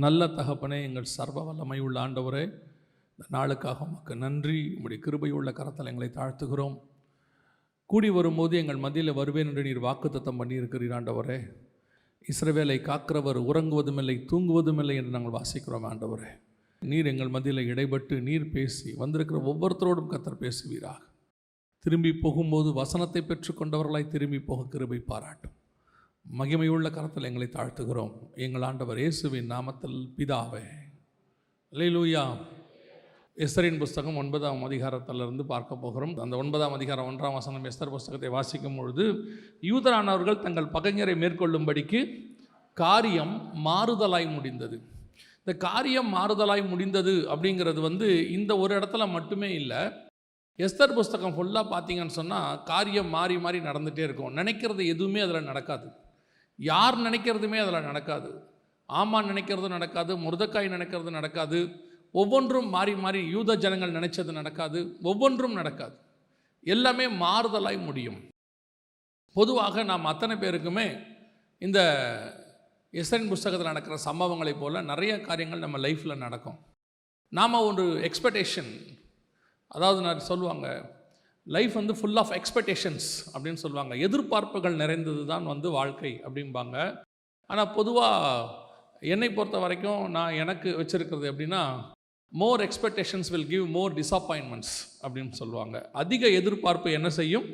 நல்ல தகப்பனே, எங்கள் சர்வ வல்லமை உள்ள ஆண்டவரே, இந்த நாளுக்காக உமக்கு நன்றி. உம்முடைய கிருபை உள்ள கரத்தில் எங்களை தாழ்த்துகிறோம். கூடி வரும்போது எங்கள் மத்தியில் வருவேன் என்று நீர் வாக்குத்தத்தம் பண்ணியிருக்கிறீர் ஆண்டவரே. இஸ்ரவேலை காக்கிறவர் உறங்குவதும் இல்லை தூங்குவதும் இல்லை என்று நாங்கள் வாசிக்கிறோம் ஆண்டவரே. நீர் எங்கள் மத்தியில் இடைப்பட்டு நீர் பேசி வந்திருக்கிற ஒவ்வொருத்தரோடும் கர்த்தர் பேசுவீராக. திரும்பி போகும்போது வசனத்தை பெற்றுக்கொண்டவர்களாய் திரும்பி போக கிருபை பாராட்டும். மகிமையுள்ள கரத்தில் எங்களை தாழ்த்துகிறோம் எங்கள் ஆண்டவர் இயேசுவின் நாமத்தில் பிதாவே. அல்லேலூயா. எஸ்தரின் புஸ்தகம் 9ஆம் அதிகாரத்திலிருந்து பார்க்க போகிறோம். அந்த 9ஆம் அதிகாரம் 1ஆம் வசனம் எஸ்தர் புஸ்தகத்தை வாசிக்கும் பொழுது, யூதரானவர்கள் தங்கள் பகைஞரை மேற்கொள்ளும்படிக்கு காரியம் மாறுதலாய் முடிந்தது. இந்த காரியம் மாறுதலாய் முடிந்தது அப்படிங்கிறது இந்த ஒரு இடத்துல மட்டுமே இல்லை. எஸ்தர் புஸ்தகம் ஃபுல்லாக பார்த்தீங்கன்னு சொன்னால் காரியம் மாறி மாறி நடந்துகிட்டே இருக்கும். நினைக்கிறது எதுவுமே அதில் நடக்காது. யார் நினைக்கிறதுமே அதில் நடக்காது. ஆமான் நினைக்கிறது நடக்காது, முர்தக்காய் நினைக்கிறது நடக்காது. ஒவ்வொன்றும் மாறி மாறி யூத ஜனங்கள் நினைச்சது நடக்காது. ஒவ்வொன்றும் நடக்காது. எல்லாமே மாறுதலாய் முடியும். பொதுவாக நாம் அத்தனை பேருக்குமே இந்த எஸ்தரின் புஸ்தகத்தில் நடக்கிற சம்பவங்களைப் போல் நிறைய காரியங்கள் நம்ம லைஃப்பில் நடக்கும். நாம் ஒரு எக்ஸ்பெக்டேஷன், அதாவது நான் சொல்லுவாங்க, லைஃப் ஃபுல் ஆஃப் எக்ஸ்பெக்டேஷன்ஸ் அப்படின்னு சொல்லுவாங்க. எதிர்பார்ப்புகள் நிறைந்தது தான் வாழ்க்கை அப்படிம்பாங்க. ஆனால் பொதுவாக என்னை பொறுத்த வரைக்கும் நான் எனக்கு வச்சுருக்கிறது எப்படின்னா, more expectations will give more disappointments அப்படின்னு சொல்லுவாங்க. அதிக எதிர்பார்ப்பு என்ன செய்யும்?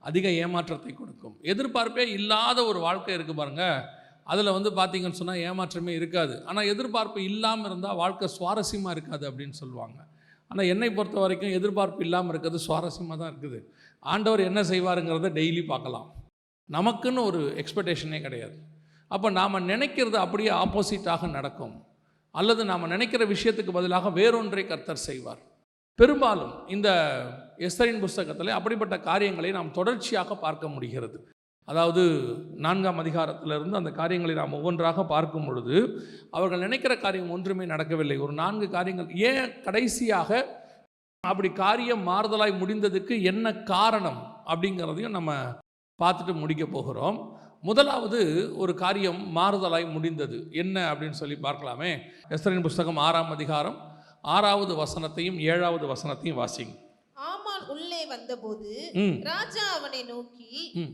அதிக ஏமாற்றத்தை கொடுக்கும். எதிர்பார்ப்பே இல்லாத ஒரு வாழ்க்கை இருக்குது பாருங்கள், அதில் பார்த்தீங்கன்னு சொன்னால் ஏமாற்றமே இருக்காது. ஆனால் எதிர்பார்ப்பு இல்லாமல் இருந்தால் வாழ்க்கை சுவாரஸ்யமாக இருக்காது அப்படின்னு சொல்லுவாங்க. ஆனால் என்னை பொறுத்த வரைக்கும் எதிர்பார்ப்பு இல்லாமல் இருக்கிறது சுவாரஸ்யமாக தான் இருக்குது. ஆண்டவர் என்ன செய்வாருங்கிறத டெய்லி பார்க்கலாம். நமக்குன்னு ஒரு எக்ஸ்பெக்டேஷனே கிடையாது. அப்போ நாம் நினைக்கிறது அப்படியே ஆப்போசிட்டாக நடக்கும், அல்லது நாம் நினைக்கிற விஷயத்துக்கு பதிலாக வேறொன்றை கர்த்தர் செய்வார். பெரும்பாலும் இந்த எஸ்தரின் புஸ்தகத்தில் அப்படிப்பட்ட காரியங்களை நாம் தொடர்ச்சியாக பார்க்க முடிகிறது. அதாவது 4ஆம் அதிகாரத்திலிருந்து அந்த காரியங்களை நாம் ஒவ்வொன்றாக பார்க்கும் பொழுது அவர்கள் நினைக்கிற காரியம் ஒன்றுமே நடக்கவில்லை. ஒரு 4 காரியங்கள். ஏன் கடைசியாக அப்படி காரியம் மாறுதலாய் முடிந்ததுக்கு என்ன காரணம் அப்படிங்கிறதையும் நம்ம பார்த்துட்டு முடிக்க போகிறோம். முதலாவது ஒரு காரியம் மாறுதலாய் முடிந்தது என்ன அப்படின்னு சொல்லி பார்க்கலாமே. எஸ்தரின் புஸ்தகம் 6ஆம் அதிகாரம் 6வது வசனத்தையும் 7வது வசனத்தையும் வாசிங்க. ஆமான் உள்ளே வந்தபோது ராஜா அவனை நோக்கி,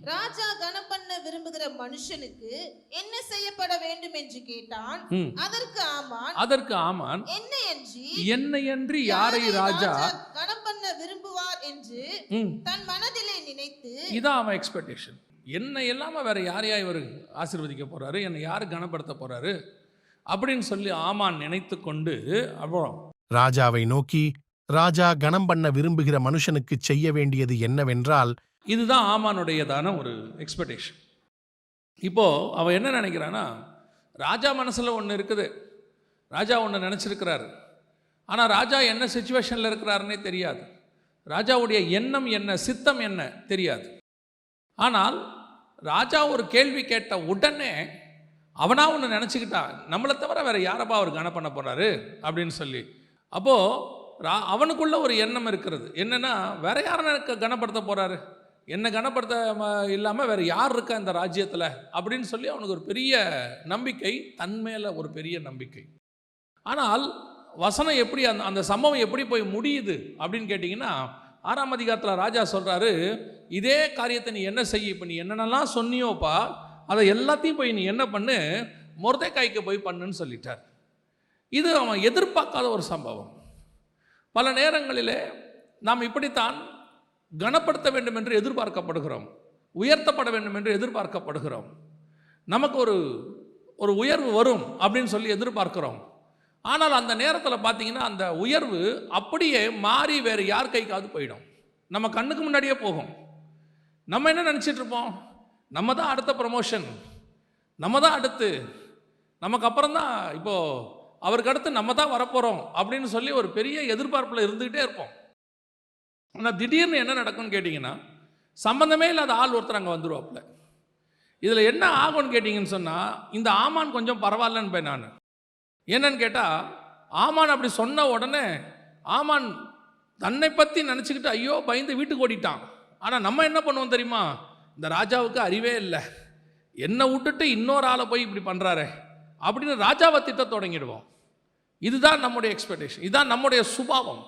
ராஜா கனம் பண்ண விரும்புகிற மனுஷனுக்கு என்ன செய்யப்பட வேண்டும் என்று கேட்டான். அதற்கு ஆமான் என்னையன்றி யாரை ராஜா கனம் பண்ண விரும்புவார் என்று தன் மனதிலே நினைத்து, இதான் அவன் எக்ஸ்பெக்டேஷன். என்ன இல்லாம வேற யாரையா இவர் ஆசீர்வதிக்க போறாரு, என்னை யாரு கனப்படுத்த போறாரு அப்படின்னு சொல்லி ஆமான் நினைத்து கொண்டு அப்புறம் ராஜாவை நோக்கி, ராஜா கனம் பண்ண விரும்புகிற மனுஷனுக்கு செய்ய வேண்டியது என்னவென்றால், இதுதான் ஆமானுடையதான ஒரு எக்ஸ்பெக்டேஷன். இப்போது அவன் என்ன நினைக்கிறான்னா, ராஜா மனசில் ஒன்று இருக்குது, ராஜா ஒன்று நினச்சிருக்கிறாரு. ஆனால் ராஜா என்ன சிச்சுவேஷனில் இருக்கிறாருன்னே தெரியாது. ராஜாவுடைய எண்ணம் என்ன, சித்தம் என்ன தெரியாது. ஆனால் ராஜா ஒரு கேள்வி கேட்ட உடனே அவனா ஒன்று நினச்சிக்கிட்டான், நம்மளை தவிர வேறு யாரப்பா அவர் கனம் பண்ண போகிறாரு அப்படின்னு சொல்லி. அப்போது அவனுக்குள்ள ஒரு எண்ணம் இருக்கிறது. என்னன்னா, வேற யாரை கனப்படுத்த போறாரு, என்ன கனப்படுத்த இல்லாமல் வேற யார் இருக்கா இந்த ராஜ்யத்தில் அப்படின்னு சொல்லி அவனுக்கு ஒரு பெரிய நம்பிக்கை, தன்மேல ஒரு பெரிய நம்பிக்கை. ஆனால் வசனம் எப்படி அந்த சம்பவம் எப்படி போய் முடியுது அப்படின்னு கேட்டிங்கன்னா, 6ஆம் அதிகாரத்தில் ராஜா சொல்றாரு, இதே காரியத்தை நீ என்ன செய்ய, இப்போ நீ என்னென்னலாம் சொன்னியோப்பா அதை எல்லாத்தையும் போய் நீ என்ன பண்ணு, மொர்தெக்காய்க்கு போய் பண்ணுன்னு சொல்லிட்டார். இது அவன் எதிர்பார்க்காத ஒரு சம்பவம். பல நேரங்களிலே நாம் இப்படித்தான் கனப்படுத்த வேண்டும் என்று எதிர்பார்க்கப்படுகிறோம், உயர்த்தப்பட வேண்டும் என்று எதிர்பார்க்கப்படுகிறோம். நமக்கு ஒரு உயர்வு வரும் அப்படின்னு சொல்லி எதிர்பார்க்கிறோம். ஆனால் அந்த நேரத்தில் பார்த்தீங்கன்னா அந்த உயர்வு அப்படியே மாறி வேறு யார் கைக்காவது போயிடும், நம்ம கண்ணுக்கு முன்னாடியே போகும். நம்ம என்ன நினச்சிட்டு இருப்போம், நம்ம தான் அடுத்த ப்ரமோஷன், நம்ம தான் அடுத்து, நமக்கு அப்புறம் தான் இப்போது அவருக்கு அடுத்து நம்ம தான் வரப்போகிறோம் அப்படின்னு சொல்லி ஒரு பெரிய எதிர்பார்ப்பில் இருந்துக்கிட்டே இருப்போம். ஆனால் திடீர்னு என்ன நடக்கும்னு கேட்டிங்கன்னா, சம்பந்தமே இல்லாத ஆள் ஒருத்தர் அங்கே வந்துடுவாப்புல. இதில் என்ன ஆகும்னு கேட்டிங்கன்னு சொன்னால், இந்த ஆமான் கொஞ்சம் பரவாயில்லன்னு போய் நான் என்னன்னு கேட்டால், ஆமான் அப்படி சொன்ன உடனே ஆமான் தன்னை பற்றி நினச்சிக்கிட்டு ஐயோ பயந்து வீட்டுக்கு ஓடிட்டான். ஆனால் நம்ம என்ன பண்ணுவோம் தெரியுமா, இந்த ராஜாவுக்கு அறிவே இல்லை, என்னை விட்டுட்டு இன்னொரு ஆளை போய் இப்படி பண்ணுறாரு அப்படின்னு ராஜாவை திட்ட தொடங்கிடுவோம். இதுதான் நம்முடைய எக்ஸ்பெக்டேஷன், இதுதான் நம்முடைய சுபாவம்.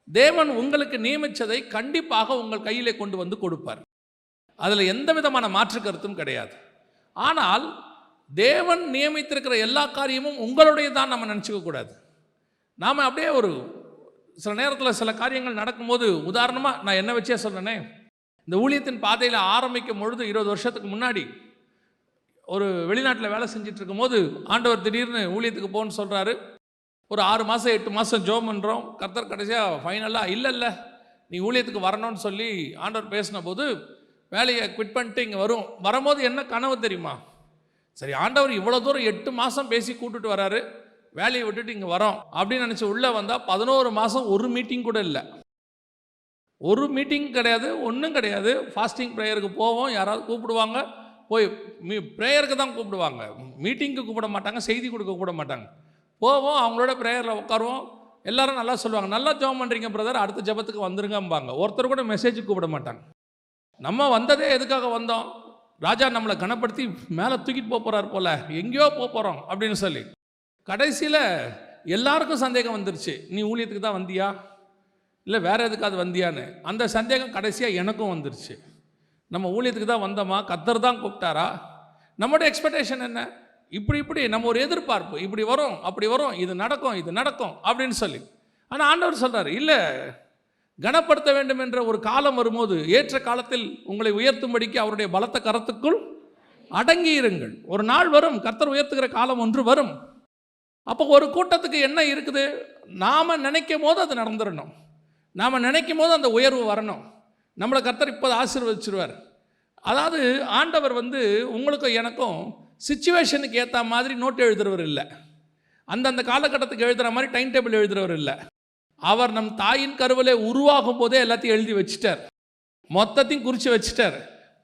தேவன் உங்களுக்கு நியமித்ததை கண்டிப்பாக உங்கள் கையிலே கொண்டு வந்து கொடுப்பார். அதில் எந்த விதமான மாற்று கருத்தும் கிடையாது. ஆனால் தேவன் நியமித்திருக்கிற எல்லா காரியமும் உங்களுடைய தான் நம்ம நினச்சிக்க கூடாது. நாம் அப்படியே ஒரு சில நேரத்தில் சில காரியங்கள் நடக்கும்போது, உதாரணமாக நான் என்ன வச்சே சொல்கிறேனே, இந்த ஊழியத்தின் பாதையில் ஆரம்பிக்கும் பொழுது 20 வருஷத்துக்கு முன்னாடி ஒரு வெளிநாட்டில் வேலை செஞ்சுட்டு இருக்கும்போது ஆண்டவர் திடீர்னு ஊழியத்துக்கு போகணுன்னு சொல்கிறாரு. ஒரு 6 மாதம் 8 மாதம் ஜோம் பண்ணுறோம். கர்த்தர் கடைசியாக ஃபைனலாக இல்லை நீ ஊழியத்துக்கு வரணும்னு சொல்லி ஆண்டவர் பேசின போது வேலையை குவிட் பண்ணிட்டு இங்கே வரும்போது என்ன கனவு தெரியுமா? சரி, ஆண்டவர் இவ்வளோ தூரம் 8 மாதம் பேசி கூட்டுட்டு வராரு, வேலையை விட்டுட்டு இங்கே வரோம் அப்படின்னு நினச்சி உள்ளே வந்தால் 11 மாதம் ஒரு மீட்டிங் கூட இல்லை. ஒரு மீட்டிங் கிடையாது, ஒன்றும் கிடையாது. ஃபாஸ்டிங் ப்ரேயருக்கு போவோம், யாராவது கூப்பிடுவாங்க, போய் ப்ரேயருக்கு தான் கூப்பிடுவாங்க, மீட்டிங்க்கு கூப்பிட மாட்டாங்க, செய்தி கொடுக்க கூட மாட்டாங்க. போவோம், அவங்களோட ப்ரேயரில் உட்காருவோம். எல்லாரும் நல்லா சொல்லுவாங்க, நல்லா ஜெபம் பண்ணுறீங்க பிரதர், அடுத்த ஜெபத்துக்கு வந்துருங்கம்பாங்க. ஒருத்தர் கூட மெசேஜுக்கு கூப்பிட மாட்டாங்க. நம்ம வந்ததே எதுக்காக வந்தோம்? ராஜா நம்மளை கனப்படுத்தி மேலே தூக்கிட்டு போகிறார் போல், எங்கேயோ போகிறோம் அப்படின்னு சொல்லி. கடைசியில் எல்லாருக்கும் சந்தேகம் வந்துருச்சு, நீ ஊழியத்துக்கு தான் வந்தியா இல்லை வேறு எதுக்காவது வந்தியான்னு. அந்த சந்தேகம் கடைசியாக எனக்கும் வந்துருச்சு. நம்ம ஊழியத்துக்கு தான் வந்தோமா, கர்த்தர் தான் கூப்பிட்டாரா? நம்மளுடைய எக்ஸ்பெக்டேஷன் என்ன? இப்படி நம்ம ஒரு எதிர்பார்ப்பு, இப்படி வரும் அப்படி வரும், இது நடக்கும் அப்படின்னு சொல்லி. ஆனால் ஆண்டவர் சொல்கிறார், இல்லை, கனப்படுத்த வேண்டும் என்ற ஒரு காலம் வரும்போது ஏற்ற காலத்தில் உங்களை உயர்த்தும்படிக்கு அவருடைய பலத்த கரத்துக்குள் அடங்கி இருங்கள். ஒரு நாள் வரும், கர்த்தர் உயர்த்துகிற காலம் ஒன்று வரும். அப்போ ஒரு கூட்டத்துக்கு என்ன இருக்குது? நாம் நினைக்கும் போது அது நடந்துடணும், நாம் நினைக்கும் போது அந்த உயர்வு வரணும். நம்மளை கர்த்தர் இப்போ ஆசீர்வதிச்சிருவார். அதாவது ஆண்டவர் உங்களுக்கும் எனக்கும் சிச்சுவேஷனுக்கு ஏற்ற மாதிரி நோட்டு எழுதுறவர் இல்லை, அந்தந்த காலகட்டத்துக்கு எழுதுகிற மாதிரி டைம் டேபிள் எழுதுறவர் இல்லை. அவர் நம் தாயின் கருவிலே உருவாகும் போதே எல்லாத்தையும் எழுதி வச்சுட்டார், மொத்தத்தையும் குறித்து வச்சுட்டார்.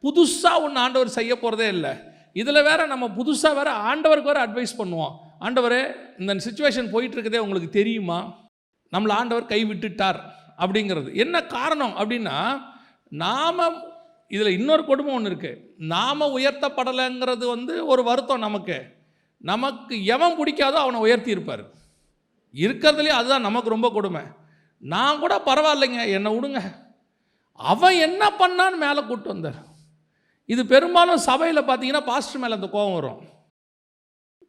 புதுசாக ஒன்று ஆண்டவர் செய்ய போகிறதே இல்லை. இதில் வேற நம்ம புதுசாக வேற ஆண்டவருக்கு வேறு அட்வைஸ் பண்ணுவோம். ஆண்டவரே, இந்த சிச்சுவேஷன் போயிட்டு இருக்குதே உங்களுக்கு தெரியுமா, நம்மளை ஆண்டவர் கைவிட்டுட்டார் அப்படிங்கிறது. என்ன காரணம் அப்படின்னா, நாம் இதில் இன்னொரு கொடுமை ஒன்று இருக்குது. நாம் உயர்த்தப்படலைங்கிறது ஒரு வருத்தம். நமக்கு எவன் பிடிக்காதோ அவனை உயர்த்தி இருப்பார். இருக்கிறதுலே அதுதான் நமக்கு ரொம்ப கொடுமை. நான் கூட பரவாயில்லைங்க, என்னை விடுங்க, அவன் என்ன பண்ணான்னு மேலே கூப்பிட்டு வந்தார். இது பெரும்பாலும் சபையில் பார்த்தீங்கன்னா பாஸ்டர் மேலே அந்த கோபம் வரும்.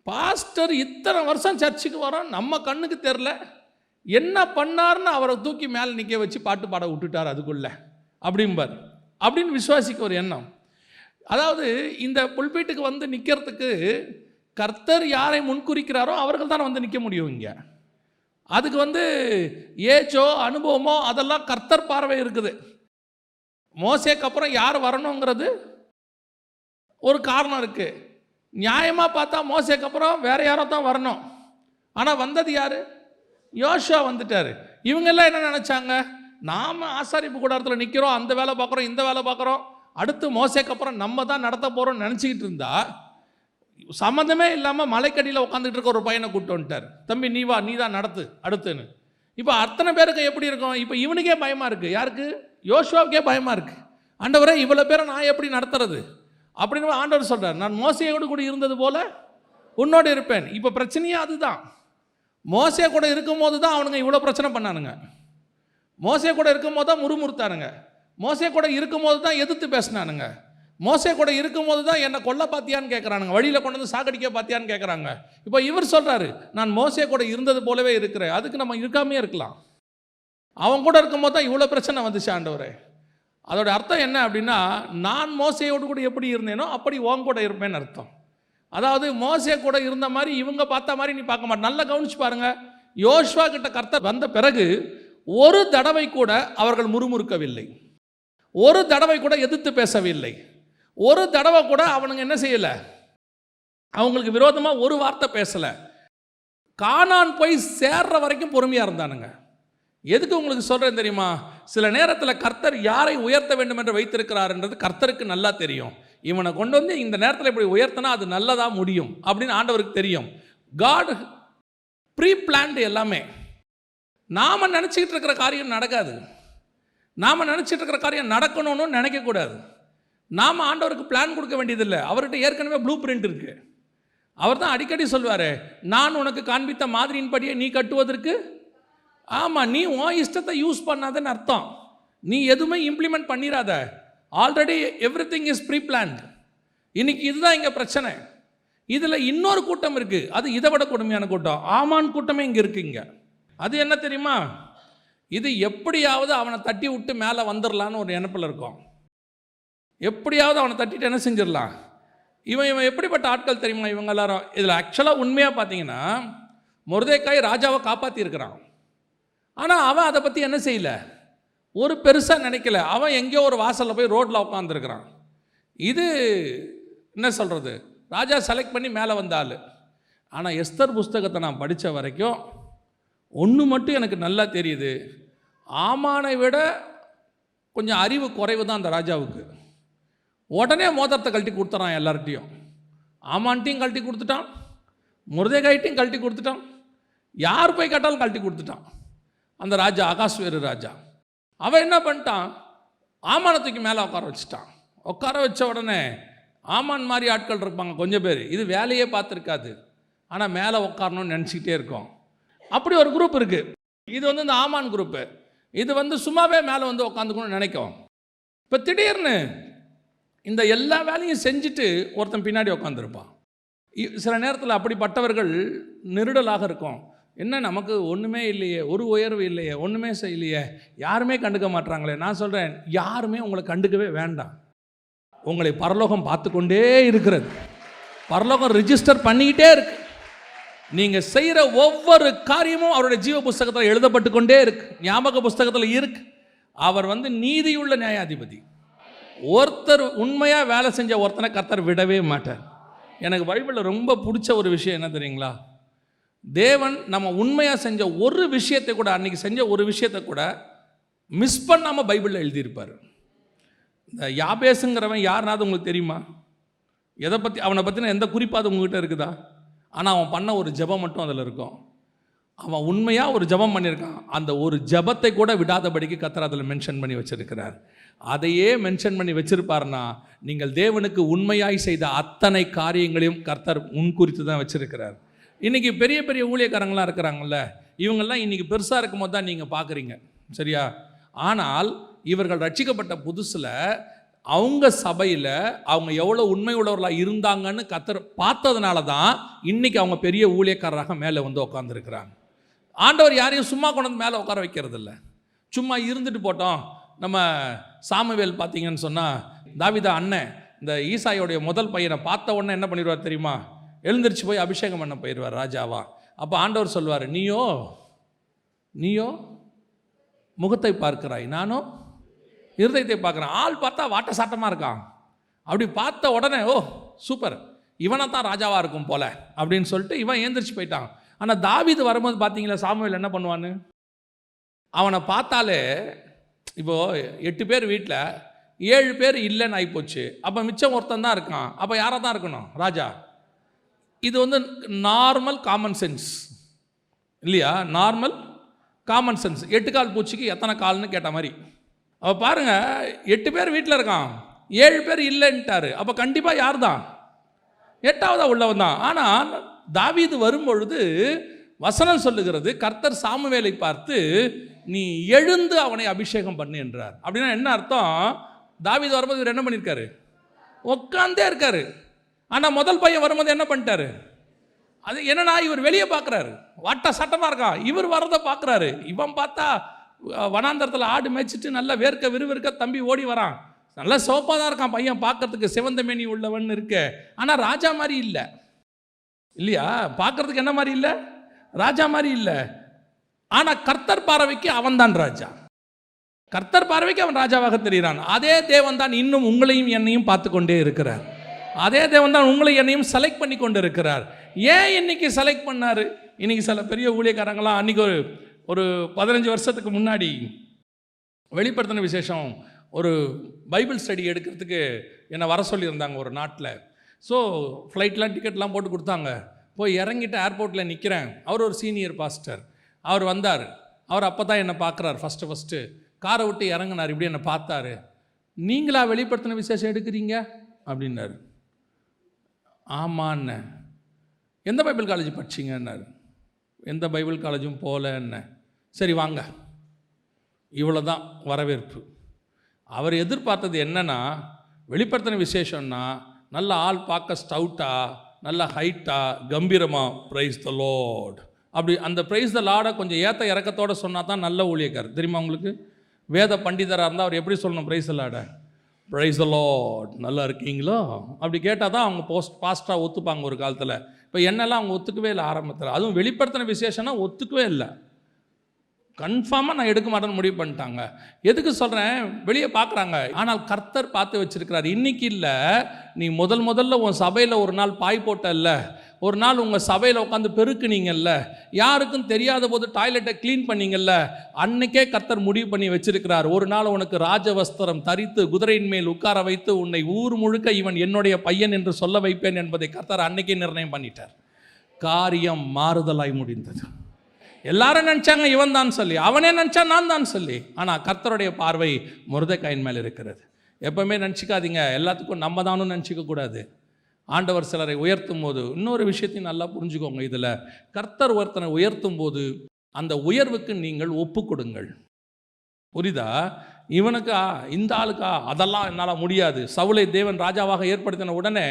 பாஸ்டர் இத்தனை வருஷம் சர்ச்சுக்கு வரோம், நம்ம கண்ணுக்கு தெரில, என்ன பண்ணார்னு அவரை தூக்கி மேலே நிற்க வச்சு பாட்டு பாட விட்டுட்டார் அதுக்குள்ளே அப்படிம்பார். அப்படின்னு விசுவாசிக்க ஒரு எண்ணம். அதாவது இந்த புல்பீட்டுக்கு நிற்கிறதுக்கு கர்த்தர் யாரை முன்குறிக்கிறாரோ அவர்கள் தான் நிற்க முடியும். இங்கே அதுக்கு ஏஜோ அனுபவமோ அதெல்லாம் கர்த்தர் பார்வை இருக்குது. மோசேக்கு அப்புறம் யார் வரணுங்கிறது ஒரு காரணம் இருக்குது. நியாயமாக பார்த்தா மோசேக்கு அப்புறம் வேற யாரோ தான் வரணும். ஆனால் வந்தது யார்? யோசுவா வந்துட்டார். இவங்கெல்லாம் என்ன நினச்சாங்க? நாம் ஆசாரிப்பு கூடாரத்தில் நிற்கிறோம், அந்த வேலை பார்க்குறோம், இந்த வேலை பார்க்குறோம், அடுத்து மோசேக்கு அப்புறம் நம்ம தான் நடத்த போகிறோம்னு நினச்சிக்கிட்டு இருந்தா, சம்மந்தமே இல்லாமல் மலைக்கடியில் உட்காந்துக்கிட்டு இருக்க ஒரு பையனை கூப்பிட்டு வந்துட்டார். தம்பி நீ வா, நீ தான் நடத்து அடுத்துன்னு. இப்போ அத்தனை பேருக்கு எப்படி இருக்கும்? இப்போ இவனுக்கே பயமாக இருக்குது. யாருக்கு? யோசுவாவுக்கே பயமாக இருக்குது. ஆண்டவரே, இவ்வளோ பேரை நான் எப்படி நடத்துறது அப்படின்னு ஆண்டவர் சொல்கிறார். நான் மோசையோடு கூட இருந்தது போல உன்னோடு இருப்பேன். இப்போ பிரச்சனையே அதுதான். மோசே கூட இருக்கும்போது தான் அவனுங்க இவ்வளோ பிரச்சனை பண்ணானுங்க. மோசே கூட இருக்கும்போது தான் முறுமுறுத்தானுங்க. மோசே கூட இருக்கும்போது தான் எதிர்த்து பேசினானுங்க. மோசே கூட இருக்கும்போது தான் என்னை கொல்ல பார்த்தியான்னு கேட்குறானுங்க, வழியில் கொண்டு வந்து சாகடிக்க பார்த்தியான்னு கேட்குறாங்க. இப்போ இவர் சொல்கிறாரு, நான் மோசே கூட இருந்தது போலவே இருக்கிறேன். அதுக்கு நம்ம இருக்காமே இருக்கலாம். அவன் கூட இருக்கும்போது தான் இவ்வளோ பிரச்சனை வந்துச்சு ஆண்டவரே. அதோட அர்த்தம் என்ன அப்படின்னா, நான் மோசையோடு கூட எப்படி இருந்தேனோ அப்படி உன் கூட இருப்பேன்னு அர்த்தம். அதாவது மோசே கூட இருந்த மாதிரி இவங்க பார்த்த மாதிரி நீ பார்க்க மாட்டேன். நல்லா கவனிச்சு பாருங்க. யோசுவா கிட்ட கர்த்தர் வந்த பிறகு ஒரு தடவை கூட அவர்கள் முறுமுறுக்கவில்லை, ஒரு தடவை கூட எதிர்த்து பேசவில்லை, ஒரு தடவை கூட அவனுங்க என்ன செய்யலை, அவங்களுக்கு விரோதமாக ஒரு வார்த்தை பேசலை. கானான் போய் சேர்ற வரைக்கும் பொறுமையாக இருந்தானுங்க. எதுக்கு உங்களுக்கு சொல்கிறேன் தெரியுமா? சில நேரத்தில் கர்த்தர் யாரை உயர்த்த வேண்டும் என்று வைத்திருக்கிறார்ன்றது கர்த்தருக்கு நல்லா தெரியும். இவனை கொண்டு வந்து இந்த நேரத்தில் இப்படி உயர்த்தினா அது நல்லதாக முடியும் அப்படின்னு ஆண்டவருக்கு தெரியும். காட் ப்ரீ பிளான்டு எல்லாமே. நாம் நினச்சிக்கிட்டு இருக்கிற காரியம் நடக்காது. நாம் நினச்சிட்டு இருக்கிற காரியம் நடக்கணும்னு நினைக்கக்கூடாது. நாம் ஆண்டவருக்கு பிளான் கொடுக்க வேண்டியதில்லை. அவர்கிட்ட ஏற்கனவே ப்ளூ பிரிண்ட் இருக்குது. அவர் தான் அடிக்கடி சொல்லுவார், நான் உனக்கு காண்பித்த மாதிரியின்படியே நீ கட்டுவதற்கு. ஆமாம், நீ உன் இஷ்டத்தை யூஸ் பண்ணாதன்னு அர்த்தம். நீ எதுவுமே இம்ப்ளிமெண்ட் பண்ணிடாத. Already everything is pre planned. இன்னைக்கு இதுதான் இங்கே பிரச்சனை. இதில் இன்னொரு கூட்டம் இருக்குது, அது இதை விட கொடுமையான கூட்டம். ஆமான் கூட்டமே இங்கே இருக்குங்க. அது என்ன தெரியுமா? இது எப்படியாவது அவனை தட்டி விட்டு மேலே வந்துடலான்னு ஒரு எண்ணப்பில் இருக்கும். எப்படியாவது அவனை தட்டிட்டு என்ன செஞ்சிடலாம். இவன் எப்படிப்பட்ட ஆட்கள் தெரியுமா இவங்க எல்லாரும்? இதில் ஆக்சுவலாக உண்மையாக பார்த்தீங்கன்னா மொர்தெக்காய் ராஜாவை காப்பாற்றியிருக்கிறான். ஆனால் அவன் அதை பற்றி என்ன செய்யல, ஒரு பெருசாக நினைக்கல. அவன் எங்கேயோ ஒரு வாசலில் போய் ரோட்டில் உட்காந்துருக்கிறான். இது என்ன சொல்கிறது, ராஜா செலக்ட் பண்ணி மேலே வந்தாள். ஆனால் எஸ்தர் புஸ்தகத்தை நான் படித்த வரைக்கும் ஒன்று மட்டும் எனக்கு நல்லா தெரியுது, ஆமானை விட கொஞ்சம் அறிவு குறைவு தான் அந்த ராஜாவுக்கு. உடனே மோதிரத்தை கழட்டி கொடுத்துறான் எல்லார்ட்டையும். ஆமான்ட்டையும் கழட்டி கொடுத்துட்டான், மொர்தெக்காய்ட்டையும் கழட்டி கொடுத்துட்டான், யார் போய் கேட்டாலும் கழட்டி கொடுத்துட்டான் அந்த ராஜா, அகாஸ்வேரு ராஜா. அவன் என்ன பண்ணிட்டான், ஆமானை தூக்கி மேலே உட்கார வச்சுட்டான். உட்கார வச்ச உடனே ஆமான் மாதிரி ஆட்கள் இருப்பாங்க கொஞ்சம் பேர், இது வேலையே பார்த்துருக்காது, ஆனால் மேலே உட்காரணும்னு நினச்சிக்கிட்டே இருக்கோம். அப்படி ஒரு குரூப் இருக்குது. இது இந்த ஆமான் குரூப்பு. இது சும்மாவே மேலே உட்காந்துக்கணும்னு நினைக்கும். இப்போ திடீர்னு இந்த எல்லா வேலையும் செஞ்சுட்டு ஒருத்தன் பின்னாடி உட்காந்துருப்பான். சில நேரத்தில் அப்படிப்பட்டவர்கள் நெருடலாக இருக்கும். என்ன நமக்கு ஒன்றுமே இல்லையே, ஒரு உயர்வு இல்லையே, ஒன்றுமே செய்யலையே, யாருமே கண்டுக்க மாட்றாங்களே. நான் சொல்கிறேன், யாருமே உங்களை கண்டுக்கவே வேண்டாம். உங்களை பரலோகம் பார்த்து கொண்டே இருக்கிறது. பரலோகம் ரிஜிஸ்டர் பண்ணிக்கிட்டே இருக்கு. நீங்கள் செய்கிற ஒவ்வொரு காரியமும் அவருடைய ஜீவ புஸ்தகத்தில் எழுதப்பட்டு கொண்டே இருக்கு, ஞாபக புஸ்தகத்தில் இருக்கு. அவர் நீதியுள்ள நியாயாதிபதி. ஒருத்தர் உண்மையாக வேலை செஞ்ச ஒருத்தனை கர்த்தர் விடவே மாட்டார். எனக்கு பைபிளில் ரொம்ப பிடிச்ச ஒரு விஷயம் என்ன தெரியுங்களா? தேவன் நம்ம உண்மையாக செஞ்ச ஒரு விஷயத்தை கூட, அன்றைக்கி செஞ்ச ஒரு விஷயத்தை கூட மிஸ் பண்ணாமல் பைபிளில் எழுதியிருப்பார். இந்த யாபேசுங்கிறவன் யாருனாவது உங்களுக்கு தெரியுமா? எதை பற்றி, அவனை பற்றின எந்த குறிப்பாவது உங்ககிட்ட இருக்குதா? ஆனால் அவன் பண்ண ஒரு ஜெபம் மட்டும் அதில் இருக்கும். அவன் உண்மையாக ஒரு ஜெபம் பண்ணியிருக்கான். அந்த ஒரு ஜெபத்தை கூட விடாதபடிக்கு கர்த்தர் அதில் மென்ஷன் பண்ணி வச்சிருக்கிறார். அதையே மென்ஷன் பண்ணி வச்சிருப்பார்னா, நீங்கள் தேவனுக்கு உண்மையாய் செய்த அத்தனை காரியங்களையும் கர்த்தர் முன்குறித்து தான் வச்சிருக்கிறார். இன்றைக்கி பெரிய பெரிய ஊழியக்காரங்களாம் இருக்கிறாங்கல்ல, இவங்கெல்லாம் இன்றைக்கி பெருசாக இருக்கும் போது தான் நீங்கள் பார்க்குறீங்க, சரியா? ஆனால் இவர்கள் ரட்சிக்கப்பட்ட புதுசில் அவங்க சபையில் அவங்க எவ்வளோ உண்மை உள்ளவர்களாக இருந்தாங்கன்னு கர்த்தர் பார்த்ததுனால தான் இன்றைக்கி அவங்க பெரிய ஊழியக்காரராக மேலே உட்காந்துருக்கிறாங்க. ஆண்டவர் யாரையும் சும்மா கொண்டு மேலே உட்கார வைக்கிறது இல்லை. சும்மா இருந்துட்டு போட்டோம். நம்ம சாமுவேல் பார்த்தீங்கன்னு சொன்னால், தாவீது அண்ணன் இந்த ஈசாயோடைய முதல் பையனை பார்த்த உடனே என்ன பண்ணிடுவார் தெரியுமா? எழுந்திரிச்சு போய் அபிஷேகம் பண்ண போயிடுவார் ராஜாவா. அப்போ ஆண்டவர் சொல்வார், நீயோ முகத்தை பார்க்கிறாய், நானும் இருதயத்தை பார்க்குறேன். ஆள் பார்த்தா வாட்ட சாட்டமாக இருக்கான். அப்படி பார்த்த உடனே, ஓ சூப்பர், இவனை தான் ராஜாவாக இருக்கும் போல அப்படின்னு சொல்லிட்டு இவன் ஏந்திரிச்சு போயிட்டான். ஆனால் தாவீது வரும்போது பார்த்தீங்களா, சாமுவேல் என்ன பண்ணுவான்னு? அவனை பார்த்தாலே, இப்போது 8 பேர் வீட்டில் 7 பேர் இல்லைன்னு ஆகிப்போச்சு. அப்போ மிச்சம் ஒருத்தன் தான் இருக்கான். அப்போ யாராக தான் இருக்கணும்? ராஜா. இது நார்மல் காமன் சென்ஸ் இல்லையா? Normal common sense. 8 கால் பூச்சிக்கு எத்தனை கால்னு கேட்ட மாதிரி. அப்போ பாருங்கள், 8 பேர் வீட்டில் இருக்கான், 7 பேர் இல்லைன்ட்டாரு. அப்போ கண்டிப்பாக யார் தான்? 8ஆவதாக உள்ளவன் தான். ஆனால் தாவீது வரும்பொழுது வசனம் சொல்லுகிறது, கர்த்தர் சாமுவேலை பார்த்து நீ எழுந்து அவனை அபிஷேகம் பண்ணு என்றார். அப்படின்னா என்ன அர்த்தம்? தாவீது வரும்போது இவர் என்ன பண்ணியிருக்காரு? உட்காந்தே இருக்காரு. ஆனால் முதல் பையன் வரும்போது என்ன பண்ணிட்டாரு? அது என்னன்னா, இவர் வெளியே பார்க்குறாரு, வாட்ட சட்டமாக இருக்கான். இவர் வரதை பார்க்குறாரு. இவன் பார்த்தா வனாந்தரத்தில் ஆடு மேய்ச்சிட்டு நல்லா வேர்க்க விறுவிறுக்க தம்பி ஓடி வரான். நல்லா சோப்பாக தான் இருக்கான் பையன், பார்க்கறதுக்கு சிவந்த மேனி உள்ளவன் இருக்கு. ஆனால் ராஜா மாதிரி இல்லை இல்லையா? பார்க்கறதுக்கு என்ன மாதிரி இல்லை? ராஜா மாதிரி இல்லை. ஆனால் கர்த்தர் பார்வைக்கு அவன் தான் ராஜா. கர்த்தர் பார்வைக்கு அவன் ராஜாவாக தெரிகிறான். அதே தேவன் தான் இன்னும் உங்களையும் என்னையும் பார்த்து கொண்டே இருக்கிறார். அதே தேவன் தான் உங்களை என்னையும் செலக்ட் பண்ணி கொண்டு இருக்கிறார். ஏன் இன்னைக்கு செலக்ட் பண்ணார்? இன்னைக்கு சில பெரிய ஊழியக்காரங்களாம் அன்றைக்கி ஒரு 15 வருஷத்துக்கு முன்னாடி வெளிப்படுத்தின விசேஷம் ஒரு பைபிள் ஸ்டடி எடுக்கிறதுக்கு என்னை வர சொல்லியிருந்தாங்க ஒரு நாட்டில். ஸோ ஃப்ளைட்லாம் டிக்கெட்லாம் போட்டு கொடுத்தாங்க. போய் இறங்கிட்டு ஏர்போர்ட்டில் நிற்கிறேன். அவர் ஒரு சீனியர் பாஸ்டர். அவர் வந்தார். அவர் அப்போ தான் என்னை பார்க்குறாரு ஃபஸ்ட்டு. காரை விட்டு இறங்கினார். இப்படி என்னை பார்த்தாரு. நீங்களா வெளிப்படுத்தின விசேஷம் எடுக்கிறீங்க அப்படின்னாரு. ஆமான்னு. எந்த பைபிள் காலேஜ் படிச்சிங்கன்னாரு. எந்த பைபிள் காலேஜும் போகல. என்ன சரி வாங்க, இவ்வளோ தான் வரவேற்பு. அவர் எதிர்பார்த்தது என்னன்னா, வெளிப்படுத்தின விசேஷம்னா நல்ல ஆள் பார்க்க ஸ்டவுட்டாக, நல்ல ஹைட்டாக, கம்பீரமாக ப்ரைஸ் த லார்ட் அப்படி அந்த ப்ரைஸ் த லார்டை கொஞ்சம் ஏற்ற இறக்கத்தோடு சொன்னால் தான் நல்ல ஊழியக்கார். தெரியுமா உங்களுக்கு? வேத பண்டிதராக இருந்தால் அவர் எப்படி சொல்லணும்? ப்ரைஸ் த லார்டை, ப்ரைஸ் த லார்ட், நல்லா இருக்கீங்களோ அப்படி கேட்டால் தான் அவங்க பாஸ்டாக ஒத்துப்பாங்க ஒரு காலத்தில். இப்போ என்னெல்லாம் அவங்க ஒத்துக்கவே இல்லை ஆரம்பத்தில். அதுவும் வெளிப்படுத்தின விசேஷம்னா ஒத்துக்கவே இல்லை. கன்ஃபார்மாக நான் எடுக்க மாட்டேன்னு முடிவு பண்ணிட்டாங்க. எதுக்கு சொல்கிறேன்? வெளியே பார்க்குறாங்க, ஆனால் கர்த்தர் பார்த்து வச்சிருக்கிறார். இன்றைக்கி இல்லை, நீ முதல்ல உன் சபையில் ஒரு நாள் பாய் போட்டல்ல, ஒரு நாள் உங்கள் சபையில் உட்காந்து பெருக்குனீங்கல்ல, யாருக்கும் தெரியாத போது டாய்லெட்டை க்ளீன் பண்ணீங்கல்ல, அன்னைக்கே கர்த்தர் முடிவு பண்ணி வச்சிருக்கிறார். ஒரு நாள் உனக்கு ராஜவஸ்திரம் தரித்து குதிரையின் மேல் உட்கார வைத்து உன்னை ஊர் முழுக்க இவன் என்னுடைய பையன் என்று சொல்ல வைப்பேன் என்பதை கர்த்தர் அன்னைக்கே நிர்ணயம் பண்ணிட்டார். காரியம் மாறுதலாய் முடிந்தது. எல்லாரும் நினச்சாங்க இவன் தான் சொல்லி, அவனே நினச்சா நான் தான் சொல்லி. ஆனால் கர்த்தருடைய பார்வை மொர்தெக்காயின் மேல் இருக்கிறது. எப்பவுமே நினச்சிக்காதீங்க எல்லாத்துக்கும் நம்ம தானும் நினச்சிக்க கூடாது. ஆண்டவர் சிலரை உயர்த்தும் போது இன்னொரு விஷயத்தையும் நல்லா புரிஞ்சுக்கோங்க. இதில் கர்த்தர் ஒருத்தனை உயர்த்தும் போது அந்த உயர்வுக்கு நீங்கள் ஒப்பு கொடுங்கள். புரியுதா? இவனுக்கா, இந்த ஆளுக்கா, அதெல்லாம் என்னால் முடியாது. சவுலை தேவன் ராஜாவாக ஏற்படுத்தின உடனே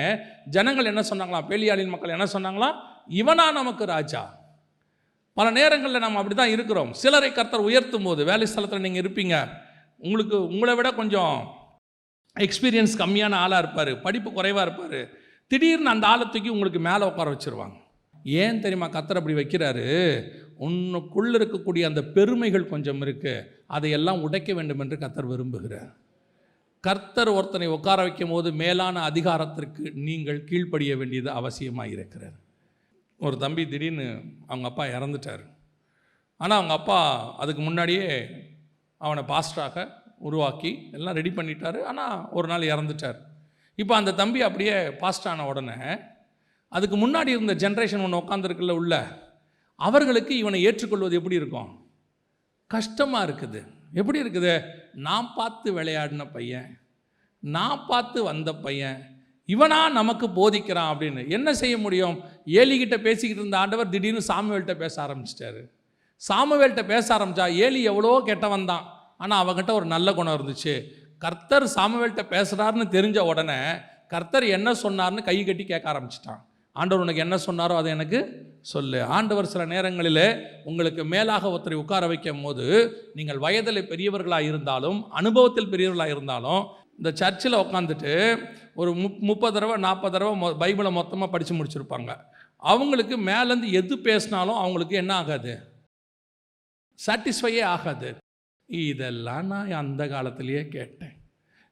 ஜனங்கள் என்ன சொன்னாங்களாம்? பேலியாளின் மக்கள் என்ன சொன்னாங்களாம்? இவனா நமக்கு ராஜா. பல நேரங்களில் நம்ம அப்படி தான் இருக்கிறோம். சிலரை கர்த்தர் உயர்த்தும் போது, வேலை ஸ்தலத்தில் நீங்கள் இருப்பீங்க, உங்களை விட கொஞ்சம் எக்ஸ்பீரியன்ஸ் கம்மியான ஆளாக இருப்பார், படிப்பு குறைவாக இருப்பார். திடீர்னு அந்த ஆளை தூக்கி உங்களுக்கு மேலே உட்கார வச்சுருவாங்க. ஏன் தெரியுமா கர்த்தர் அப்படி வைக்கிறாரு? உன்னுக்குள்ளே இருக்கக்கூடிய அந்த பெருமைகள் கொஞ்சம் இருக்குது, அதையெல்லாம் உடைக்க வேண்டும் என்று கர்த்தர் விரும்புகிறார். கர்த்தர் ஒருத்தனை உட்கார வைக்கும் போது மேலான அதிகாரத்திற்கு நீங்கள் கீழ்ப்படிய வேண்டியது அவசியமாக இருக்கிறது. ஒரு தம்பி திடீர்னு அவங்க அப்பா இறந்துட்டார். ஆனால் அவங்க அப்பா அதுக்கு முன்னாடியே அவனை பாஸ்டராக உருவாக்கி எல்லாம் ரெடி பண்ணிட்டார். ஆனால் ஒரு நாள் இறந்துட்டார். இப்போ அந்த தம்பி அப்படியே பாஸ்டர் ஆன உடனே அதுக்கு முன்னாடி இருந்த ஜென்ரேஷன் ஒன்று உட்காந்துருக்குல்ல உள்ள, அவர்களுக்கு இவனை ஏற்றுக்கொள்வது எப்படி இருக்கும்? கஷ்டமாக இருக்குது. எப்படி இருக்குது? நான் பார்த்து விளையாடின பையன், நான் பார்த்து வந்த பையன், இவனா நமக்கு போதிக்கிறான் அப்படின்னு. என்ன செய்ய முடியும்? ஏலிகிட்ட பேசிக்கிட்டு இருந்த ஆண்டவர் திடீர்னு சாமுவேல்கிட்ட பேச ஆரம்பிச்சிட்டாரு. சாமுவேல்கிட்ட பேச ஆரம்பித்தா ஏலி எவ்வளோ கெட்டவன் தான், ஆனால் அவங்ககிட்ட ஒரு நல்ல குணம் இருந்துச்சு. கர்த்தர் சாமுவேல்கிட்ட பேசுகிறாருன்னு தெரிஞ்ச உடனே கர்த்தர் என்ன சொன்னார்னு கை கட்டி கேட்க ஆரம்பிச்சிட்டான். ஆண்டவர் உனக்கு என்ன சொன்னாரோ அதை எனக்கு சொல்லு. ஆண்டவர் சில நேரங்களில் உங்களுக்கு மேலாக ஒருத்தரை உட்கார வைக்கும் போது, நீங்கள் வயதில் பெரியவர்களாக இருந்தாலும் அனுபவத்தில் பெரியவர்களாக இருந்தாலும், இந்த சர்ச்சில் உட்காந்துட்டு ஒரு 30 தடவை 40 தடவை பைபிளை மொத்தமாக படித்து முடிச்சிருப்பாங்க. அவங்களுக்கு மேலேருந்து எது பேசினாலும் அவங்களுக்கு என்ன ஆகாது? சாட்டிஸ்ஃபையே ஆகாது. இதெல்லாம் நான் அந்த காலத்திலேயே கேட்டேன்,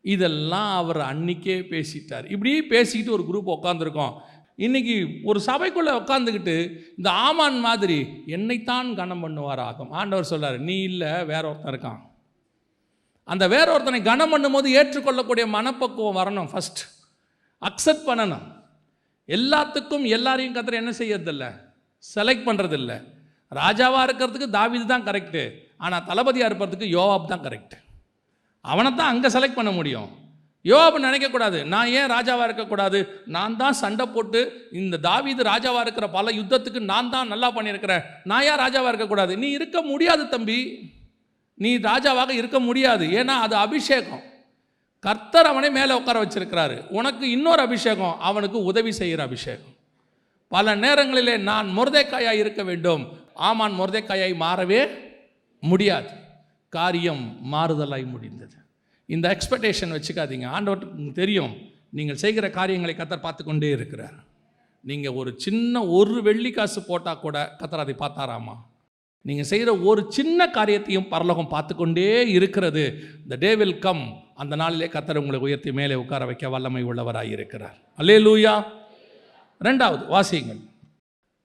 இதெல்லாம் அவர் அன்னைக்கே பேசிட்டார். இப்படி பேசிக்கிட்டு ஒரு குரூப் உட்காந்துருக்கோம். இன்றைக்கி ஒரு சபைக்குள்ளே உட்காந்துக்கிட்டு இந்த ஆமான் மாதிரி என்னைத்தான் கனம் பண்ணுவார் ஆகும். ஆண்டவர் சொல்கிறார், நீ இல்லை, வேற ஒருத்தன் இருக்கான். அந்த வேற ஒருத்தனை கனம் பண்ணும்போது ஏற்றுக்கொள்ளக்கூடிய மனப்பக்குவம் வரணும். ஃபஸ்ட் அக்செப்ட் பண்ணணும். எல்லாத்துக்கும் எல்லாரையும் கர்த்தர் என்ன செய்யறதில்ல? செலக்ட் பண்ணுறதில்ல. ராஜாவாக இருக்கிறதுக்கு தாவீது தான் கரெக்டு, ஆனால் தளபதியாக இருப்பதுக்கு யோவாப் தான் கரெக்டு. அவனை தான் அங்கே செலக்ட் பண்ண முடியும். யோவாப் நினைக்கக்கூடாது, நான் ஏன் ராஜாவாக இருக்கக்கூடாது, நான் தான் சண்டை போட்டு இந்த தாவீது ராஜாவாக இருக்கிற பல யுத்தத்துக்கு நான் தான் நல்லா பண்ணியிருக்கிறேன், நான் ஏன் ராஜாவாக இருக்கக்கூடாது? நீ இருக்க முடியாது தம்பி, நீ ராஜாவாக இருக்க முடியாது. ஏன்னா அது அபிஷேகம். கர்த்தர் அவனை மேலே உட்கார வச்சிருக்கிறாரு. உனக்கு இன்னொரு அபிஷேகம், அவனுக்கு உதவி செய்கிற அபிஷேகம். பல நேரங்களிலே நான் மொர்தெக்காயாய் இருக்க வேண்டும், ஆமான் மொர்தெக்காயாய் மாறவே முடியாது. காரியம் மாறுதலாய் முடிந்தது. இந்த எக்ஸ்பெக்டேஷன் வச்சுக்காதீங்க. ஆண்டவருக்கு தெரியும் நீங்கள் செய்கிற காரியங்களை கர்த்தர் பார்த்து கொண்டே இருக்கிறார். நீங்கள் ஒரு சின்ன ஒரு வெள்ளி காசு போட்டால் கூட கர்த்தர் அதை பார்த்தாராமா? நீங்கள் செய்கிற ஒரு சின்ன காரியத்தையும் பரலோகம் பார்த்து கொண்டே இருக்கிறது. the day will come, அந்த நாளிலே கர்த்தர் உங்களை உயர்த்தி மேலே உட்கார வைக்க வல்லமை உள்ளவராய் இருக்கிறார். அல்லேலூயா. 2வது வாசியுங்கள்.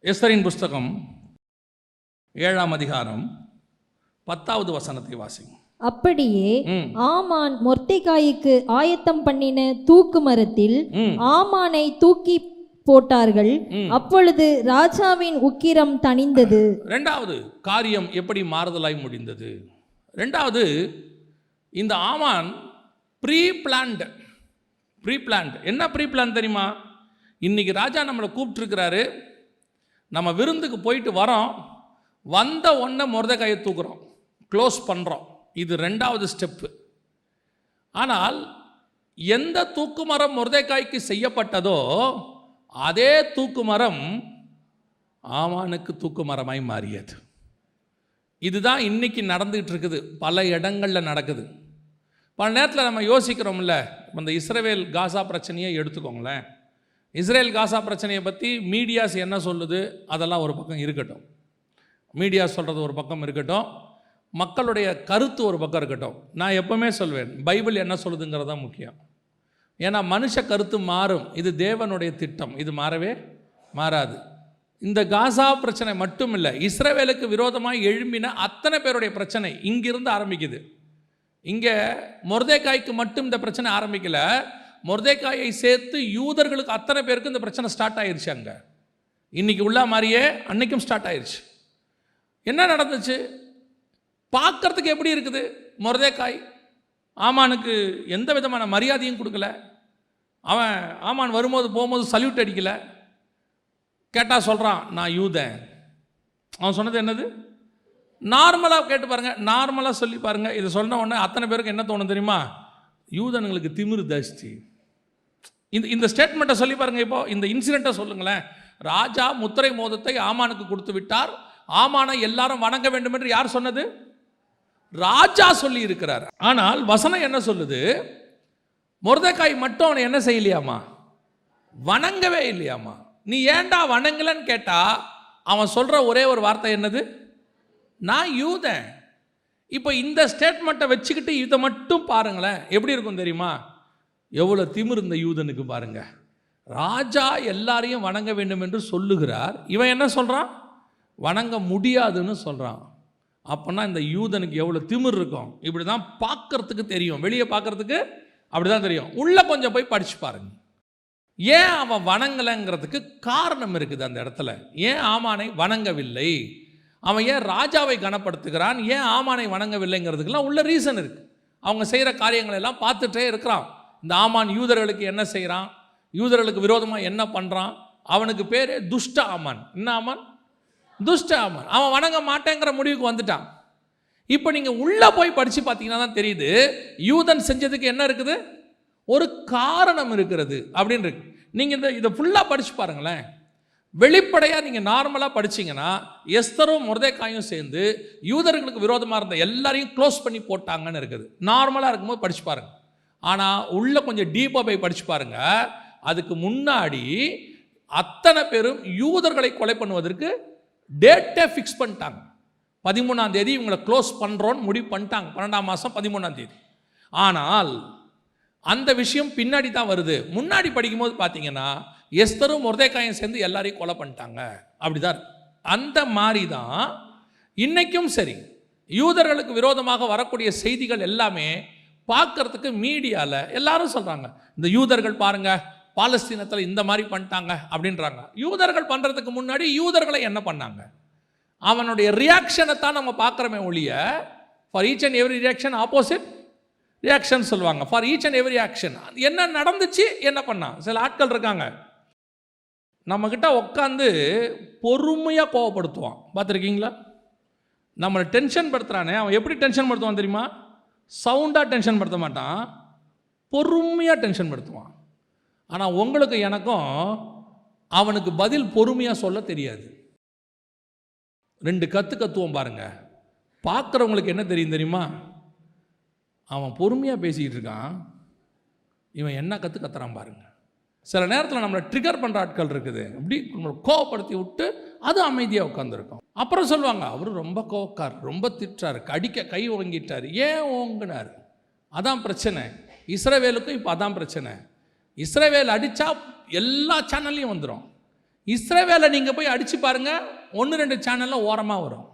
எஸ்தரின் புஸ்தகம் 7ஆம் அதிகாரம் 10வது வசனத்தை வாசிங்க. அப்படியே ஆமான் மொர்தெக்காய்க்கு ஆயத்தம் பண்ணின தூக்கு மரத்தில் ஆமானை தூக்கி போட்டார்கள். அப்பொழுது ராஜாவின் உக்கிரம் தணிந்தது. 2வது காரியம் எப்படி மாறுதலாய் முடிந்தது? 2வது, இந்த ஆமான் ப்ரீ பிளான்ட். என்ன ப்ரீ பிளான் தெரியுமா? இன்னைக்கு ராஜா நம்மளை கூப்பிட்டுருக்கிறாரு, நம்ம விருந்துக்கு போயிட்டு வரோம், வந்த உடனே மொர்தெகாயை தூக்குறோம், க்ளோஸ் பண்ணுறோம். இது 2வது ஸ்டெப்பு. ஆனால் எந்த தூக்குமரம் மொர்தெகாய்க்கு செய்யப்பட்டதோ அதே தூக்குமரம் ஆமானுக்கு தூக்குமரமாய் மாறியது. இதுதான் இன்னைக்கு நடந்துகிட்டு இருக்குது, பல இடங்களில் நடக்குது. பல நேரத்தில் நம்ம யோசிக்கிறோம்ல, இந்த இஸ்ரேல் காசா பிரச்சனையை எடுத்துக்கோங்களேன். இஸ்ரேல் காசா பிரச்சனையை பற்றி மீடியாஸ் என்ன சொல்லுது அதெல்லாம் ஒரு பக்கம் இருக்கட்டும், மீடியா சொல்கிறது ஒரு பக்கம் இருக்கட்டும், மக்களுடைய கருத்து ஒரு பக்கம் இருக்கட்டும். நான் எப்பவுமே சொல்வேன், பைபிள் என்ன சொல்லுதுங்கிறது தான் முக்கியம். ஏன்னா மனுஷ கருத்து மாறும், இது தேவனுடைய திட்டம், இது மாறவே மாறாது. இந்த காசா பிரச்சனை மட்டும் இல்லை, இஸ்ரவேலுக்கு விரோதமாக எழும்பின அத்தனை பேருடைய பிரச்சனை இங்கிருந்து ஆரம்பிக்குது. இங்கே மொர்தெகாய்க்கு மட்டும் இந்த பிரச்சனை ஆரம்பிக்கல, மொர்தெகாயை சேர்த்து யூதர்களுக்கு அத்தனை பேருக்கு இந்த பிரச்சனை ஸ்டார்ட் ஆயிடுச்சு. அங்கே இன்னைக்கு உள்ள மாதிரியே அன்னைக்கும் ஸ்டார்ட் ஆயிடுச்சு. என்ன நடந்துச்சு பார்க்கறதுக்கு எப்படி இருக்குது? மொர்தெகாய் ஆமானுக்கு எந்த விதமான மரியாதையும் கொடுக்கல. அவன் ஆமான் வரும்போது போகும்போது சல்யூட் அடிக்கல. கேட்டால் சொல்கிறான் நான் யூதன். அவன் சொன்னது என்னது? நார்மலாக கேட்டு பாருங்கள், நார்மலாக சொல்லி பாருங்கள். இதை சொன்ன உடனே அத்தனை பேருக்கு என்ன தோணும் தெரியுமா? யூதனுங்களுக்கு திமிரு ஜாஸ்தி. இந்த ஸ்டேட்மெண்ட்டை சொல்லி பாருங்கள். இப்போ இந்த இன்சிடெண்ட்டை சொல்லுங்களேன். ராஜா முத்திரை மோதத்தை ஆமானுக்கு கொடுத்து விட்டார், ஆமானை எல்லாரும் வணங்க வேண்டும் என்று யார் சொன்னது? ராஜா சொல்லி இருக்கிறார். ஆனால் வசனம் என்ன சொல்லுது? மொர்தெகாய் மட்டும் அவனை என்ன செய்யலையாமா? வணங்கவே இல்லையாமா. நீ ஏன்டா வணங்கலன்னு கேட்டா அவன் சொல்ற ஒரே ஒரு வார்த்தை என்னது? நான் யூதன். இப்போ இந்த ஸ்டேட்மெண்ட்டை வச்சுக்கிட்டு இதை மட்டும் பாருங்களேன், எப்படி இருக்கும் தெரியுமா? எவ்வளோ திமிரு இந்த யூதனுக்கு பாருங்க. ராஜா எல்லாரையும் வணங்க வேண்டும் என்று சொல்லுகிறார், இவன் என்ன சொல்றான்? வணங்க முடியாதுன்னு சொல்றான். அப்போனா இந்த யூதனுக்கு எவ்வளோ திமிர் இருக்கும். இப்படி தான் பார்க்கறதுக்கு தெரியும், வெளியே பார்க்கறதுக்கு அப்படி தான் தெரியும். உள்ளே கொஞ்சம் போய் படிச்சு பாருங்க. ஏன் அவன் வணங்கலைங்கிறதுக்கு காரணம் இருக்குது அந்த இடத்துல. ஏன் ஆமானை வணங்கவில்லை, அவன் ஏன் ராஜாவை கனப்படுத்துகிறான், ஏன் ஆமானை வணங்கவில்லைங்கிறதுக்கெல்லாம் உள்ள ரீசன் இருக்குது. அவங்க செய்கிற காரியங்கள் எல்லாம் பார்த்துட்டே இருக்கிறான். இந்த ஆமான் யூதர்களுக்கு என்ன செய்கிறான், யூதர்களுக்கு விரோதமாக என்ன பண்ணுறான். அவனுக்கு பேர் துஷ்ட ஆமான். என்ன ஆமான்? துஷ்ட ஆமான். அவன் வணங்க மாட்டேங்கிற முடிவுக்கு வந்துட்டான். இப்போ நீங்கள் உள்ளே போய் படித்து பார்த்தீங்கன்னா தான் தெரியுது, யூதன் செஞ்சதுக்கு என்ன இருக்குது? ஒரு காரணம் இருக்கிறது அப்படின்னு இருக்கு. நீங்கள் இதை ஃபுல்லாக படித்து பாருங்களேன். வெளிப்படையாக நீங்கள் நார்மலாக படிச்சிங்கன்னா எஸ்தரும் மொர்தெகாயும் சேர்ந்து யூதர்களுக்கு விரோதமாக இருந்த எல்லாரையும் க்ளோஸ் பண்ணி போட்டாங்கன்னு இருக்குது. நார்மலாக இருக்கும்போது படித்து பாருங்கள். ஆனால் உள்ளே கொஞ்சம் டீப்பாக போய் படித்து பாருங்கள். அதுக்கு முன்னாடி அத்தனை பேரும் யூதர்களை கொலை பண்ணுவதற்கு டேட்டை ஃபிக்ஸ் பண்ணிட்டாங்க. 13ஆம் தேதி இவங்களை க்ளோஸ் பண்ணுறோன்னு முடிவு பண்ணிட்டாங்க. 12ஆம் மாதம் 13ஆம் தேதி. ஆனால் அந்த விஷயம் பின்னாடி தான் வருது. முன்னாடி படிக்கும்போது பார்த்தீங்கன்னா எஸ்தரும் மொர்தெகாயும் சேர்ந்து எல்லாரையும் கொலை பண்ணிட்டாங்க. அப்படிதான். அந்த மாதிரி தான் இன்னைக்கும் சரி, யூதர்களுக்கு விரோதமாக வரக்கூடிய செய்திகள் எல்லாமே பார்க்கறதுக்கு மீடியாவில் எல்லாரும் சொல்கிறாங்க, இந்த யூதர்கள் பாருங்க பாலஸ்தீனத்தில் இந்த மாதிரி பண்ணிட்டாங்க அப்படின்றாங்க. யூதர்கள் பண்ணுறதுக்கு முன்னாடி யூதர்களை என்ன பண்ணாங்க, அவனுடைய ரியாக்ஷனை தான் நம்ம பார்க்குறோமே ஒழிய, for each and every reaction opposite reaction சொல்லுவாங்க. For each and every action என்ன நடந்துச்சு, என்ன பண்ணா. சில ஆட்கள் இருக்காங்க, நம்மக்கிட்ட உட்காந்து பொறுமையாக கோவப்படுத்துவான். பார்த்துருக்கீங்களா? நம்மளை டென்ஷன் படுத்துறானே, அவன் எப்படி டென்ஷன் படுத்துவான் தெரியுமா? சவுண்டாக டென்ஷன் படுத்த மாட்டான், பொறுமையாக டென்ஷன் படுத்துவான். ஆனால் உங்களுக்கு எனக்கும் அவனுக்கு பதில் பொறுமையாக சொல்ல தெரியாது. 2 கத்துவோம் பாருங்க. பார்க்குறவங்களுக்கு என்ன தெரியும் தெரியுமா? அவன் பொறுமையாக பேசிக்கிட்டு இருக்கான், இவன் என்ன கத்துறான் பாருங்க. சில நேரத்தில் நம்மளை ட்ரிகர் பண்ணுற ஆட்கள் இருக்குது, அப்படி நம்மளை கோவப்படுத்தி விட்டு அது அமைதியாக உட்காந்துருக்கோம். அப்புறம் சொல்லுவாங்க, அவர் ரொம்ப கோவக்கார், ரொம்ப திட்டார், அடிக்க கை ஓங்கிட்டார். ஏன் ஓங்கினார்? அதான் பிரச்சனை. இஸ்ரவேலுக்கும் இப்போ அதான் பிரச்சனை. இஸ்ரவேல் அடித்தா எல்லா சேனல்லையும் வந்துடும். இஸ்ரவேலை நீங்கள் போய் அடித்து பாருங்கள், 1-2 சேனலில் ஓரமாக வரும்.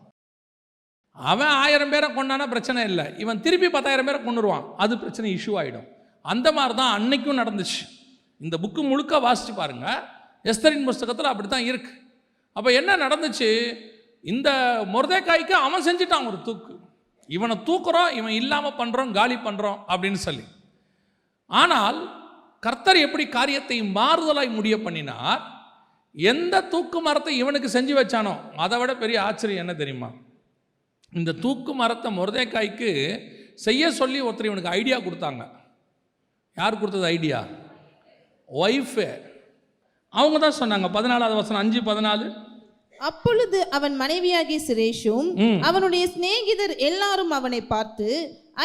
அவன் 1000 பேரை கொண்டானா பிரச்சனை இல்லை, இவன் திருப்பி 10,000 பேரை கொண்டுருவான், அது பிரச்சனை இஷ்யூ ஆகிடும். அந்த மாதிரி தான் அன்னைக்கும் நடந்துச்சு. இந்த புக்கு முழுக்க வாசித்து பாருங்க, எஸ்தரின் புஸ்தகத்தில் அப்படி தான் இருக்கு. அப்போ என்ன நடந்துச்சு? இந்த மொர்தெகாய்க்கு அவன் செஞ்சுட்டான் ஒரு தூக்கு. இவனை தூக்குறோம், இவன் இல்லாமல் பண்ணுறோம், காலி பண்ணுறோம் அப்படின்னு சொல்லி. ஆனால் கர்த்தர் எப்படி காரியத்தை மாறுதலாய் முடிய பண்ணினார்? எந்த தூக்கு மரத்தை இவனுக்கு செஞ்சு வச்சானோ அதை விட பெரிய ஆச்சரியம் என்ன தெரியுமா? இந்த தூக்கு மரத்தை மொர்தெகாய்க்கு செய்ய சொல்லி ஒருத்தர் இவனுக்கு ஐடியா கொடுத்தாங்க. யார் கொடுத்தது ஐடியா? ஒய்ஃபு. அவங்க தான் சொன்னாங்க. 14வது வசனம், 5:14. அப்பொழுது அவன் மனைவியாகிய சிரேஷும் அவனுடைய சிநேகிதர் எல்லாரும் அவனை பார்த்து,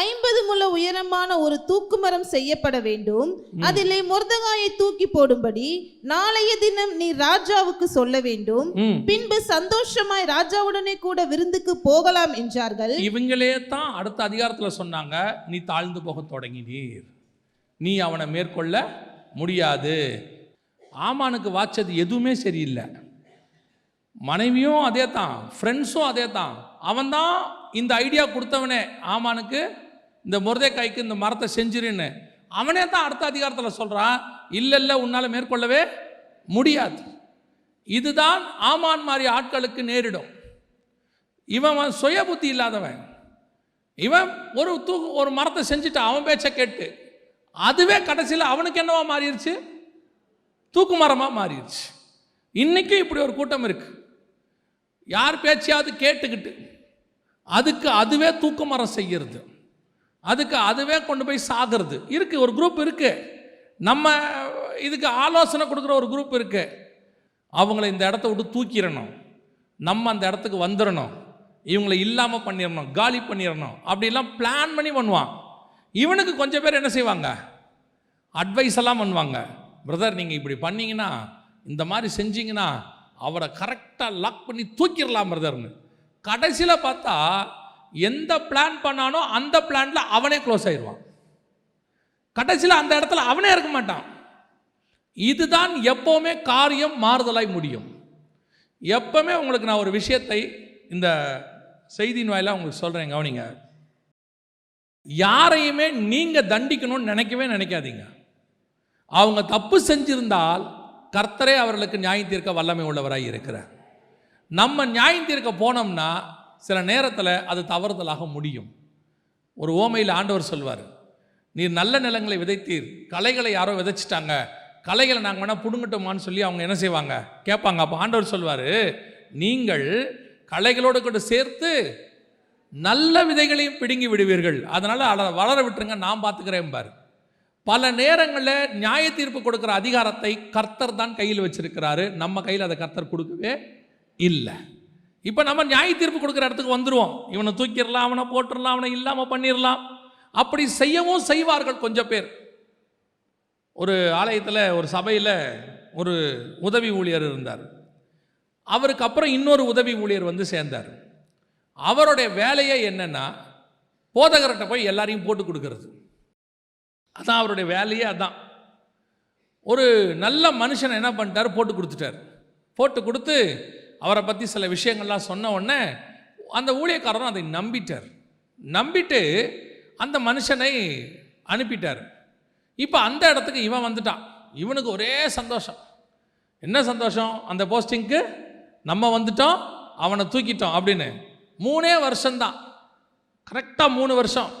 50 முழ உயரமான ஒரு தூக்குமரம் செய்யப்பட வேண்டும், அதிலே மொர்தெகாயை தூக்கி போடும்படி நாளைய தினம் நீ ராஜாவுக்கு சொல்ல வேண்டும், பின்பு சந்தோஷமாய் ராஜாவுடனே கூட விருந்துக்கு போகலாம் என்றார்கள். இவங்களே தான் அடுத்த அதிகாரத்தில் சொன்னாங்க, நீ தாழ்ந்து போக தொடங்கினீர், நீ அவனை மேற்கொள்ள முடியாது. ஆமானுக்கு வாச்சது எதுவுமே சரியில்லை. மனைவியும் அதே தான், ஃப்ரெண்ட்ஸும் அதே தான். அவன் தான் இந்த ஐடியா கொடுத்தவனே, ஆமானுக்கு இந்த மொர்தெகாய்க்கு இந்த மரத்தை செஞ்சிருன்னு. அவனே தான் அடுத்த அதிகாரத்தில் சொல்கிறான், இல்லை உன்னால் மேற்கொள்ளவே முடியாது. இதுதான் ஆமான் மாதிரி ஆட்களுக்கு நேரிடும். இவன் சுய புத்தி இல்லாதவன். இவன் ஒரு மரத்தை செஞ்சுட்டு அவன் பேச்சை கேட்டு அதுவே கடைசியில் அவனுக்கு என்னவா மாறிடுச்சு? தூக்கு மரமாக மாறிடுச்சு. இன்றைக்கும் இப்படி ஒரு கூட்டம் இருக்குது. யார் பேச்சையாவது கேட்டுக்கிட்டு அதுக்கு அதுவே தூக்கு மரம் செய்கிறது, அதுக்கு அதுவே கொண்டு போய் சாகிறது இருக்குது. ஒரு குரூப் இருக்குது, நம்ம இதுக்கு ஆலோசனை கொடுக்குற ஒரு குரூப் இருக்குது. அவங்கள இந்த இடத்த விட்டு தூக்கிடணும், நம்ம அந்த இடத்துக்கு வந்துடணும், இவங்களை இல்லாமல் பண்ணிடணும், காலி பண்ணிடணும், அப்படிலாம் பிளான் பண்ணி பண்ணுவான். இவனுக்கு கொஞ்சம் பேர் என்ன செய்வாங்க? அட்வைஸ் எல்லாம் பண்ணுவாங்க. பிரதர், நீங்கள் இப்படி பண்ணீங்கன்னா, இந்த மாதிரி செஞ்சீங்கன்னா அவரை கரெக்டாக லாக் பண்ணி தூக்கிடலாம் பிரதர்னு. கடைசியில் பார்த்தா எந்த பிளான் பண்ணானோ அந்த பிளான்ல அவனே க்ளோஸ் ஆயிடுவான். கடைசியில் அந்த இடத்துல அவனே இருக்க மாட்டான். இதுதான் எப்போவுமே காரியம் மாறுதலாய் முடியும். எப்பவுமே உங்களுக்கு நான் ஒரு விஷயத்தை இந்த செய்தியின் வாயிலாக உங்களுக்கு சொல்கிறேன், கவனிங்க. யாரையுமே நீங்கள் தண்டிக்கணும்னு நினைக்கவே நினைக்காதீங்க. அவங்க தப்பு செஞ்சிருந்தால் கர்த்தரே அவர்களுக்கு நியாயம் தீர்க்க வல்லமை உள்ளவராய் இருக்கிறார். நம்ம நியாயம் தீர்க்க போனோம்னா சில நேரத்தில் அது தவறுதலாக முடியும். ஒரு ஓமையில் ஆண்டவர் சொல்வார், நீர் நல்ல நிலங்களை விதைத்தீர், களைகளை யாரோ விதைச்சிட்டாங்க, களைகளை நாங்கள் வேணால் பிடுங்கட்டோமான்னு சொல்லி அவங்க என்ன செய்வாங்க? கேட்பாங்க. அப்போ ஆண்டவர் சொல்வார், நீங்கள் களைகளோடு கூட சேர்த்து நல்ல விதைகளையும் பிடுங்கி விடுவீர்கள், அதனால் அதை வளர விட்டுருங்க, நான் பார்த்துக்கிறேன் பாரு. பல நேரங்களில் நியாய தீர்ப்பு கொடுக்குற அதிகாரத்தை கர்த்தர் தான் கையில் வச்சிருக்கிறாரு, நம்ம கையில் அதை கர்த்தர் கொடுக்கவே இல்லை. இப்போ நம்ம நியாய தீர்ப்பு கொடுக்குற இடத்துக்கு வந்துடுவோம். இவனை தூக்கிடலாம், அவனை போட்டுடலாம், அவனை இல்லாமல் பண்ணிடலாம். அப்படி செய்யவும் செய்வார்கள் கொஞ்சம் பேர். ஒரு ஆலயத்தில் ஒரு சபையில் ஒரு உதவி ஊழியர் இருந்தார். அவருக்கு அப்புறம் இன்னொரு உதவி ஊழியர் வந்து சேர்ந்தார். அவருடைய வேலையே என்னன்னா, போதகர்கிட்ட போய் எல்லாரையும் போட்டு கொடுக்கறது. அதான் அவருடைய வேலையே. அதான் ஒரு நல்ல மனுஷனை என்ன பண்ணிட்டார்? போட்டு கொடுத்துட்டார். போட்டு கொடுத்து அவரை பற்றி சில விஷயங்கள்லாம் சொன்ன உடனே அந்த ஊழியக்காரரும் அதை நம்பிட்டார். நம்பிட்டு அந்த மனுஷனை அனுப்பிட்டார். இப்போ அந்த இடத்துக்கு இவன் வந்துட்டான். இவனுக்கு ஒரே சந்தோஷம். என்ன சந்தோஷம்? அந்த போஸ்டிங்க்கு நம்ம வந்துட்டோம், அவனை தூக்கிட்டோம் அப்படின்னு. 3 வருஷம்தான், கரெக்டாக 3 வருஷம்.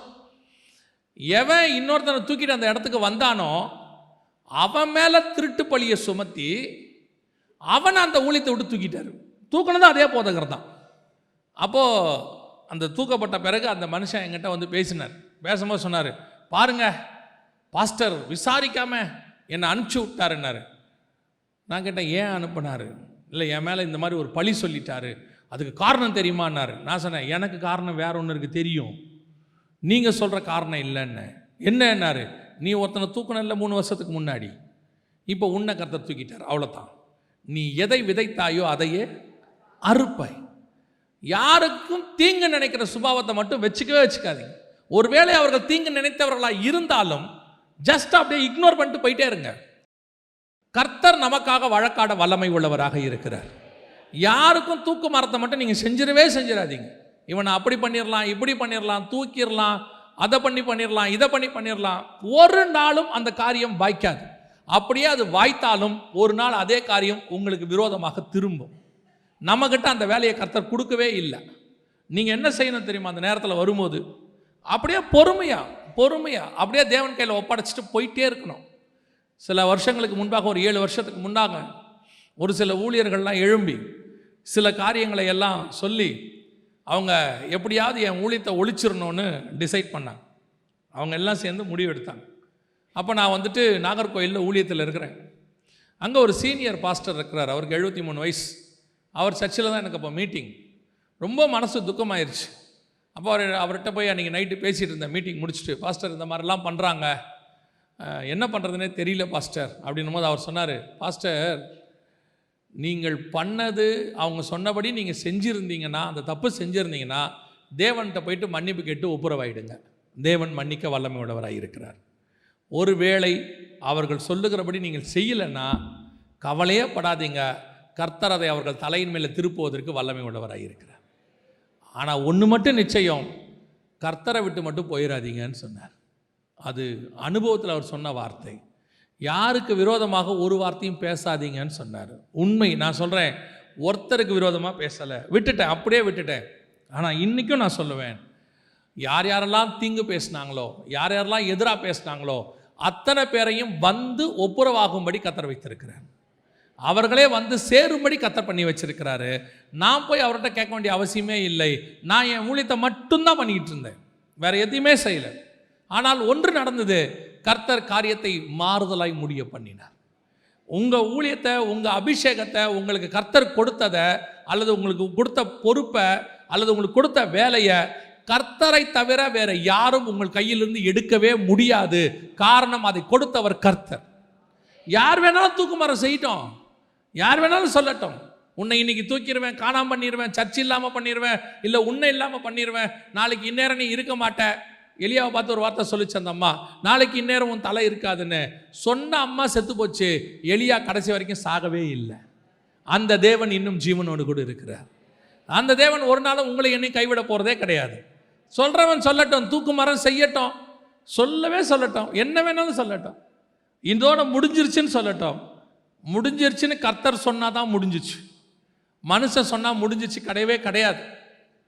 எவன் இன்னொருத்தனை தூக்கிட்டு அந்த இடத்துக்கு வந்தானோ அவன் மேலே திருட்டு பழியை சுமத்தி அவனை அந்த ஊழியத்தை விட்டு தூக்கிட்டார். தூக்கினதும் அதே போதகர் தான். அப்போது அந்த தூக்கப்பட்ட பிறகு அந்த மனுஷன் என்கிட்ட வந்து பேசினார். பேசும்போது சொன்னார், பாருங்க பாஸ்டர் விசாரிக்காமல் என்னை அனுப்பிச்சி விட்டாருன்னாரு. நான் கேட்டேன், ஏன் அனுப்பினார்? இல்லை, என் மேலே இந்த மாதிரி ஒரு பழி சொல்லிட்டாரு, அதுக்கு காரணம் தெரியுமான்னாரு. நான் சொன்னேன், எனக்கு காரணம் வேற ஒன்று இருக்குது தெரியும், நீங்கள் சொல்கிற காரணம் இல்லைன்னு. என்னன்னாரு, நீ ஒருத்தனை தூக்கணும்ல 3 வருஷத்துக்கு முன்னாடி, இப்போ உன்னை கர்த்தர் தூக்கிட்டார், அவ்வளோதான். நீ எதை விதைத்தாயோ அதையே அறுப்பாய். யாருக்கும் தீங்கு நினைக்கிற சுபாவத்தை மட்டும் வச்சுக்காதீங்க. ஒருவேளை அவர்கள் தீங்கு நினைத்தவர்களாக இருந்தாலும் ஜஸ்ட் அப்படியே இக்னோர் பண்ணிட்டு போயிட்டே இருங்க. கர்த்தர் நமக்காக வழக்காட வல்லமை உள்ளவராக இருக்கிறார். யாருக்கும் தூக்கு மரத்தை மட்டும் நீங்கள் செஞ்சிடாதீங்க. இவனை அப்படி பண்ணிடலாம், இப்படி பண்ணிடலாம், தூக்கிடலாம், அதை பண்ணிடலாம், இதை பண்ணிடலாம். ஒரு நாளும் அந்த காரியம் வாய்க்காது. அப்படியே அது வாய்த்தாலும் ஒரு நாள் அதே காரியம் உங்களுக்கு விரோதமாக திரும்பும். நம்மக்கிட்ட அந்த வேலையை கர்த்தர் கொடுக்கவே இல்லை. நீங்கள் என்ன செய்யணும் தெரியுமா? அந்த நேரத்தில் வரும்போது அப்படியே பொறுமையாக அப்படியே தேவன் கையில் ஒப்படைச்சிட்டு போயிட்டே இருக்கணும். சில வருஷங்களுக்கு முன்பாக, ஒரு 7 வருஷத்துக்கு முன்னாக ஒரு சில ஊழியர்கள்லாம் எழும்பி சில காரியங்களை எல்லாம் சொல்லி அவங்க எப்படியாவது என் ஊழியத்தை ஒழிச்சிடணும்னு டிசைட் பண்ணாங்க. அவங்க எல்லாம் சேர்ந்து முடிவு எடுத்தாங்க. அப்போ நான் வந்துட்டு நாகர்கோயிலில் ஊழியத்தில் இருக்கிறேன். அங்கே ஒரு சீனியர் பாஸ்டர் இருக்கிறார், அவருக்கு 73 வயசு. அவர் சர்ச்சில் தான் எனக்கு அப்போ மீட்டிங். ரொம்ப மனசு துக்கமாயிருச்சு. அப்போ அவர்கிட்ட போய் அன்றைக்கி நைட்டு பேசிகிட்டு இருந்தேன். மீட்டிங் முடிச்சுட்டு, பாஸ்டர் இந்த மாதிரிலாம் பண்ணுறாங்க, என்ன பண்ணுறதுனே தெரியல பாஸ்டர் அப்படின்னும் போது அவர் சொன்னார், பாஸ்டர் நீங்கள் பண்ணது அவங்க சொன்னபடி நீங்கள் செஞ்சுருந்தீங்கன்னா, அந்த தப்பு செஞ்சுருந்தீங்கன்னா தேவன்கிட்ட போயிட்டு மன்னிப்பு கேட்டு ஒப்புரவாயிடுங்க. தேவன் மன்னிக்க வல்லமை உள்ளவராக இருக்கிறார். ஒருவேளை அவர்கள் சொல்லுகிறபடி நீங்கள் செய்யலைன்னா கவலையே படாதீங்க, கர்த்தர் அதை அவர்கள் தலையின் மேலே திருப்புவதற்கு வல்லமை உள்ளவராக இருக்கிறார். ஆனால் ஒன்று மட்டும் நிச்சயம், கர்த்தரை விட்டு மட்டும் போயிடாதீங்கன்னு சொன்னார். அது அனுபவத்தில் அவர் சொன்ன வார்த்தை. யாருக்கு விரோதமாக ஒரு வார்த்தையும் பேசாதீங்கன்னு சொன்னார். உண்மை, நான் சொல்கிறேன், ஒருத்தருக்கு விரோதமாக பேசலை, விட்டுட்டேன், அப்படியே விட்டுட்டேன். ஆனால் இன்றைக்கும் நான் சொல்லுவேன், யார் யாரெல்லாம் தீங்கு பேசினாங்களோ, யார் யாரெல்லாம் எதிராக பேசினாங்களோ அத்தனை பேரையும் வந்து ஒப்புரவாகும்படி கர்த்தர் வைத்திருக்கிறார். அவர்களே வந்து சேரும்படி கர்த்தர் பண்ணி வச்சிருக்கிறாரு. நான் போய் அவர்கிட்ட கேட்க வேண்டிய அவசியமே இல்லை. நான் என் ஊழியத்தை மட்டும்தான் பண்ணிக்கிட்டு இருந்தேன், வேற எதையுமே செய்யலை. ஆனால் ஒன்று நடந்தது, கர்த்தர் காரியத்தை மாறுதலாய் முடிய பண்ணினார். உங்கள் ஊழியத்தை, உங்கள் அபிஷேகத்தை, உங்களுக்கு கர்த்தர் கொடுத்ததை அல்லது உங்களுக்கு கொடுத்த பொறுப்பை அல்லது உங்களுக்கு கொடுத்த வேலையை கர்த்தரை தவிர வேற யாரும் உங்கள் கையிலிருந்து எடுக்கவே முடியாது. காரணம், அதை கொடுத்தவர் கர்த்தர். யார் வேணாலும் தூக்குமாரம் செய்யட்டும், யார் வேணாலும் சொல்லட்டும், உன்னை இன்னைக்கு தூக்கிடுவேன், காணாமல் பண்ணிடுவேன், சர்ச் இல்லாமல் பண்ணிடுவேன், இல்லை உன்னை இல்லாமல் பண்ணிடுவேன், நாளைக்கு இந்நேரம் நீ இருக்க மாட்ட. எலியாவை பார்த்து ஒரு வார்த்தை சொல்லிச்சு அந்த அம்மா, நாளைக்கு இந்நேரம் உன் தலை இருக்காதுன்னு சொன்ன அம்மா செத்து போச்சு. எலியா கடைசி வரைக்கும் சாகவே இல்லை. அந்த தேவன் இன்னும் ஜீவனோடு கூட இருக்கிறார். அந்த தேவன் ஒரு நாளும் உங்களை என்னையும் கைவிட போகிறதே கிடையாது. சொல்கிறவன் சொல்லட்டும், தூக்குமரம் செய்யட்டும், சொல்லவே சொல்லட்டும், என்ன வேணாலும் சொல்லட்டும், இதோட முடிஞ்சிருச்சுன்னு சொல்லட்டும். முடிஞ்சிருச்சுன்னு கர்த்தர் சொன்னால் தான் முடிஞ்சிச்சு. மனுஷன் சொன்னால் முடிஞ்சிச்சு கிடையவே கிடையாது.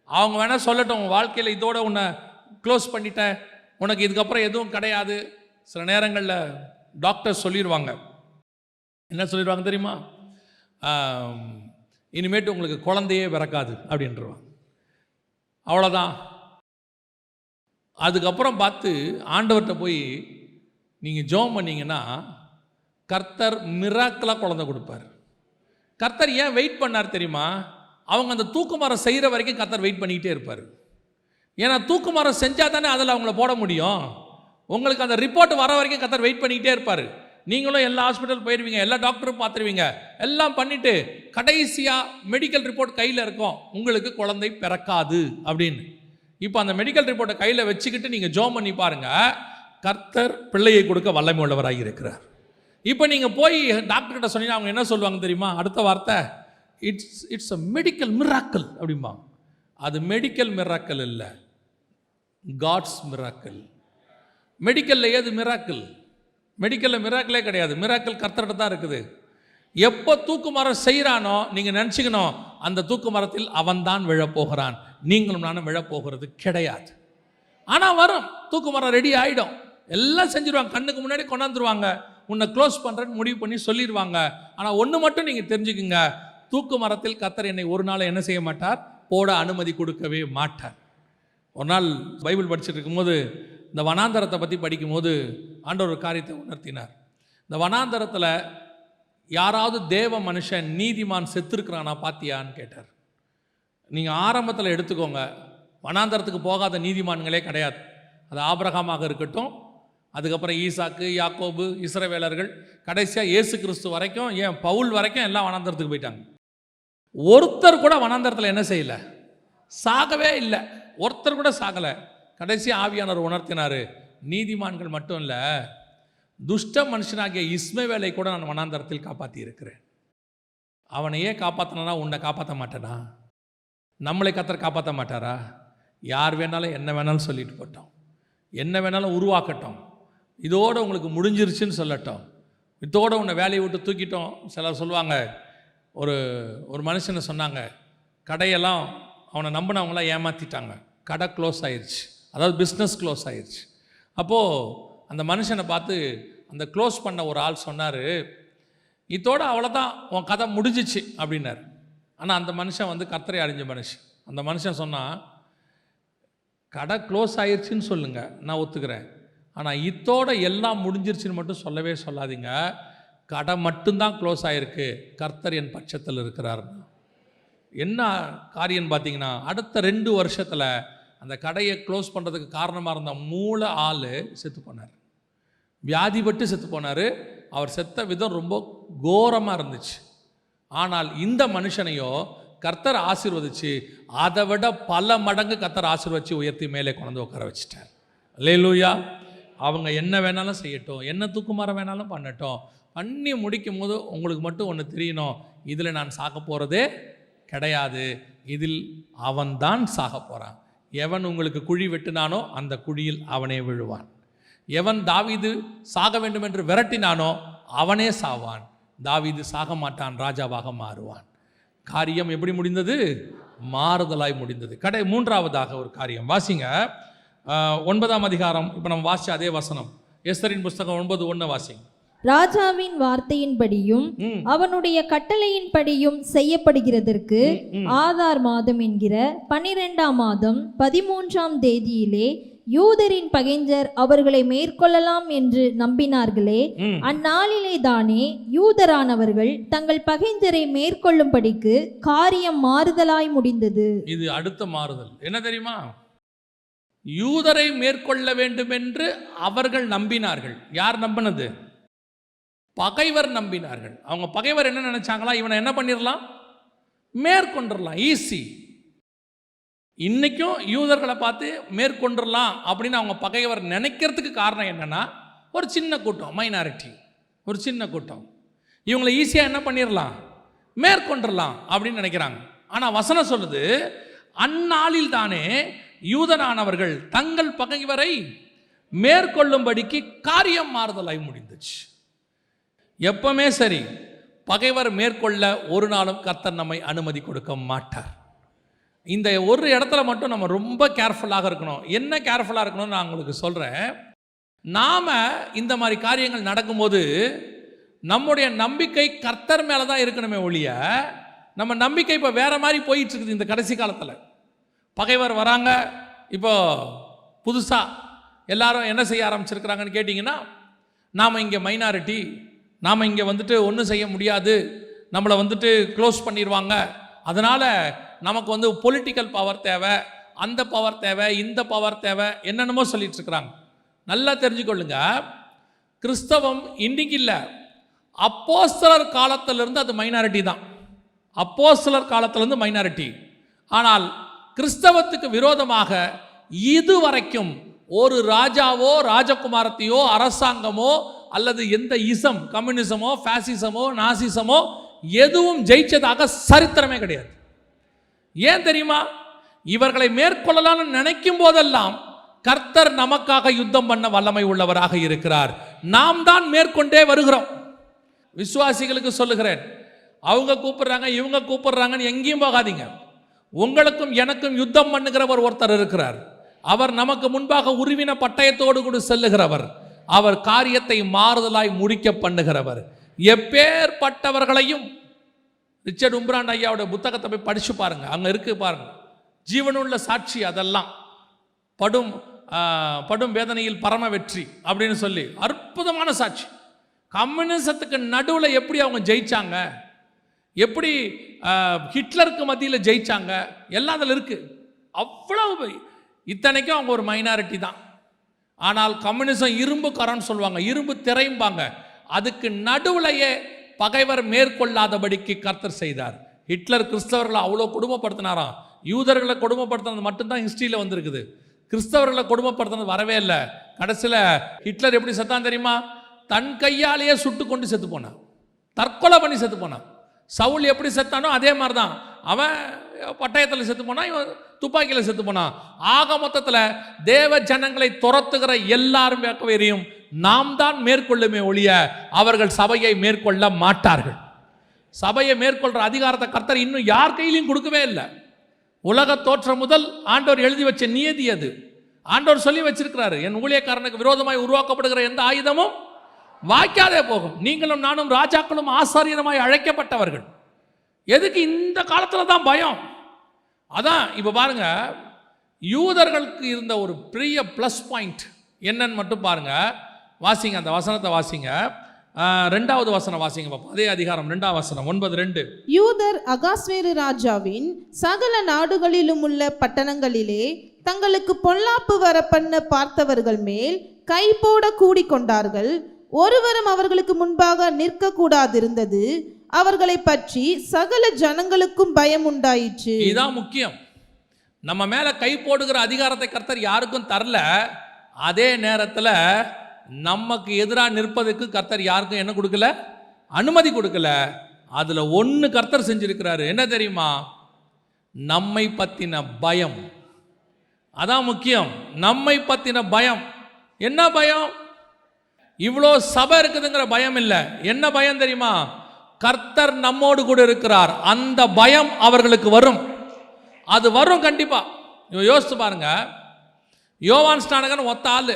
அவங்க வேணால் சொல்லட்டும், உன் வாழ்க்கையில் இதோட உன்னை க்ளோஸ் பண்ணிட்டேன், உனக்கு இதுக்கப்புறம் எதுவும் கிடையாது. சில நேரங்களில் டாக்டர் சொல்லிடுவாங்க, என்ன சொல்லிடுவாங்க தெரியுமா, இனிமேட்டு உங்களுக்கு குழந்தையே பிறக்காது அப்படின்றவாங்க. அவ்வளோதான். அதுக்கப்புறம் பார்த்து ஆண்டவர்கிட்ட போய் நீங்கள் ஜெபம் பண்ணிங்கன்னா கர்த்தர் மிராக்கிளாக குழந்தை கொடுப்பார். கர்த்தர் ஏன் வெயிட் பண்ணார் தெரியுமா? அவங்க அந்த தூக்குமரம் செய்கிற வரைக்கும் கர்த்தர் வெயிட் பண்ணிக்கிட்டே இருப்பார். ஏன்னா தூக்குமரம் செஞ்சால் தானே அதில் அவங்கள போட முடியும். உங்களுக்கு அந்த ரிப்போர்ட் வர வரைக்கும் கர்த்தர் வெயிட் பண்ணிக்கிட்டே இருப்பார். நீங்களும் எல்லா ஹாஸ்பிட்டல் போயிடுவீங்க, எல்லா டாக்டரும் பார்த்துருவீங்க, எல்லாம் பண்ணிவிட்டு கடைசியாக மெடிக்கல் ரிப்போர்ட் கையில் இருக்கும், உங்களுக்கு குழந்தை பிறக்காது அப்படின்னு. இப்போ அந்த மெடிக்கல் ரிப்போர்ட்டை கையில் வச்சுக்கிட்டு நீங்கள் ஜெபம் பண்ணி பாருங்கள், கர்த்தர் பிள்ளையை கொடுக்க வல்லமை உள்ளவராக இருக்கிறார். இப்போ நீங்கள் போய் டாக்டர்கிட்ட சொன்னீங்கன்னா அவங்க என்ன சொல்லுவாங்க தெரியுமா? அடுத்த வார்த்தை, இட்ஸ் அ மெடிக்கல் மிராக்கிள் அப்படிம்பாங்க. அது மெடிக்கல் மிராக்கிள் இல்லை, காட்ஸ் மிராக்கிள். மெடிக்கலில் ஏது மிராக்கிள்? மெடிக்கலில் மிராக்கிளே கிடையாது. மிராக்கிள் கர்த்தர்கிட்ட தான் இருக்குது. எப்போ தூக்கு மரம் செய்கிறானோ நீங்கள் நினச்சிக்கணும், அந்த தூக்கு மரத்தில் அவன் தான் விழப்போகிறான், நீங்களும் நானும் விழப்போகிறது கிடையாது. ஆனால் வரும், தூக்கு மரம் ரெடி ஆகிடும், எல்லாம் செஞ்சுருவாங்க, கண்ணுக்கு முன்னாடி கொண்டாந்துருவாங்க, உன்னை க்ளோஸ் பண்ணுறேன்னு முடிவு பண்ணி சொல்லிடுவாங்க. ஆனால் ஒன்று மட்டும் நீங்கள் தெரிஞ்சுக்குங்க, தூக்கு மரத்தில் கர்த்தர் என்னை ஒரு நாள் என்ன செய்ய மாட்டார், போட அனுமதி கொடுக்கவே மாட்டார். ஒரு நாள் பைபிள் படிச்சுட்டு இருக்கும்போது இந்த வனாந்தரத்தை பற்றி படிக்கும்போது ஆண்டவர் ஒரு காரியத்தை உணர்த்தினார். இந்த வனாந்தரத்தில் யாராவது தேவ மனுஷன் நீதிமான் செத்துருக்கிறானா பார்த்தியான்னு கேட்டார். நீங்கள் ஆரம்பத்தில் எடுத்துக்கோங்க, வனாந்தரத்துக்கு போகாத நீதிமான்களே கிடையாது. அது ஆபிரகாமாக இருக்கட்டும், அதுக்கப்புறம் ஈசாக்கு, யாக்கோபு, இஸ்ரவேலர்கள், கடைசியாக இயேசு கிறிஸ்து வரைக்கும், ஏன் பவுல் வரைக்கும் எல்லாம் வனாந்தரத்துக்கு போயிட்டாங்க. ஒருத்தர் கூட வனாந்தரத்தில் என்ன செய்யலை, சாகவே இல்லை. ஒருத்தர் கூட சாகலை. கடைசி ஆவியானவர் உணர்த்தினார், நீதிமான்கள் மட்டும் இல்லை, துஷ்ட மனுஷனாகிய இஸ்மவேலை கூட நான் வனாந்தரத்தில் காப்பாற்றி இருக்கிறேன். அவனையே காப்பாற்றினா உன்னை காப்பாற்ற மாட்டேனா? நம்மளை கர்த்தர் காப்பாற்ற மாட்டாரா? யார் வேணாலும் என்ன வேணாலும் சொல்லிட்டு போட்டோம், என்ன வேணாலும் உருவாக்கட்டும், இதோடு உங்களுக்கு முடிஞ்சிருச்சுன்னு சொல்லட்டும், இதோடு உன்னை வேலையை விட்டு தூக்கிட்டோம். சிலர் சொல்லுவாங்க, ஒரு மனுஷனை சொன்னாங்க, கடையெல்லாம் அவனை நம்பினவங்களாம் ஏமாற்றிட்டாங்க, கடை க்ளோஸ் ஆயிடுச்சு, அதாவது பிஸ்னஸ் க்ளோஸ் ஆயிடுச்சு. அப்போது அந்த மனுஷனை பார்த்து அந்த க்ளோஸ் பண்ண ஒரு ஆள் சொன்னார், இதோட அவ்வளோதான், உன் கதை முடிஞ்சிச்சு அப்படின்னார். ஆனால் அந்த மனுஷன் வந்து கர்த்தரை அறிஞ்ச மனுஷன். அந்த மனுஷன் சொன்னால், கடை க்ளோஸ் ஆயிடுச்சுன்னு சொல்லுங்கள், நான் ஒத்துக்கிறேன். ஆனால் இதோட எல்லாம் முடிஞ்சிருச்சுன்னு மட்டும் சொல்லவே சொல்லாதீங்க. கடை மட்டும்தான் க்ளோஸ் ஆகிருக்கு, கர்த்தர் என் பட்சத்தில் இருக்கிறார். என்ன காரியம்னு பார்த்தீங்கன்னா, அடுத்த 2 வருஷத்தில் அந்த கடையை க்ளோஸ் பண்ணுறதுக்கு காரணமாக இருந்த மூல ஆள் செத்து போனார். வியாதிப்பட்டு செத்து போனார். அவர் செத்த விதம் ரொம்ப கோரமாக இருந்துச்சு. ஆனால் இந்த மனுஷனையோ கர்த்தர் ஆசீர்வதிச்சு அதை விட பல மடங்கு கர்த்தர் ஆசீர்வதிச்சு உயர்த்தி மேலே கொண்டு உட்கார வச்சுட்டார். அல்லேலூயா. அவங்க என்ன வேணாலும் செய்யட்டும், என்ன தூக்குமாற வேணாலும் பண்ணட்டும். பண்ணி முடிக்கும் போது உங்களுக்கு மட்டும் ஒன்று தெரியணும், இதில் நான் சாக போகிறதே கிடையாது, இதில் அவன்தான் சாக போகிறான். எவன் உங்களுக்கு குழி வெட்டினானோ அந்த குழியில் அவனே விழுவான். எவன் தாவீது சாக வேண்டும் என்று விரட்டினானோ அவனே சாவான். தாவீது சாக மாட்டான், ராஜாவாக மாறுவான். காரியம் எப்படி முடிந்தது? மாறுதலாய் முடிந்தது. 3ஆவதாக ஒரு காரியம் வாசிங்க. 9ஆம் அதிகாரம். இப்போ நம்ம வாசிச்ச அதே வசனம், எஸ்தரின் புஸ்தகம் 9:1 வாசிங்க. ராஜாவின் வார்த்தையின்படியும் அவனுடைய கட்டளையின்படியும் செய்யப்படுகிறதற்கு ஆதார் மாதம் என்கிற 12ஆம் மாதம் 13ஆம் தேதியிலே யூதரின் பகைஞர் அவர்களை மேற்கொள்ளலாம் என்று நம்பினார்களே, அந்நாளிலே தானே யூதரானவர்கள் தங்கள் பகைஞரை மேற்கொள்ளும்படிக்கு காரியம் மாறுதலாய் முடிந்தது. இது அடுத்த மாறுதல் என்ன தெரியுமா? யூதரை மேற்கொள்ள வேண்டும் என்று அவர்கள் நம்பினார்கள். யார் நம்பினது? பகைவர் நம்பினார்கள். அவங்க பகைவர் என்ன நினைச்சாங்களா? இவனை என்ன பண்ணிடலாம், மேற்கொண்டுடலாம், ஈஸி. இன்னைக்கும் யூதர்களை பார்த்து மேற்கொண்டுடலாம் அப்படின்னு அவங்க பகைவர் நினைக்கிறதுக்கு காரணம் என்னன்னா, ஒரு சின்ன கூட்டம், மைனாரிட்டி, ஒரு சின்ன கூட்டம். இவங்களை ஈஸியாக என்ன பண்ணிடலாம், மேற்கொண்டுடலாம் அப்படின்னு நினைக்கிறாங்க. ஆனால் வசனம் சொல்லுது, அந்நாளில் தானே யூதரானவர்கள் தங்கள் பகைவரை மேற்கொள்ளும்படிக்கு காரியம் மாறுதலாய் முடிந்துச்சு. எப்பவுமே சரி, பகைவர் மேற்கொள்ள ஒரு நாளும் கர்த்தர் நம்மை அனுமதி கொடுக்க மாட்டார். இந்த ஒரு இடத்துல மட்டும் நம்ம ரொம்ப கேர்ஃபுல்லாக இருக்கணும். என்ன கேர்ஃபுல்லாக இருக்கணும்னு நான் உங்களுக்கு சொல்கிறேன். நாம் இந்த மாதிரி காரியங்கள் நடக்கும்போது நம்முடைய நம்பிக்கை கர்த்தர் மேலே தான் இருக்கணுமே ஒழிய, நம்ம நம்பிக்கை இப்போ வேற மாதிரி போயிட்டு இருக்குது. இந்த கடைசி காலத்தில் பகைவர் வராங்க. இப்போ புதுசாக எல்லாரும் என்ன செய்ய ஆரம்பிச்சிருக்கிறாங்கன்னு கேட்டிங்கன்னா, நாம் இங்கே மைனாரிட்டி, நாம் இங்கே வந்துட்டு ஒன்றும் செய்ய முடியாது, நம்மளை வந்துட்டு க்ளோஸ் பண்ணிடுவாங்க, அதனால் நமக்கு வந்து பொலிட்டிக்கல் பவர் தேவை, அந்த பவர் தேவை, இந்த பவர் தேவை, என்னென்னமோ சொல்லிட்டு இருக்கிறாங்க. நல்லா தெரிஞ்சுக்கொள்ளுங்க, கிறிஸ்தவம் இன்னைக்கு இல்லை, அப்போஸ்தலர் காலத்திலிருந்து அது மைனாரிட்டி தான். அப்போஸ்தலர் காலத்திலிருந்து மைனாரிட்டி. ஆனால் கிறிஸ்தவத்துக்கு விரோதமாக இதுவரைக்கும் ஒரு ராஜாவோ ராஜகுமாரத்தையோ அரசாங்கமோ அல்லது எந்த இசம், கம்யூனிசமோ ஃபாசிசமோ நாசிசமோ எதுவும் ஜெயிச்சதாக சரித்திரமே கிடையாது. ஏன் தெரியுமா? இவர்களை மேற்கொள்ளலாம்னு நினைக்கும் போதெல்லாம் கர்த்தர் நமக்காக யுத்தம் பண்ண வல்லமை உள்ளவராக இருக்கிறார். நாம் தான் மேற்கொண்டே வருகிறோம். விசுவாசிகளுக்கு சொல்லுகிறேன், அவங்க கூப்பிடுறாங்க இவங்க கூப்பிடுறாங்கன்னு எங்கேயும் போகாதீங்க. உங்களுக்கும் எனக்கும் யுத்தம் பண்ணுகிறவர் ஒருத்தர் இருக்கிறார். அவர் நமக்கு முன்பாக உருவின பட்டயத்தோடு கூட செல்லுகிறவர். அவர் காரியத்தை மாறுதலாய் முடிக்க பண்ணுகிறவர். எப்பேற்பட்டவர்களையும், ரிச்சர்ட் உம்ராண்ட் ஐயாவோட புத்தகத்தை போய் படிச்சு பாருங்க, அங்க இருக்கு பாருங்க, ஜீவனுள்ள சாட்சி. அதெல்லாம் படும் வேதனையில் பரம வெற்றி அப்படின்னு சொல்லி அற்புதமான சாட்சி. கம்யூனிசத்துக்கு நடுவில் எப்படி அவங்க ஜெயிச்சாங்க, எப்படி ஹிட்லருக்கு மத்தியில் ஜெயிச்சாங்க, எல்லாம் அதில் இருக்கு. அவ்வளவு இத்தனைக்கும் அவங்க ஒரு மைனாரிட்டி தான். ஆனால் கம்யூனிசம் இரும்பு கரன்னு சொல்லுவாங்க, இரும்பு திரைம்பாங்க. அதுக்கு நடுவுலையே பகைவர் மேற்கொள்ளாதபடிக்கு கர்த்தர் செய்தார். ஹிட்லர் கிறிஸ்தவர்களை அவ்வளோ கொடுமைப்படுத்தினாராம். யூதர்களை கொடுமைப்படுத்தினது மட்டும்தான் ஹிஸ்ட்ரியில் வந்திருக்குது. கிறிஸ்தவர்களை கொடுமைப்படுத்தினது வரவே இல்லை. கடைசியில் ஹிட்லர் எப்படி செத்தான் தெரியுமா? தன் கையாலேயே சுட்டு கொண்டு செத்து போனான், தற்கொலை பண்ணி செத்து போனான். சவுல் எப்படி செத்தானோ அதே மாதிரி தான். அவன் பட்டயத்தில் செத்து போனான், இவன் துப்பாக்கியில் செத்து போனான். ஆக மொத்தத்தில் தேவ ஜனங்களை துரத்துகிற எல்லாரும் வேக்கவேறியும் நாம் தான் மேற்கொள்ளுமே ஒழிய அவர்கள் சபையை மேற்கொள்ள மாட்டார்கள். சபையை மேற்கொள்கிற அதிகாரத்தை கர்த்தர் இன்னும் யார் கையிலையும் கொடுக்கவே இல்லை. உலக தோற்றம் முதல் ஆண்டவர் எழுதி வச்ச நியதி அது. ஆண்டவர் சொல்லி வச்சிருக்கிறாரு, என் ஊழியக்காரனுக்கு விரோதமாய் உருவாக்கப்படுகிற எந்த ஆயுதமும் வாய்க்காதே போகும். நீங்களும் நானும் ராஜாக்களும் ஆசாரியருமாய் அழைக்கப்பட்டவர்கள். எதுக்கு இந்த காலத்தில் தான் பயம்? அதான் இப்போ பாருங்க, யூதர்களுக்கு இருந்த ஒரு பெரிய ப்ளஸ் பாயிண்ட் என்னன்னு மட்டும் பாருங்க. வாசிங்க, அந்த வசனத்தை வாசிங்க. 2வது வசனம் வாசிங்க பாப்போம். அதே அதிகாரம் 2ஆம் வசனம் 9:2. யூதர் அகாஸ்வேரு ராஜாவின் சகல நாடுகளிலும் உள்ள பட்டணங்களிலே தங்களுக்கு பொல்லாப்பு வர பண்ண பார்த்தவர்கள் மேல் கை போட கூடிக்கொண்டார்கள். ஒருவரும் அவர்களுக்கு முன்பாக நிற்க கூடாதிருந்தது. அவர்களை பற்றி சகல ஜனங்களுக்கும் பயம் உண்டாயிற்று. இதுதான் முக்கியம். நம்ம மேல கை போடுகிற அதிகாரத்தை கர்த்தர் யாருக்கும் தரல. அதே நேரத்தில் நமக்கு எதிராக நிற்பதற்கு கர்த்தர் யாருக்கும் என்ன கொடுக்கல? அனுமதி கொடுக்கல. அதுல ஒன்று கர்த்தர் செஞ்சிருக்கிறாரு. என்ன தெரியுமா? நம்மை பத்தின பயம். அதான் முக்கியம். நம்மை பத்தின பயம். என்ன பயம்? இவ்வளோ சபை இருக்குதுங்கிற பயம் இல்லை. என்ன பயம் தெரியுமா? கர்த்தர் நம்மோடு கூட இருக்கிறார். அந்த பயம் அவர்களுக்கு வரும். அது வரும் கண்டிப்பா. யோசித்து பாருங்க. யோவான் ஸ்நானகன் ஒத்த ஆள்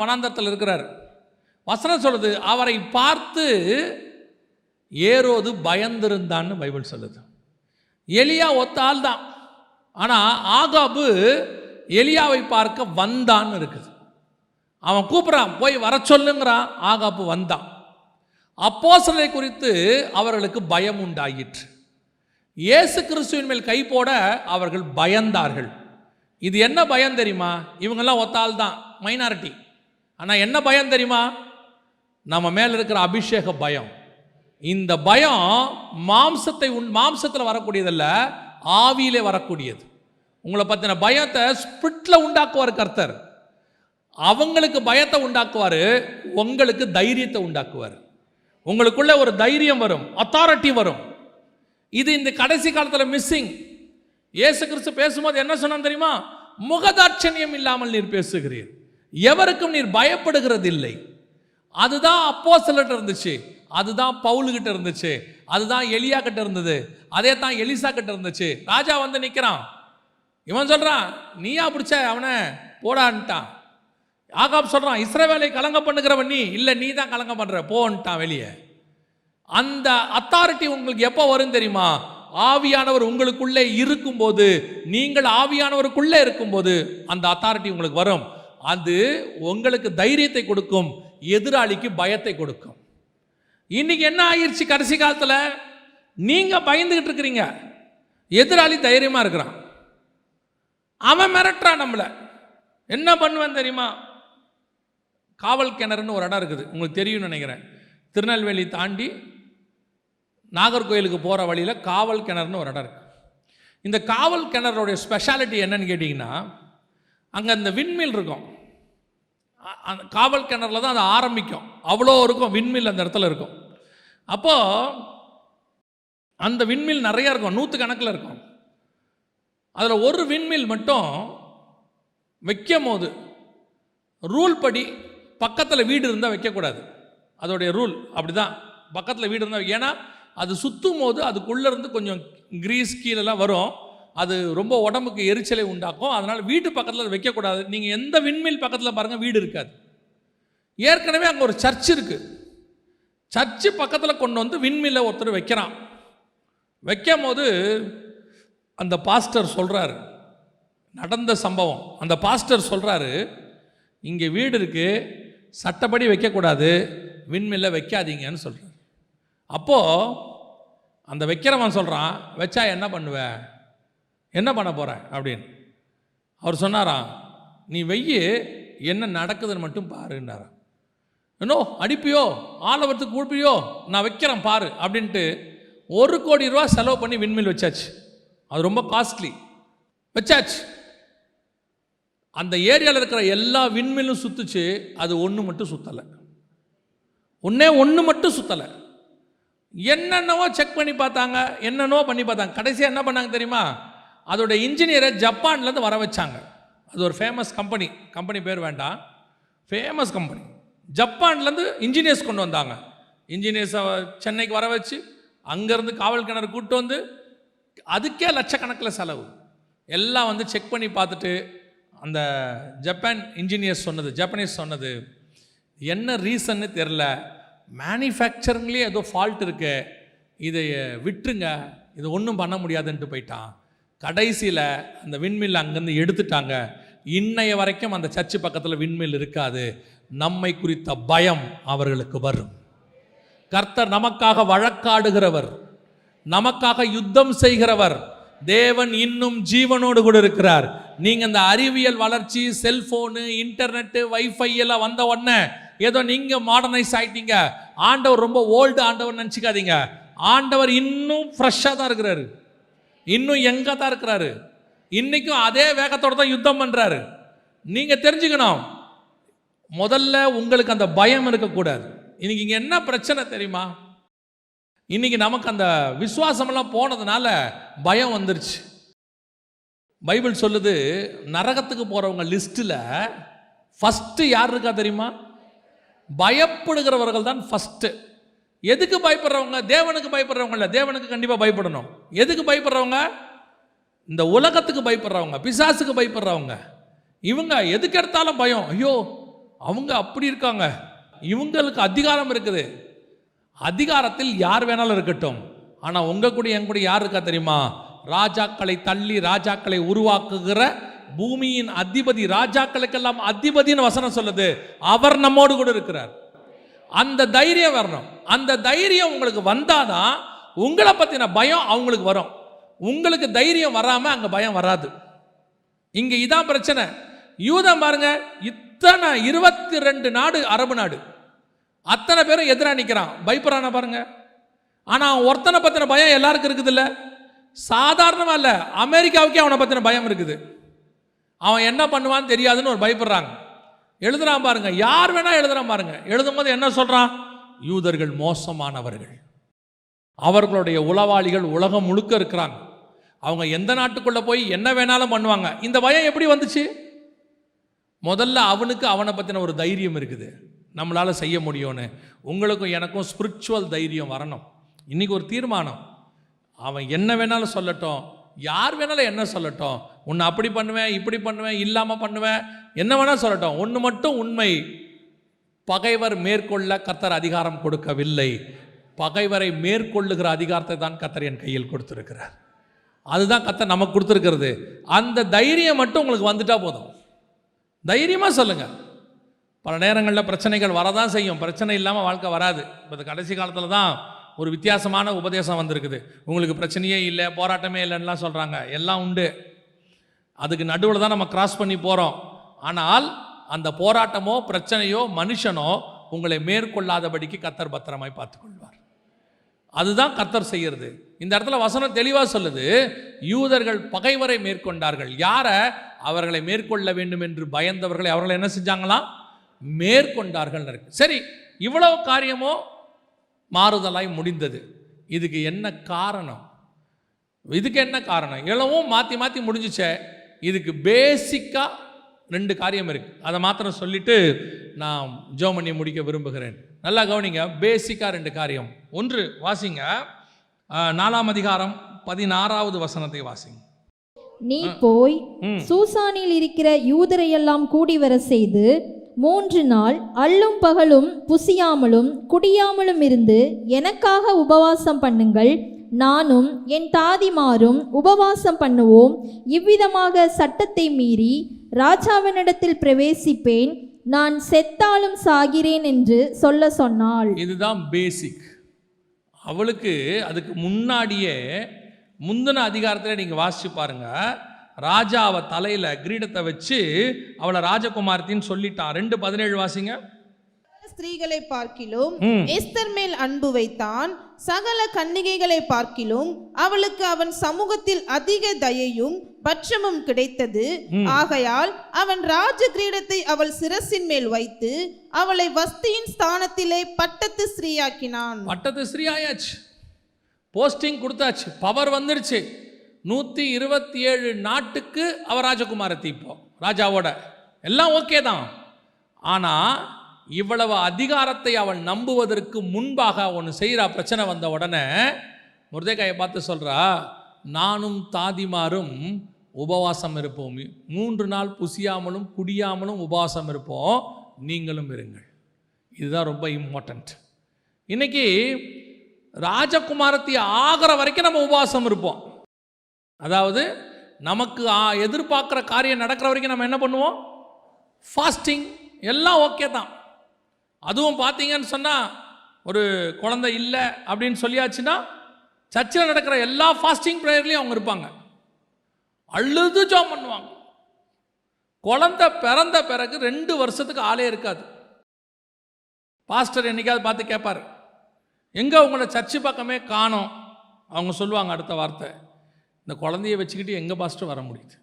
வனாந்தரத்தில் இருக்கிறார். வசனம் சொல்லுது, அவரை பார்த்து ஏரோது பயந்திருந்தான்னு பைபிள் சொல்லுது. எலியா ஒத்த ஆள் தான். ஆனால் ஆகாபு எலியாவை பார்க்க வந்தான்னு இருக்குது. அவன் கூப்பிட்றான், போய் வர சொல்லுங்கிறான். ஆகாபு வந்தான். அப்போஸ்தலரை குறித்து அவர்களுக்கு பயம் உண்டாயிற்று. இயேசு கிறிஸ்துவின் மேல் கை போட அவர்கள் பயந்தார்கள். இது என்ன பயம் தெரியுமா? இவங்கெல்லாம் ஒத்தால் தான், மைனாரிட்டி. ஆனால் என்ன பயம் தெரியுமா? நம்ம மேல இருக்கிற அபிஷேக பயம். இந்த பயம் மாம்சத்தில் வரக்கூடியதல்ல, ஆவியிலே வரக்கூடியது. உங்களை பற்றின பயத்தை ஸ்பிரிட்ல உண்டாக்குவார் கர்த்தர். அவங்களுக்கு பயத்தை உண்டாக்குவார், உங்களுக்கு தைரியத்தை உண்டாக்குவார். உங்களுக்குள்ள ஒரு தைரியம் வரும், அத்தாரிட்டி வரும். இது இந்த கடைசி காலத்தில் மிஸ்ஸிங். இயேசு கிறிஸ்து பேசும்போது என்ன சொன்னான் தெரியுமா? முகதாட்சணியம் இல்லாமல் நீர் பேசுகிறீர், எவருக்கும் நீர் பயப்படுகிறது இல்லை. அதுதான் அப்போஸ்தலர்கிட்ட இருந்துச்சு, அதுதான் பவுலுகிட்ட இருந்துச்சு, அதுதான் எலியா கிட்ட இருந்தது, அதே தான் எலிசா கிட்ட இருந்துச்சு. ராஜா வந்து நிற்கிறான், இவன் சொல்றான், நீயா பிடிச்ச அவனை போடான்ட்டான். ஆகாப் சொல்றான், இஸ்ரவேலை கலங்க பண்ணுகிறவன் நீ இல்லை, நீ தான் கலங்க பண்ற, போன்ட்டான் வெளியே. அந்த அத்தாரிட்டி உங்களுக்கு எப்போ வரும் தெரியுமா? ஆவியானவர் உங்களுக்குள்ளே இருக்கும்போது, நீங்கள் ஆவியானவருக்குள்ளே இருக்கும்போது அந்த அத்தாரிட்டி உங்களுக்கு வரும். அது உங்களுக்கு தைரியத்தை கொடுக்கும், எதிராளிக்கு பயத்தை கொடுக்கும். இன்னைக்கு என்ன ஆயிடுச்சு? கடைசி காலத்தில் நீங்க பயந்துகிட்டு இருக்கிறீங்க, எதிராளி தைரியமா இருக்கிறான். அவன் மிரட்டுறான் நம்மள. என்ன பண்ணுவேன் தெரியுமா? காவல் கிணறுன்னு ஒரு இடம் இருக்குது, உங்களுக்கு தெரியும்னு நினைக்கிறேன். திருநெல்வேலி தாண்டி நாகர்கோயிலுக்கு போகிற வழியில் காவல் கிணறுன்னு ஒரு இடம் இருக்குது. இந்த காவல் கிணறுடைய ஸ்பெஷாலிட்டி என்னன்னு கேட்டிங்கன்னா, அங்கே இந்த விண்மில் இருக்கும். அந்த காவல் கிணறுல தான் அது ஆரம்பிக்கும். அவ்வளோ இருக்கும் விண்மில், அந்த இடத்துல இருக்கும். அப்போது அந்த விண்மில் நிறையா இருக்கும், 100 கணக்கில் இருக்கும். அதில் ஒரு விண்மில் மட்டும் வைக்கும் போது ரூல் படி பக்கத்தில் வீடு இருந்தால் வைக்கக்கூடாது. அதோடைய ரூல் அப்படி தான். பக்கத்தில் வீடு இருந்தால், ஏன்னா அது சுற்றும் போது அதுக்குள்ளேருந்து கொஞ்சம் கிரீஸ் கீழெல்லாம் வரும், அது ரொம்ப உடம்புக்கு எரிச்சலை உண்டாக்கும். அதனால் வீட்டு பக்கத்தில் அது வைக்கக்கூடாது. நீங்கள் எந்த விண்மில் பக்கத்தில் பாருங்கள், வீடு இருக்காது. ஏற்கனவே அங்கே ஒரு சர்ச் இருக்குது. சர்ச்சு பக்கத்தில் கொண்டு வந்து விண்மில்லை ஒருத்தர் வைக்கிறான். வைக்கும் போது அந்த பாஸ்டர் சொல்கிறாரு, நடந்த சம்பவம். அந்த பாஸ்டர் சொல்கிறாரு, இங்கே வீடு இருக்குது, சட்டப்படி வைக்கக்கூடாது, விண்மில்லை வைக்காதீங்கன்னு சொல்கிறார். அப்போது அந்த வைக்கிறவன் சொல்கிறான், வச்சா என்ன பண்ணுவேன், என்ன பண்ண போகிறேன் அப்படின்னு. அவர் சொன்னாராம், நீ வெய்யி, என்ன நடக்குதுன்னு மட்டும் பாருன்னாராம். இன்னோ அடிப்பியோ, ஆலவரத்துக்கு கூப்பியோ, நான் வைக்கிறேன் பாரு அப்படின்ட்டு 1 கோடி ரூபா செலவு பண்ணி விண்மில் வச்சாச்சு. அது ரொம்ப காஸ்ட்லி. வச்சாச்சு. அந்த ஏரியாவில் இருக்கிற எல்லா விண்மிலும் சுற்றுச்சு, அது ஒன்று மட்டும் சுற்றலை. ஒன்று மட்டும் சுற்றலை. என்னென்னவோ செக் பண்ணி பார்த்தாங்க, என்னென்னவோ பண்ணி பார்த்தாங்க. கடைசியாக என்ன பண்ணாங்க தெரியுமா? அதோட இன்ஜினியரை ஜப்பான்லேருந்து வர வச்சாங்க. அது ஒரு ஃபேமஸ் கம்பெனி, கம்பெனி பேர் வேண்டாம், ஃபேமஸ் கம்பெனி. ஜப்பான்லேருந்து இன்ஜினியர்ஸ் கொண்டு வந்தாங்க. இன்ஜினியர்ஸை சென்னைக்கு வர வச்சு, அங்கேருந்து காவல் கிணறு கூப்பிட்டு வந்து, அதுக்கே லட்சக்கணக்கில் செலவு. எல்லாம் வந்து செக் பண்ணி பார்த்துட்டு, அந்த ஜப்பான் இன்ஜினியர்ஸ் சொன்னது, ஜப்பனீஸ் சொன்னது, என்ன ரீசன்னு தெரில, மேனுஃபேக்சரிங்லேயே ஏதோ ஃபால்ட் இருக்கு, இதை விட்டுருங்க, இது ஒன்றும் பண்ண முடியாதுன்ட்டு போயிட்டான். கடைசியில் அந்த விண்மில் அங்கேருந்து எடுத்துட்டாங்க. இன்னைய வரைக்கும் அந்த சர்ச்சு பக்கத்தில் விண்மில் இருக்காது. நம்மை குறித்த பயம் அவர்களுக்கு வரும். கர்த்தர் நமக்காக வழக்காடுகிறவர், நமக்காக யுத்தம் செய்கிறவர். தேவன் இன்னும் ஜீவனோடு கூட இருக்கிறார். நீங்கள் இந்த அறிவியல் வளர்ச்சி, செல்ஃபோனு, இன்டர்நெட்டு, வைஃபை எல்லாம் வந்த உடனே ஏதோ நீங்கள் மாடர்னைஸ் ஆகிட்டீங்க, ஆண்டவர் ரொம்ப ஓல்டு ஆண்டவர் நினச்சிக்காதீங்க. ஆண்டவர் இன்னும் ஃப்ரெஷ்ஷாக தான் இருக்கிறாரு, இன்னும் எங்கே தான் இருக்கிறாரு. இன்றைக்கும் அதே வேகத்தோடு தான் யுத்தம் பண்ணுறாரு. நீங்கள் தெரிஞ்சுக்கணும், முதல்ல உங்களுக்கு அந்த பயம் இருக்கக்கூடாது. இன்னைக்கு இங்கே என்ன பிரச்சனை தெரியுமா? இன்னைக்கு நமக்கு அந்த விசுவாசமெல்லாம் போனதுனால பயம் வந்துருச்சு. பைபிள் சொல்லுது, நரகத்துக்கு போகிறவங்க லிஸ்ட்டில் ஃபஸ்ட்டு யார் இருக்கா தெரியுமா? பயப்படுகிறவர்கள் தான் ஃபஸ்ட்டு. எதுக்கு பயப்படுறவங்க? தேவனுக்கு பயப்படுறவங்க இல்லை, தேவனுக்கு கண்டிப்பாக பயப்படணும். எதுக்கு பயப்படுறவங்க? இந்த உலகத்துக்கு பயப்படுறவங்க, பிசாசுக்கு பயப்படுறவங்க. இவங்க எதுக்கு எடுத்தாலும் பயம். ஐயோ அவங்க அப்படி இருக்காங்க, இவங்களுக்கு அதிகாரம் இருக்குது. அதிகாரத்தில் யார் வேணாலும் இருக்கட்டும், ஆனால் உங்கள் கூட என் கூட யார் இருக்கா தெரியுமா? ராஜாக்களை தள்ளி ராஜாக்களை உருவாக்குகிற பூமியின் அதிபதி, ராஜாக்களுக்கெல்லாம் அதிபதினு வசனம் சொல்லுது. அவர் நம்மோடு கூட இருக்கிறார். அந்த தைரியம் வரணும். அந்த தைரியம் உங்களுக்கு வந்தாதான் உங்களை பற்றின பயம் அவங்களுக்கு வரும். உங்களுக்கு தைரியம் வராமல் அங்கே பயம் வராது. இங்கே இதான் பிரச்சனை. யூதம் பாருங்க, இத்தனை 22 நாடு, அரபு நாடு, அத்தனை பேரும் எதிராக நிற்கிறான், பயப்படுறான பாருங்க. ஆனால் ஒருத்தனை பற்றின பயம் எல்லாருக்கும் இருக்குது இல்லை? சாதாரணமாக இல்லை, அமெரிக்காவுக்கே அவனை பற்றின பயம் இருக்குது. அவன் என்ன பண்ணுவான்னு தெரியாதுன்னு ஒரு பயப்படுறாங்க. எழுதுறான் பாருங்க, யார் வேணா எழுதுறான் பாருங்க. எழுதும் போது என்ன சொல்றான்? யூதர்கள் மோசமானவர்கள், அவர்களுடைய உளவாளிகள் உலகம் முழுக்க இருக்கிறாங்க, அவங்க எந்த நாட்டுக்குள்ள போய் என்ன வேணாலும் பண்ணுவாங்க. இந்த பயம் எப்படி வந்துச்சு? முதல்ல அவனுக்கு அவனை பற்றின ஒரு தைரியம் இருக்குது, நம்மளால் செய்ய முடியும்னு. உங்களுக்கும் எனக்கும் ஸ்பிரிச்சுவல் தைரியம் வரணும். இன்றைக்கி ஒரு தீர்மானம், அவன் என்ன வேணாலும் சொல்லட்டும், யார் வேணாலும் என்ன சொல்லட்டும், உன்னை அப்படி பண்ணுவேன், இப்படி பண்ணுவேன், இல்லாமல் பண்ணுவேன், என்ன வேணால் சொல்லட்டும். ஒன்று மட்டும் உண்மை, பகைவர் மேற்கொள்ள கர்த்தர் அதிகாரம் கொடுக்கவில்லை. பகைவரை மேற்கொள்ளுகிற அதிகாரத்தை தான் கர்த்தர் என் கையில் கொடுத்துருக்கிறார். அதுதான் கர்த்தர் நமக்கு கொடுத்துருக்கிறது. அந்த தைரியம் மட்டும் உங்களுக்கு வந்துட்டா போதும். தைரியமாக சொல்லுங்கள். பல நேரங்களில் பிரச்சனைகள் வரதான் செய்யும், பிரச்சனை இல்லாமல் வாழ்க்கை வராது. இப்போ கடைசி காலத்தில் தான் ஒரு வித்தியாசமான உபதேசம் வந்திருக்குது. உங்களுக்கு பிரச்சனையே இல்லை, போராட்டமே இல்லைன்னுலாம் சொல்கிறாங்க. எல்லாம் உண்டு, அதுக்கு நடுவில் தான் நம்ம கிராஸ் பண்ணி போகிறோம். ஆனால் அந்த போராட்டமோ பிரச்சனையோ மனுஷனோ உங்களை மேற்கொள்ளாதபடிக்கு கர்த்தர் பத்திரமாய் பார்த்துக்கொள்வார். அதுதான் கர்த்தர் செய்கிறது. இந்த இடத்துல வசனம் தெளிவாக சொல்லுது, யூதர்கள் பகைவரை மேற்கொண்டார்கள். யாரை? அவர்களை மேற்கொள்ள வேண்டும் என்று பயந்தவர்களை அவர்களை என்ன செஞ்சாங்களாம்? மேற்கொண்டார்கள். சரி, இவ்வளவு காரியமோ மாறுதலாய் முடிந்தது. இதுக்கு என்ன காரணம்? இதுக்கு என்ன காரணம்? எல்லாம் மாற்றி மாற்றி முடிஞ்சிச்சே. இதுக்கு பேசிக்காக 2 காரியம் இருக்குது. அதை மாத்திரம் சொல்லிட்டு நான் ஜெபம் பண்ணி முடிக்க விரும்புகிறேன். நல்லா கவனிங்க, பேசிக்காக 2 காரியம். ஒன்று வாசிங்க, 4ஆம் அதிகாரம் 16வது வசனத்தை வாசிங்க. நீ போய் சூசானில் இருக்கிற யூதரையெல்லாம் கூடி வர செய்து 3 நாள் அல்லும் பகலும் புசியாமலும் குடியாமலும் இருந்து எனக்காக உபவாசம் பண்ணுங்கள். நானும் என் தாதிமாரும் உபவாசம் பண்ணுவோம். இவ்விதமாக சட்டத்தை மீறி ராஜாவினிடத்தில் பிரவேசிப்பேன். நான் செத்தாலும் சாகிறேன் என்று சொல்ல சொன்னாள். இதுதான் பேசிக். அவளுக்கு அதுக்கு முன்னாடியே முந்தின அதிகாரத்தில் நீங்கள் வாசிச்சு பாருங்க, ராஜாவை தலையில் கிரீடத்தை வச்சு அவளை ராஜகுமாரத்தின்னு சொல்லிட்டான். 2:17 வாசிங்க. ஸ்திரீகளை பார்க்கிலும் எஸ்தர் மேல் அன்பு வைத்தான். சகல கன்னிகைகளை பார்க்கிலும் அவளுக்கு அவன் சமூகத்தில் அதிக தயையும் பட்சமும் கிடைத்தது. ஆகையால் அவன் ராஜ கிரீடத்தை அவள் சிரசின் மேல் வைத்து அவளை வஸ்தியின் ஸ்தானத்திலே பட்டத்து ஸ்ரீயாக்கினான். பட்டத்து ஸ்ரீ ஆயாச்சு, போஸ்டிங் கொடுத்தாச்சு, பவர் வந்துருச்சு. 127 நாட்டுக்கு அவ ராஜகுமாரத்தி, இப்போ ராஜாவோட எல்லாம் ஓகே தான். ஆனால் இவ்வளவு அதிகாரத்தை அவள் நம்புவதற்கு முன்பாக ஒன்று செய்கிறா. பிரச்சனை வந்த உடனே மொர்தெகாயை பார்த்து சொல்கிறா, நானும் தாதிமாரும் உபவாசம் இருப்போம், 3 நாள் புசியாமலும் குடியாமலும் உபவாசம் இருப்போம், நீங்களும் இருங்கள். இதுதான் ரொம்ப இம்பார்ட்டண்ட். இன்னைக்கு ராஜகுமாரத்தி ஆகிற வரைக்கும் நம்ம உபவாசம் இருப்போம். அதாவது நமக்கு எதிர்பார்க்குற காரியம் நடக்கிற வரைக்கும் நம்ம என்ன பண்ணுவோம்? ஃபாஸ்டிங். எல்லாம் ஓகே தான். அதுவும் பார்த்தீங்கன்னு சொன்னால் ஒரு குழந்தை இல்லை அப்படின்னு சொல்லியாச்சுன்னா சர்ச்சில் நடக்கிற எல்லா ஃபாஸ்டிங் ப்ரேயர்லையும் அவங்க இருப்பாங்க. அழுது ஜெபம் பண்ணுவாங்க. குழந்தை பிறந்த பிறகு 2 வருஷத்துக்கு ஆளே இருக்காது. பாஸ்டர் என்னைக்காவது பார்த்து கேட்பார், எங்கே உங்களை சர்ச்சு பக்கமே காணோம். அவங்க சொல்லுவாங்க அடுத்த வார்த்தை, இந்த குழந்தைய வச்சுக்கிட்டு எங்கே பாஸ்டர் வர முடியுது,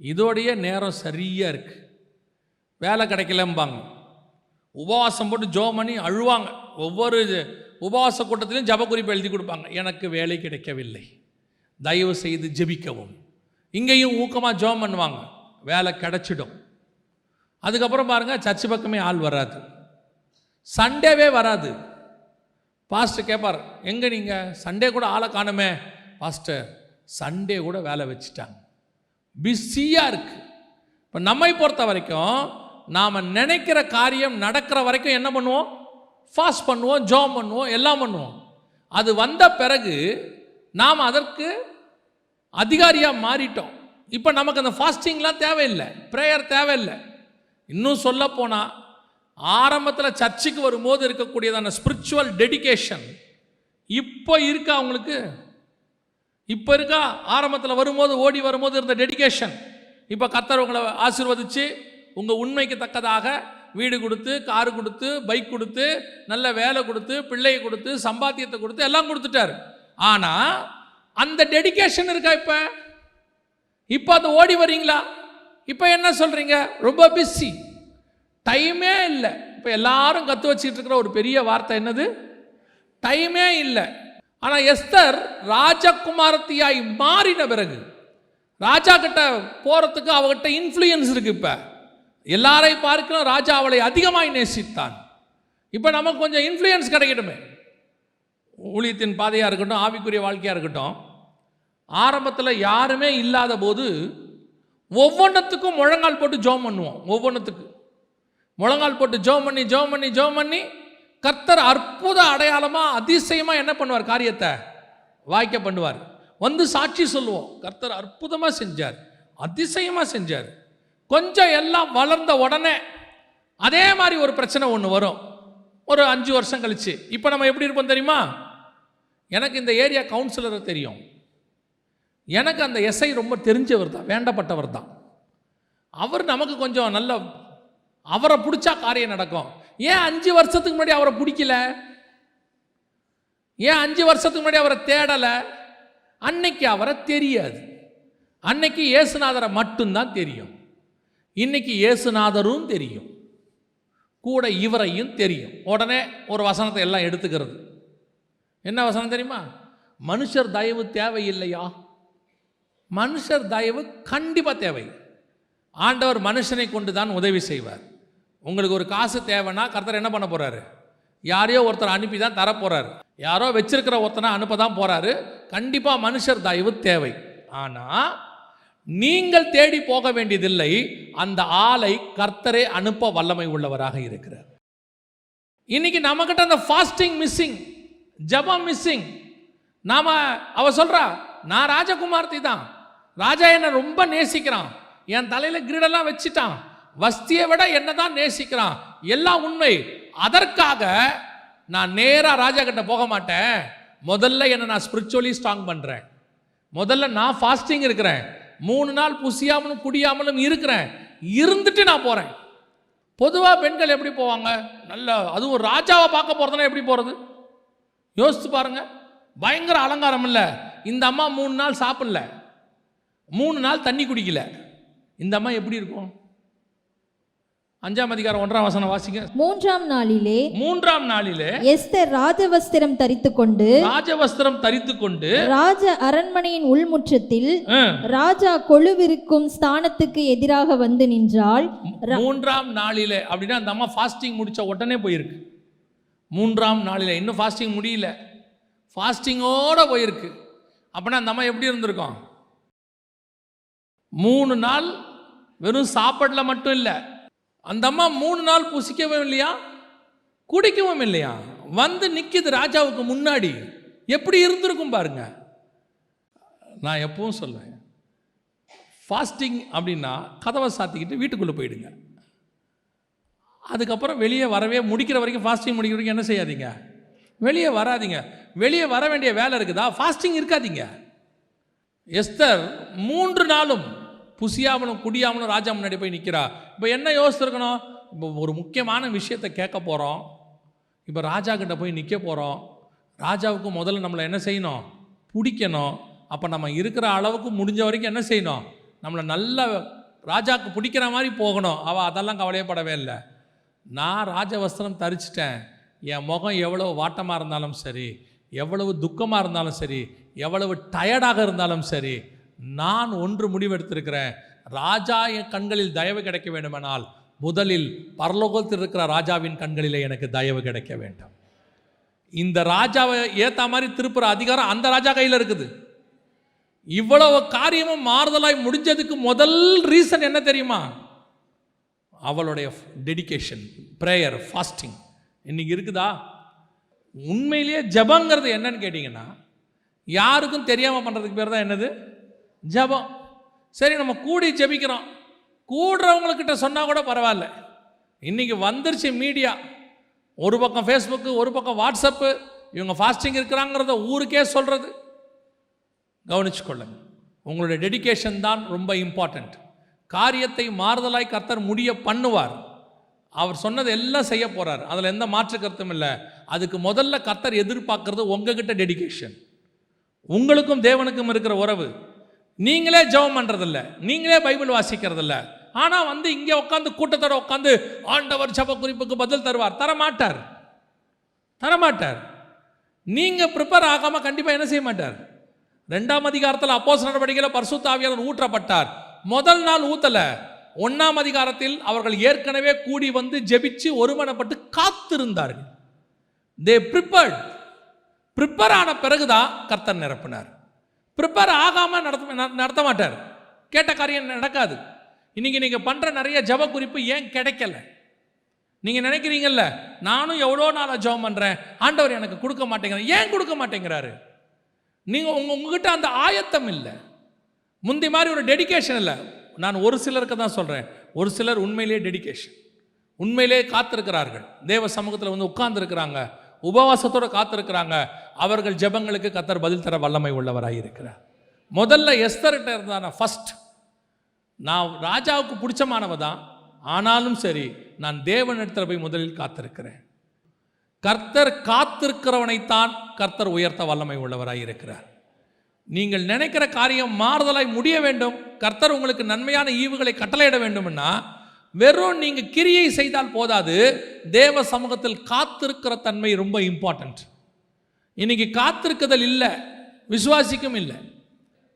இதோடைய நேரம் சரியாக இருக்குது, வேலை கிடைக்கலம்பாங்க. உபவாசம் போட்டு ஜெபம் பண்ணி அழுவாங்க. ஒவ்வொரு உபவாச கூட்டத்திலையும் ஜெப குறிப்பு எழுதி கொடுப்பாங்க, எனக்கு வேலை கிடைக்கவில்லை, தயவு செய்து ஜெபிக்கவும். இங்கேயும் ஊக்கமாக ஜெபம் பண்ணுவாங்க, வேலை கிடைச்சிடும். அதுக்கப்புறம் பாருங்கள், சர்ச்சு பக்கமே ஆள் வராது, சண்டேவே வராது. பாஸ்டர் கேட்பார், எங்கே நீங்கள் சண்டே கூட ஆளை காணுமே. பாஸ்டர் சண்டே கூட வேலை வச்சுட்டாங்க, பிஸியாக இருக்குது. இப்போ நம்மை பொறுத்த வரைக்கும் நாம் நினைக்கிற காரியம் நடக்கிற வரைக்கும் என்ன பண்ணுவோம்? ஃபாஸ்ட் பண்ணுவோம், ஜெபம் பண்ணுவோம், எல்லாம் பண்ணுவோம். அது வந்த பிறகு நாம் அதற்கு அதிகாரியாக மாறிட்டோம். இப்போ நமக்கு அந்த ஃபாஸ்டிங்லாம் தேவையில்லை, ப்ரேயர் தேவையில்லை. இன்னும் சொல்ல போனால் ஆரம்பத்தில் சர்ச்சுக்கு வரும்போது இருக்கக்கூடியதான ஸ்பிரிச்சுவல் டெடிகேஷன் இப்போ இருக்கா அவங்களுக்கு? இப்போ இருக்கா? ஆரம்பத்தில் வரும்போது ஓடி வரும்போது இருந்த டெடிகேஷன் இப்போ கர்த்தர் உங்களை ஆசீர்வதிச்சு உங்கள் உண்மைக்கு தக்கதாக வீடு கொடுத்து, காரு கொடுத்து, பைக் கொடுத்து, நல்ல வேலை கொடுத்து, பிள்ளையை கொடுத்து, சம்பாத்தியத்தை கொடுத்து, எல்லாம் கொடுத்துட்டார். ஆனால் அந்த டெடிகேஷன் இருக்கா? இப்போ அந்த ஓடி வரீங்களா? இப்போ என்ன சொல்கிறீங்க? ரொம்ப பிஸி, டைமே இல்லை. இப்போ எல்லாரும் கற்று வச்சுட்டு இருக்கிற ஒரு பெரிய வார்த்தை என்னது? டைமே இல்லை. ஆனால் எஸ்தர் ராஜகுமாரத்தியாய் மாறின பிறகு ராஜா கிட்ட போகிறதுக்கு அவகிட்ட இன்ஃப்ளூயன்ஸ் இருக்குது. இப்போ எல்லாரையும் பார்க்கலாம், ராஜா அவளை அதிகமாய் நேசித்தான். இப்போ நமக்கு கொஞ்சம் இன்ஃப்ளூயன்ஸ் கிடைக்கட்டுமே. ஊழியத்தின் பாதையாக இருக்கட்டும், ஆவிக்குரிய வாழ்க்கையாக இருக்கட்டும், ஆரம்பத்தில் யாருமே இல்லாத போது ஒவ்வொன்றத்துக்கும் முழங்கால் போட்டு ஜெபம் பண்ணுவோம். ஒவ்வொன்றத்துக்கு முழங்கால் போட்டு ஜெபம் பண்ணி கர்த்தர் அற்புத அடையாளமாக அதிசயமாக என்ன பண்ணுவார்? காரியத்தை வாய்க்க பண்ணுவார். வந்து சாட்சி சொல்லுவோம், கர்த்தர் அற்புதமாக செஞ்சார், அதிசயமாக செஞ்சார். கொஞ்சம் எல்லாம் வளர்ந்த உடனே அதே மாதிரி ஒரு பிரச்சனை ஒன்று வரும், ஒரு 5 வருஷம் கழிச்சு. இப்போ நம்ம எப்படி இருப்போம் தெரியுமா? எனக்கு இந்த ஏரியா கவுன்சிலரை தெரியும், எனக்கு அந்த எஸ்ஐ ரொம்ப தெரிஞ்சவர் தான், வேண்டப்பட்டவர் தான். அவர் நமக்கு கொஞ்சம் நல்ல, அவரை பிடிச்சா காரியம் நடக்கும். ஏன் 5 வருஷத்துக்கு முன்னாடி அவரை பிடிக்கல? ஏன் 5 வருஷத்துக்கு முன்னாடி அவரை தேடலை? அன்னைக்கு அவரை தெரியாது. அன்னைக்கு இயேசுநாதரை மட்டும்தான் தெரியும். இன்னைக்கு இயேசுநாதரும் தெரியும், கூட இவரையும் தெரியும். உடனே ஒரு வசனத்தை எல்லாம் எடுத்துக்கிறது. என்ன வசனம் தெரியுமா? மனுஷர் தயவு தேவையில்லையா? மனுஷர் தயவு கண்டிப்பாக தேவை. ஆண்டவர் மனுஷனை கொண்டு தான் உதவி செய்வார். உங்களுக்கு ஒரு காசு தேவைன்னா கர்த்தர் என்ன பண்ண போகிறாரு? யாரையோ ஒருத்தர் அனுப்பி தான் தரப்போகிறாரு. யாரோ வச்சிருக்கிற ஒருத்தனை அனுப்ப தான் போகிறாரு. கண்டிப்பாக மனுஷர் தயவு தேவை. ஆனால் நீங்கள் தேடி போக வேண்டியதில்லை, அந்த ஆளை கர்த்தரே அனுப்ப வல்லமை உள்ளவராக இருக்கிறார். இன்னைக்கு நம்மகிட்ட அந்த ஃபாஸ்டிங் மிஸ்ஸிங், ஜபம் மிஸ்ஸிங். அவ சொல்றா, நான் ராஜகுமார்த்தி தான், ராஜா என்னை ரொம்ப நேசிக்கிறான், என் தலையில் கிரீடெல்லாம் வச்சுட்டான், வஸ்தியை விட என்ன தான் நேசிக்கிறான், எல்லாம் உண்மை. அதற்காக நான் நேராக ராஜா கிட்ட போக மாட்டேன். முதல்ல என்னை நான் ஸ்பிரிச்சுவலி ஸ்ட்ராங் பண்ணுறேன். முதல்ல நான் ஃபாஸ்டிங் இருக்கிறேன், 3 நாள் புசியாமலும் குடியாமலும் இருக்கிறேன், இருந்துட்டு நான் போகிறேன். பொதுவாக பெண்கள் எப்படி போவாங்க? நல்ல, அதுவும் ராஜாவை பார்க்க போகிறதுனா எப்படி போகிறது? யோசித்து பாருங்க. பயங்கர அலங்காரம் இல்லை. இந்த அம்மா 3 நாள் சாப்பிடல, 3 நாள் தண்ணி குடிக்கல. இந்த அம்மா எப்படி இருக்கும்? 5ஆம் அதிகாரம் 1ஆம் வசனம் வாசிங்க. 3ஆம் நாளிலே எஸ்தர் ராஜவஸ்திரம் தரித்துக்கொண்டு ராஜ அரண்மனையின் உள்முற்றத்தில் ராஜா கொலுவிருக்கும் ஸ்தானத்துக்கு எதிராக வந்து நின்றாள். 3ஆம் நாளிலே அப்படின்னா அந்த அம்மா ஃபாஸ்டிங் முடிச்ச உடனே போயிருக்கு. 3ஆம் நாளிலே, இன்னும் ஃபாஸ்டிங் முடியல, ஃபாஸ்டிங்கோட போயிருக்கு. அப்படின்னா அந்த அம்மா எப்படி இருந்திருக்கும்? 3 நாள் வெறும் சாப்பாட்டில் மட்டும் இல்லை, அந்த அம்மா 3 நாள் புசிக்கவே இல்லையா? குடிக்கவும் இல்லையா, வந்து நிற்கிது ராஜாவுக்கு முன்னாடி. எப்படி இருந்திருக்கும் பாருங்க. நான் எப்பவும் சொல்லுவேன், ஃபாஸ்டிங் அப்படின்னா கதவை சாத்திக்கிட்டு வீட்டுக்குள்ளே போயிடுங்க. அதுக்கப்புறம் வெளியே வரவே, முடிக்கிற வரைக்கும், ஃபாஸ்டிங் முடிக்கிற வரைக்கும் என்ன செய்யாதீங்க, வெளியே வராதிங்க. வெளியே வர வேண்டிய வேலை இருக்குதா, ஃபாஸ்டிங் இருக்காதீங்க. எஸ்தர் 3 நாளும் புசியாமலும் குடியாமலும் ராஜா முன்னாடி போய் நிற்கிறா. இப்போ என்ன யோசிச்சிருக்கணும், இப்போ ஒரு முக்கியமான விஷயத்தை கேட்க போகிறோம், இப்போ ராஜா கிட்ட போய் நிற்க போகிறோம். ராஜாவுக்கு முதல்ல நம்மளை என்ன செய்யணும், பிடிக்கணும். அப்போ நம்ம இருக்கிற அளவுக்கு முடிஞ்ச வரைக்கும் என்ன செய்யணும், நம்மளை நல்லா ராஜாவுக்கு பிடிக்கிற மாதிரி போகணும். அவள் அதெல்லாம் கவலையப்படவே இல்லை. நான் ராஜவஸ்திரம் தரிச்சிட்டேன், என் முகம் எவ்வளவு வாட்டமாக இருந்தாலும் சரி, எவ்வளவு துக்கமாக இருந்தாலும் சரி, எவ்வளவு டயர்டாக இருந்தாலும் சரி, நான் ஒன்று முடிவெடுத்திருக்கிறேன். ராஜா என் கண்களில் தயவு கிடைக்க வேண்டுமானால் முதலில் பரலோகத்தில் இருக்கிற ராஜாவின் கண்களிலே எனக்கு தயவு கிடைக்க வேண்டும். இந்த ராஜாவை ஏற்ற மாதிரி திருப்புற அதிகாரம் அந்த ராஜா கையில் இருக்குது. இவ்வளவு காரியமும் மாறுதலாய் முடிஞ்சதுக்கு முதல் ரீசன் என்ன தெரியுமா, அவளுடைய டெடிகேஷன், ப்ரேயர், ஃபாஸ்டிங். இன்னைக்கு இருக்குதா? உண்மையிலேயே ஜபங்கிறது என்னன்னு கேட்டிங்கன்னா, யாருக்கும் தெரியாமல் பண்ணுறதுக்கு பேர் தான் என்னது, ஜபம். சரி, நம்ம கூடி ஜபிக்கிறோம், கூடுறவங்கக்கிட்ட சொன்னால் கூட பரவாயில்ல. இன்றைக்கி வந்துருச்சு மீடியா, ஒரு பக்கம் ஃபேஸ்புக்கு, ஒரு பக்கம் வாட்ஸ்அப்பு, இவங்க ஃபாஸ்டிங் இருக்கிறாங்கிறத ஊருக்கே சொல்கிறது. கவனிச்சுக்கொள்ளுங்க, உங்களுடைய டெடிகேஷன் தான் ரொம்ப இம்பார்ட்டண்ட். காரியத்தை மாறுதலாய் கர்த்தர் முடிய பண்ணுவார். அவர் சொன்னது எல்லாம் செய்ய போகிறார், அதில் எந்த மாற்று கருத்தும் இல்லை. அதுக்கு முதல்ல கர்த்தர் எதிர்பார்க்கறது உங்ககிட்ட டெடிகேஷன். உங்களுக்கும் தேவனுக்கும் இருக்கிற உறவு. நீங்களே ஜெபம் பண்ணுறதில்ல, நீங்களே பைபிள் வாசிக்கிறதில்ல, ஆனால் வந்து இங்கே உட்காந்து கூட்டத்தோட உட்காந்து ஆண்டவர் ஜெப குறிப்புக்கு பதில் தருவார், தரமாட்டார். நீங்கள் ப்ரிப்பேர் ஆகாமல் கண்டிப்பாக என்ன செய்ய மாட்டார். 2ஆம் அதிகாரத்தில் அப்போஸ்தலர் நடவடிக்கையில் பரிசுத்த ஆவியானவர் ஊற்றப்பட்டார். முதல் நாள் ஊத்தலை. 1ஆம் அதிகாரத்தில் அவர்கள் ஏற்கனவே கூடி வந்து ஜெபிச்சு ஒருமனப்பட்டு காத்திருந்தார்கள். தே ப்ரிப்பேர் ஆன பிறகுதான் கர்த்தர் நிரப்பினார். ப்ரிப்பேர் ஆகாமல் நடத்த மாட்டார். கேட்ட காரியம் நடக்காது. இன்னைக்கு நீங்கள் பண்ணுற நிறைய ஜப குறிப்பு ஏன் கிடைக்கல? நீங்கள் நினைக்கிறீங்கல்ல, நானும் எவ்வளோ நாளாக ஜெபம் பண்ணுறேன், ஆண்டவர் எனக்கு கொடுக்க மாட்டேங்கிறார். ஏன் கொடுக்க மாட்டேங்கிறாரு? நீங்கள் உங்ககிட்ட அந்த ஆயத்தம் இல்லை, முந்தி மாதிரி ஒரு டெடிகேஷன் இல்லை. நான் ஒரு சிலருக்கு தான் சொல்கிறேன். ஒரு சிலர் உண்மையிலேயே டெடிகேஷன், உண்மையிலே காத்திருக்கிறார்கள், தேவ சமூகத்தில் வந்து உட்கார்ந்துருக்கிறாங்க, உபவாசத்தோடு காத்திருக்கிறாங்க. அவர்கள் ஜெபங்களுக்கு கர்த்தர் பதில் தர வல்லமை உள்ளவராக இருக்கிறார். முதல்ல எஸ்தர்கிட்ட இருந்தான ஃபர்ஸ்ட், நான் ராஜாவுக்கு பிடிச்சமானவ தான், ஆனாலும் சரி நான் தேவனிடத்தில் போய் முதலில் காத்திருக்கிறேன். கர்த்தர் காத்திருக்கிறவனைத்தான் கர்த்தர் உயர்த்த வல்லமை உள்ளவராக இருக்கிறார். நீங்கள் நினைக்கிற காரியம் மாறுதலாய் முடிய வேண்டும், கர்த்தர் உங்களுக்கு நன்மையான ஈவுகளை கட்டளையிட வேண்டும்னா வெறும் நீங்கள் கிரியை செய்தால் போதாது, தேவ சமூகத்தில் காத்திருக்கிற தன்மை ரொம்ப இம்பார்ட்டன்ட். இன்னைக்கு காத்திருக்குதல் இல்லை, விசுவாசிக்கும் இல்லை.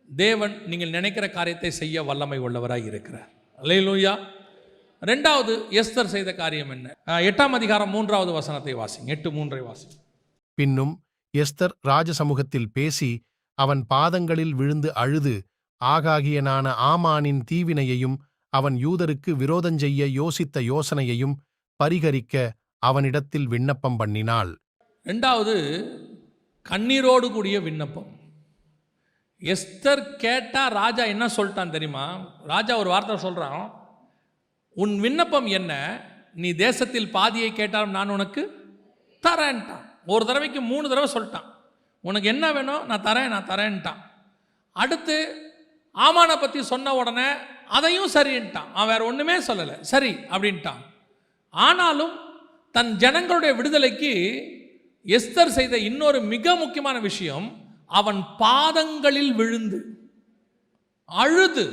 தேவன் நீங்கள் நினைக்கிற காரியத்தை செய்ய வல்லமை உள்ளவராக இருக்கிறார். அல்லேலூயா. 2வது எஸ்தர் செய்த காரியம் என்ன? 8ஆம் அதிகாரம் 3வது வசனத்தை வாசிங்க. 8:3 வாசிங்க. பின்னும் எஸ்தர் ராஜசமூகத்தில் பேசி அவன் பாதங்களில் விழுந்து அழுது ஆகாகியனான ஆமானின் தீவினையையும் அவன் யூதருக்கு விரோதஞ்செய்ய யோசித்த யோசனையையும் பரிகரிக்க அவனிடத்தில் விண்ணப்பம் பண்ணினாள். 2வது கண்ணீரோடு கூடிய விண்ணப்பம். எஸ்தர் கேட்டா ராஜா என்ன சொல்லிட்டான் தெரியுமா? ராஜா ஒரு வார்த்தை சொல்றான், உன் விண்ணப்பம் என்ன? நீ தேசத்தில் பாதியை கேட்டாலும் நான் உனக்கு தரேன்ட்டான். ஒரு தடவைக்கு 3 தடவை சொல்லிட்டான், உனக்கு என்ன வேணும் நான் தரேன்ட்டான். அடுத்து ஆமானை பற்றி சொன்ன உடனே அதையும் சரின்ட்டான். அவன் வேற ஒன்றுமே சொல்லலை, சரி அப்படின்ட்டான். ஆனாலும் தன் ஜனங்களுடைய விடுதலைக்கு எஸ்தர் செய்த இன்னொரு மிக முக்கியமான விஷயம், அவன் பாதங்களில் விழுந்து அழுது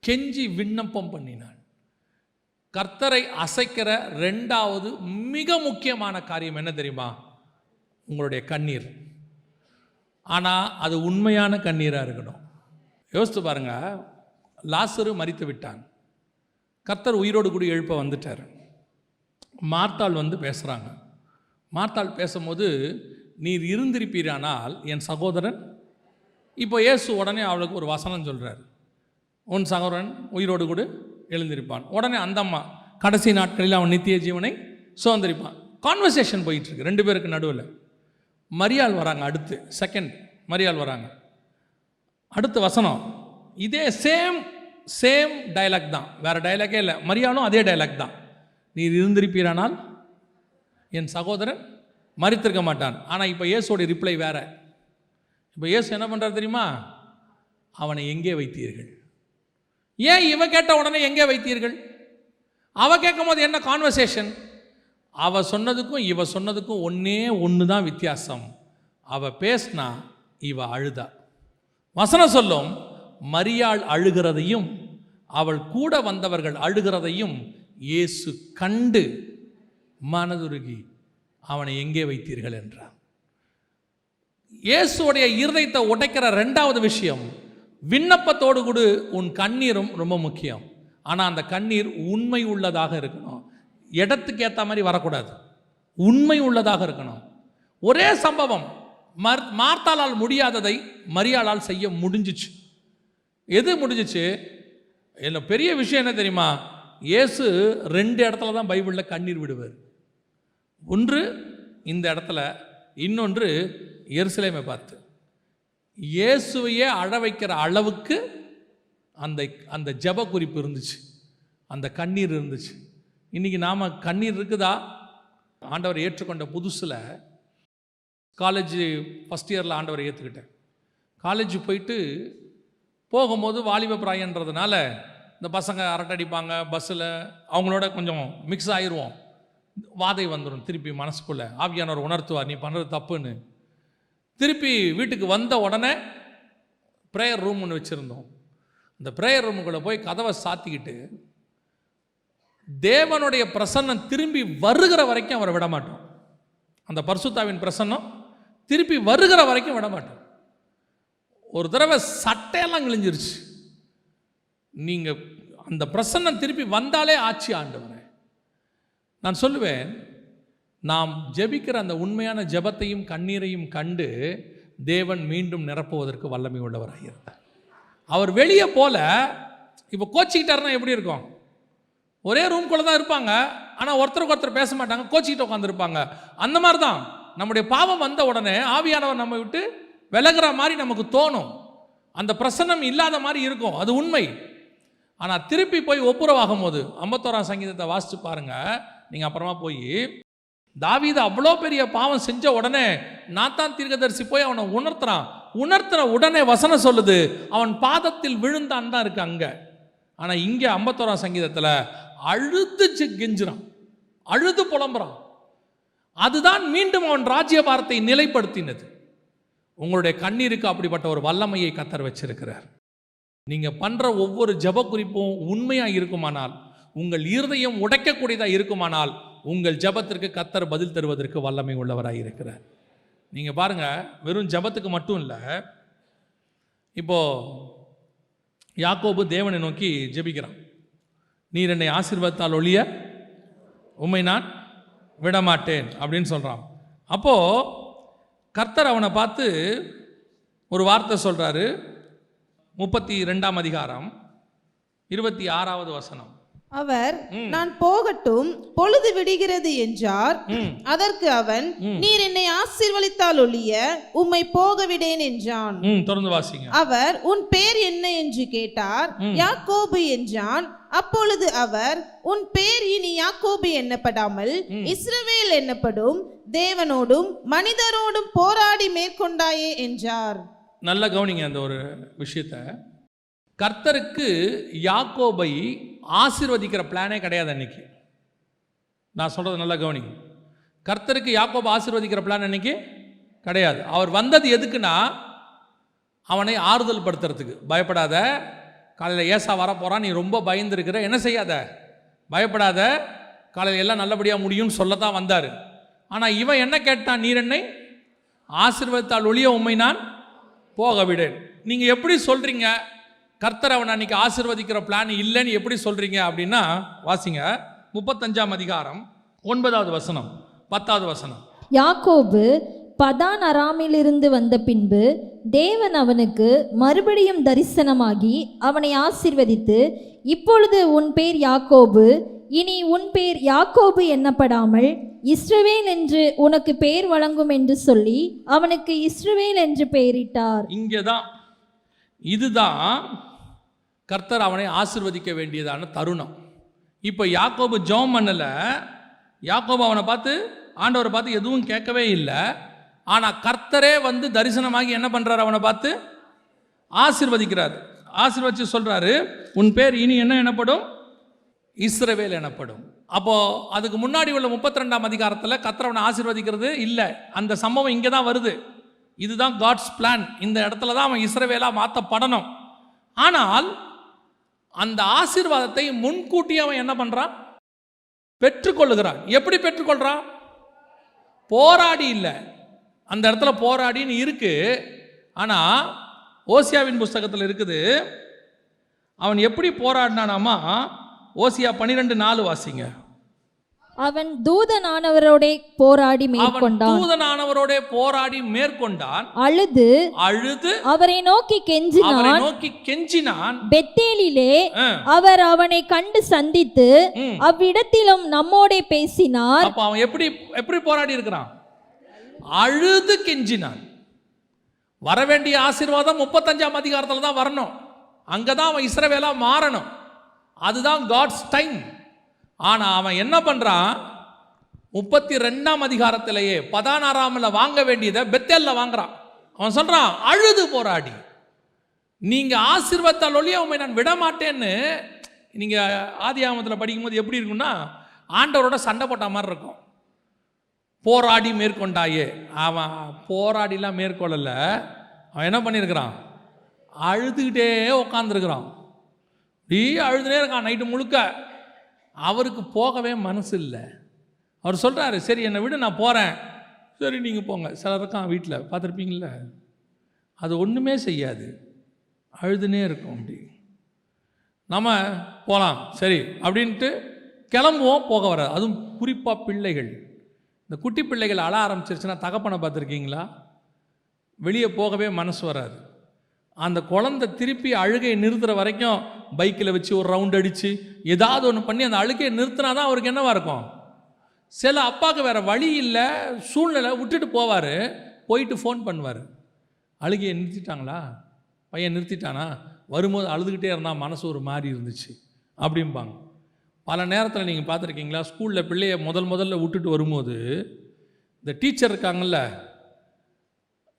கெஞ்சி விண்ணப்பம் பண்ணினான். கர்த்தரை அசைக்கிற 2வது மிக முக்கியமான காரியம் என்ன தெரியுமா? உங்களுடைய கண்ணீர். ஆனால் அது உண்மையான கண்ணீராக இருக்கணும். யோசித்து பாருங்க, லாசரு மரித்து விட்டான், கர்த்தர் உயிரோடு கூட எழுப்ப வந்துட்டார். மார்த்தாள் வந்து பேசுகிறாங்க. மார்த்தாள் பேசும்போது, நீர் இருந்திருப்பீரானால் என் சகோதரன். இப்போ இயேசு உடனே அவளுக்கு ஒரு வசனம் சொல்கிறார், உன் சகோதரன் உயிரோடு கூட எழுந்திருப்பான். உடனே அந்த அம்மா, கடைசி நாட்களில் அவன் நித்திய ஜீவனை சுதந்திரிப்பான். கான்வர்சேஷன் போயிட்டுருக்கு ரெண்டு பேருக்கு நடுவில். மரியாள் வராங்க, அடுத்து செகண்ட் மரியாள் வராங்க. அடுத்த வசனம் இதே சேம் டைலாக் தான், வேறு டைலாக்கே இல்லை. மரியாளும் அதே டைலாக் தான். நீர் இருந்திருப்பீரானால் என் சகோதரன் மரித்திருக்க மாட்டான். ஆனால் இப்போ இயேசுவோடைய ரிப்ளை வேற. இப்போ இயேசு என்ன பண்ணுறாரு தெரியுமா? அவனை எங்கே வைத்தீர்கள்? ஏன் இவ கேட்ட உடனே எங்கே வைத்தீர்கள்? அவ கேட்கும் போது என்ன கான்வர்சேஷன்? அவ சொன்னதுக்கும் இவ சொன்னதுக்கும் ஒன்று தான் வித்தியாசம். அவ பேசினா, இவ அழுதா. வசனம் சொல்லும், மரியாள் அழுகிறதையும் அவள் கூட வந்தவர்கள் அழுகிறதையும் இயேசு கண்டு மனதுருகி அவனை எங்கே வைத்தீர்கள் என்றார். இயேசுடைய இருதயத்தை உடைக்கிற ரெண்டாவது விஷயம், விண்ணப்பத்தோடு கூட உன் கண்ணீரும் ரொம்ப முக்கியம். ஆனால் அந்த கண்ணீர் உண்மை உள்ளதாக இருக்கணும். இடத்துக்கு ஏற்ற மாதிரி வரக்கூடாது, உண்மை உள்ளதாக இருக்கணும். ஒரே சம்பவம், மார்த்தாளால் முடியாததை மரியாளால் செய்ய முடிஞ்சிச்சு. எது முடிஞ்சிச்சு? என்ன பெரிய விஷயம் என்ன தெரியுமா? இயேசு 2 இடத்துல தான் பைபிளில் கண்ணீர் விடுவார். ஒன்று இந்த இடத்துல, இன்னொன்று எருசலேமை பார்த்து. இயேசுவையே அழ வைக்கிற அளவுக்கு அந்த ஜெப குறிப்பு இருந்துச்சு, அந்த கண்ணீர் இருந்துச்சு. இன்றைக்கி நாம் கண்ணீர் இருக்குதா? ஆண்டவர் ஏற்றுக்கொண்ட புதுசில் காலேஜ் ஃபஸ்ட் இயரில் ஆண்டவரை ஏற்றுக்கிட்டேன். காலேஜ் போகும்போது வாலிப பிராயன்றதுனால இந்த பசங்க அரட்டடிப்பாங்க பஸ்ஸில், அவங்களோட கொஞ்சம் மிக்ஸ் ஆயிடுவோம். வாதை வந்துடும் திருப்பி மனசுக்குள்ளே. ஆவியானவர் உணர்த்துவார், நீ பண்ணுறது தப்புன்னு. திருப்பி வீட்டுக்கு வந்த உடனே ப்ரேயர் ரூம் ஒன்று வச்சுருந்தோம். அந்த ப்ரேயர் ரூமுக்குள்ளே போய் கதவை சாத்திக்கிட்டு தேவனுடைய பிரசன்னம் திரும்பி வருகிற வரைக்கும் அவரை விட மாட்டோம். அந்த பரிசுத்தாவின் பிரசன்னம் திருப்பி வருகிற வரைக்கும் விட மாட்டோம். ஒரு தடவை சட்டையெல்லாம் கிழிஞ்சிருச்சு. நீங்கள் அந்த பிரசன்னம் திருப்பி வந்தாலே ஆட்சி ஆண்டவரே. நான் சொல்லுவேன், நாம் ஜெபிக்கிற அந்த உண்மையான ஜெபத்தையும் கண்ணீரையும் கண்டு தேவன் மீண்டும் நிரப்புவதற்கு வல்லமை உள்ளவராக இருந்தார். அவர் வெளியே போல இப்போ கோச்சிக்கிட்டாருன்னா எப்படி இருக்கும்? ஒரே ரூம்குள்ளே தான் இருப்பாங்க, ஆனால் ஒருத்தருக்கு ஒருத்தர் பேச மாட்டாங்க, கோச்சிக்கிட்டு உட்காந்துருப்பாங்க. அந்த மாதிரி தான் நம்முடைய பாவம் வந்த உடனே ஆவியானவர் நம்ம விட்டு விலகிற மாதிரி நமக்கு தோணும். அந்த பிரசன்னம் இல்லாத மாதிரி இருக்கும், அது உண்மை. ஆனால் திருப்பி போய் ஒப்புரவாகும் போது 51ஆம் சங்கீதத்தை வாசித்து பாருங்க நீங்கள். அப்புறமா போய் தாவீது அவ்வளோ பெரிய பாவம் செஞ்ச உடனே நாத்தான் தீர்க்கதரிசி போய் அவனை உணர்த்துற உடனே வசனம் சொல்லுது, அவன் பாதத்தில் விழுந்தான் தான் இருக்கு அங்கே. ஆனால் இங்கே 51ஆம் சங்கீதத்தில் அழுது கெஞ்சுறான், அழுது புலம்புறான். அதுதான் மீண்டும் அவன் ராஜ்யபாரத்தை நிலைப்படுத்தினது. உங்களுடைய கண்ணீருக்கு அப்படிப்பட்ட ஒரு வல்லமையை கர்த்தர் வச்சிருக்கிறார். நீங்கள் பண்ணுற ஒவ்வொரு ஜெப குறிப்பும் உண்மையாக இருக்குமானால், உங்கள் இருதயம் உடைக்கக்கூடியதாக இருக்குமானால், உங்கள் ஜெபத்திற்கு கர்த்தர் பதில் தருவதற்கு வல்லமை உள்ளவராக இருக்கிறார். நீங்கள் பாருங்கள், வெறும் ஜெபத்துக்கு மட்டும் இல்லை. இப்போது யாக்கோபு தேவனை நோக்கி ஜெபிக்கிறான். நீர் என்னை ஆசீர்வாதத்தால் ஒழிய உம்மை நான் விடமாட்டேன் அப்படின்னு சொல்கிறான். அப்போது கர்த்தர் அவனை பார்த்து ஒரு வார்த்தை சொல்கிறாரு. 32ஆம் அதிகாரம் 26வது வசனம். அவர் நான் போகட்டும், பொழுது விடுகிறது என்றார். அதற்கு அவன், நீர் என்னை ஆசீர்வதித்தால் ஒழிய உம்மை போக விடேன் என்றான். தொடர்ந்து வாசிங்க. அவர், உன் பேர் என்ன என்று கேட்டார். யாக்கோபு என்றான். அப்பொழுது அவர், உன் பேர் இனி யாக்கோபு எண்ணப்படாமல் இஸ்ரவேல் என்னப்படும், தேவனோடும் மனிதரோடும் போராடி மேற்கொண்டாயே என்றார். நல்ல கவனிங்க அந்த ஒரு விஷயத்தை. கர்த்தருக்கு யாக்கோபை ஆசீர்வதிக்கிற பிளானே கிடையாது அன்னைக்கு. நான் சொல்கிறது நல்லா கவனிங்க. கர்த்தருக்கு யாக்கோபை ஆசீர்வதிக்கிற பிளான் அன்னைக்கு கிடையாது. அவர் வந்தது எதுக்குன்னா, அவனை ஆறுதல் படுத்துறதுக்கு. பயப்படாத, காலையில் ஏசா வரப்போகிறான், நீ ரொம்ப பயந்துருக்கிற, என்ன செய்யாத, பயப்படாத, காலையில் எல்லாம் நல்லபடியாக முடியும்னு சொல்லத்தான் வந்தார். ஆனால் இவன் என்ன கேட்டான்? நீர் என்னை ஆசீர்வதித்தால் ஒழிய உம்மை நான் போக விடேன். நீங்கள் எப்படி சொல்கிறீங்க கர்த்தர் அவனை அன்றைக்கி ஆசீர்வதிக்கிற பிளான் இல்லைன்னு எப்படி சொல்கிறீங்க அப்படின்னா, வாசிங்க 35ஆம் அதிகாரம் 9வது வசனம் 10வது வசனம். யாக்கோபு பதான் அராமிலிருந்து வந்த பின்பு தேவன் அவனுக்கு மறுபடியும் தரிசனமாகி அவனை ஆசீர்வதித்து, இப்பொழுது உன் பேர் யாக்கோபு, இனி உன் பேர் யாக்கோபு என்னப்படாமல் இஸ்ரவேல் என்று உனக்கு பேர் வழங்கும் என்று சொல்லி அவனுக்கு இஸ்ரவேல் என்று பெயரிட்டார். இங்கேதான் இதுதான் கர்த்தர் அவனை ஆசீர்வதிக்க வேண்டியதான தருணம். இப்போ யாக்கோபு ஜெபம் பண்ணல, யாக்கோபு அவனை பார்த்து ஆண்டவரை பார்த்து எதுவும் கேட்கவே இல்லை. ஆனால் கர்த்தரே வந்து தரிசனமாகி என்ன பண்ணுறாரு, அவனை பார்த்து ஆசீர்வதிக்கிறார். ஆசீர்வதிச்சு சொல்கிறாரு, உன் பேர் இனி என்ன எனப்படும், இஸ்ரவேல் எனப்படும். அப்போது அதுக்கு முன்னாடி உள்ள 32ஆம் அதிகாரத்தில் கர்த்தர் அவனை ஆசீர்வதிக்கிறது இல்லை. அந்த சம்பவம் இங்கே தான் வருது. இதுதான் காட்ஸ் பிளான். இந்த இடத்துல தான் அவன் இஸ்ரவேலாக மாற்றப்படணும். ஆனால் அந்த ஆசீர்வாதத்தை முன்கூட்டி அவன் என்ன பண்ணுறான், பெற்றுக்கொள்ளுகிறான். எப்படி பெற்றுக்கொள்கிறான்? போராடி இல்லை. அந்த இடத்துல போராடின்னு இருக்கு. ஆனால் ஓசியாவின் புஸ்தகத்தில் இருக்குது, அவன் எப்படி போராடினானாமா. ஓசியா 12:4 வாசிங்க. அவன் தூதனானவரோட போராடி மேற்கொண்டான். தூதனானவரோட போராடி மேற்கொண்டான். அழுது அவரை நோக்கி கெஞ்சினான். பெத்தேலிலே அவர் அவனை கண்டு சந்தித்து அவ்விடத்திலும் நம்மோட பேசினார். அப்ப அவன் எப்படி போராடி இருக்கிறான்? அழுது கெஞ்சினான். வரவேண்டிய ஆசீர்வாதம் 35ஆம் அதிகாரத்தில் தான் வரணும். அங்கதான் அவன் இஸ்ரவேலா மாறணும். அதுதான் காட்ஸ் டைம். ஆனால் அவன் என்ன பண்ணுறான், 32ஆம் அதிகாரத்திலேயே 16ஆம்ல வாங்க வேண்டியதை பெத்தேல்ல வாங்குறான். அவன் சொல்கிறான், அழுது போராடி நீங்கள் ஆசீர்வாதத்தால் ஒழிய உண்மை நான் விட மாட்டேன்னு. நீங்கள் ஆதியாகமத்தில் படிக்கும்போது எப்படி இருக்குன்னா, ஆண்டவரோட சண்டை போட்ட மாதிரி இருக்கும். போராடி மேற்கொண்டாயே. அவன் போராடிலாம் மேற்கொள்ளலை. அவன் என்ன பண்ணியிருக்கிறான், அழுதுகிட்டே உட்காந்துருக்கிறான். அழுதுனே இருக்கான் நைட்டு முழுக்க. அவருக்கு போகவே மனசு இல்லை. அவர் சொல்கிறாரு, சரி என்னை விட நான் போகிறேன். சரி நீங்கள் போங்க. சிலர் இருக்கான் வீட்டில் பார்த்துருப்பீங்கள, அது ஒன்றுமே செய்யாது, அழுதுனே இருக்கும். அப்படி நம்ம போகலாம் சரி அப்படின்ட்டு கிளம்புவோம், போக வராது. அதுவும் குறிப்பாக பிள்ளைகள், இந்த குட்டி பிள்ளைகள் அழ ஆரம்பிச்சிருச்சுன்னா தகப்பனை பார்த்துருக்கீங்களா, வெளியே போகவே மனசு வராது. அந்த குழந்தை திருப்பி அழுகையை நிறுத்துகிற வரைக்கும் பைக்கில் வச்சு ஒரு ரவுண்ட் அடித்து ஏதாவது ஒன்று பண்ணி அந்த அழுகையை நிறுத்தினா தான் அவருக்கு என்னவாக இருக்கும். சில அப்பாவுக்கு வேறு வழி இல்லை, சூழ்நிலை விட்டுட்டு போவார். போயிட்டு ஃபோன் பண்ணுவார், அழுகையை நிறுத்திட்டாங்களா, பையன் நிறுத்திட்டானா, வரும்போது அழுதுகிட்டே இருந்தால் மனசு ஒரு மாதிரி இருந்துச்சு அப்படிம்பாங்க. பல நேரத்தில் நீங்கள் பார்த்துருக்கீங்களா, ஸ்கூலில் பிள்ளைய முதல்ல விட்டுட்டு வரும்போது இந்த டீச்சர் இருக்காங்கல்ல,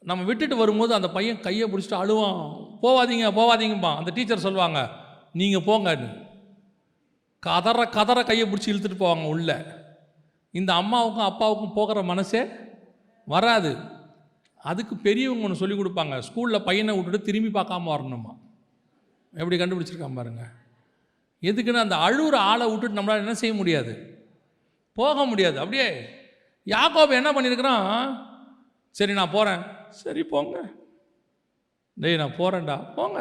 நம்ம விட்டுட்டு வரும்போது அந்த பையன் கையை பிடிச்சிட்டு அழுவான், போவாதீங்கப்பா. அந்த டீச்சர் சொல்லுவாங்க, நீங்கள் போங்கன்னு. கதற கையை பிடிச்சி இழுத்துட்டு போவாங்க உள்ள. இந்த அம்மாவுக்கும் அப்பாவுக்கும் போகிற மனசே வராது. அதுக்கு பெரியவங்க ஒன்று சொல்லி கொடுப்பாங்க, ஸ்கூலில் பையனை விட்டுட்டு திரும்பி பார்க்காம வரணுமா. எப்படி கண்டுபிடிச்சிருக்காம பாருங்க. எதுக்குன்னு அந்த அழுகிற ஆளை விட்டுட்டு நம்மளால் என்ன செய்ய முடியாது, போக முடியாது. அப்படியே யாக்கோபு என்ன பண்ணியிருக்கிறான், சரி நான் போகிறேன். சரி போங்க, டேய் நான் போகிறேன்டா, போங்க.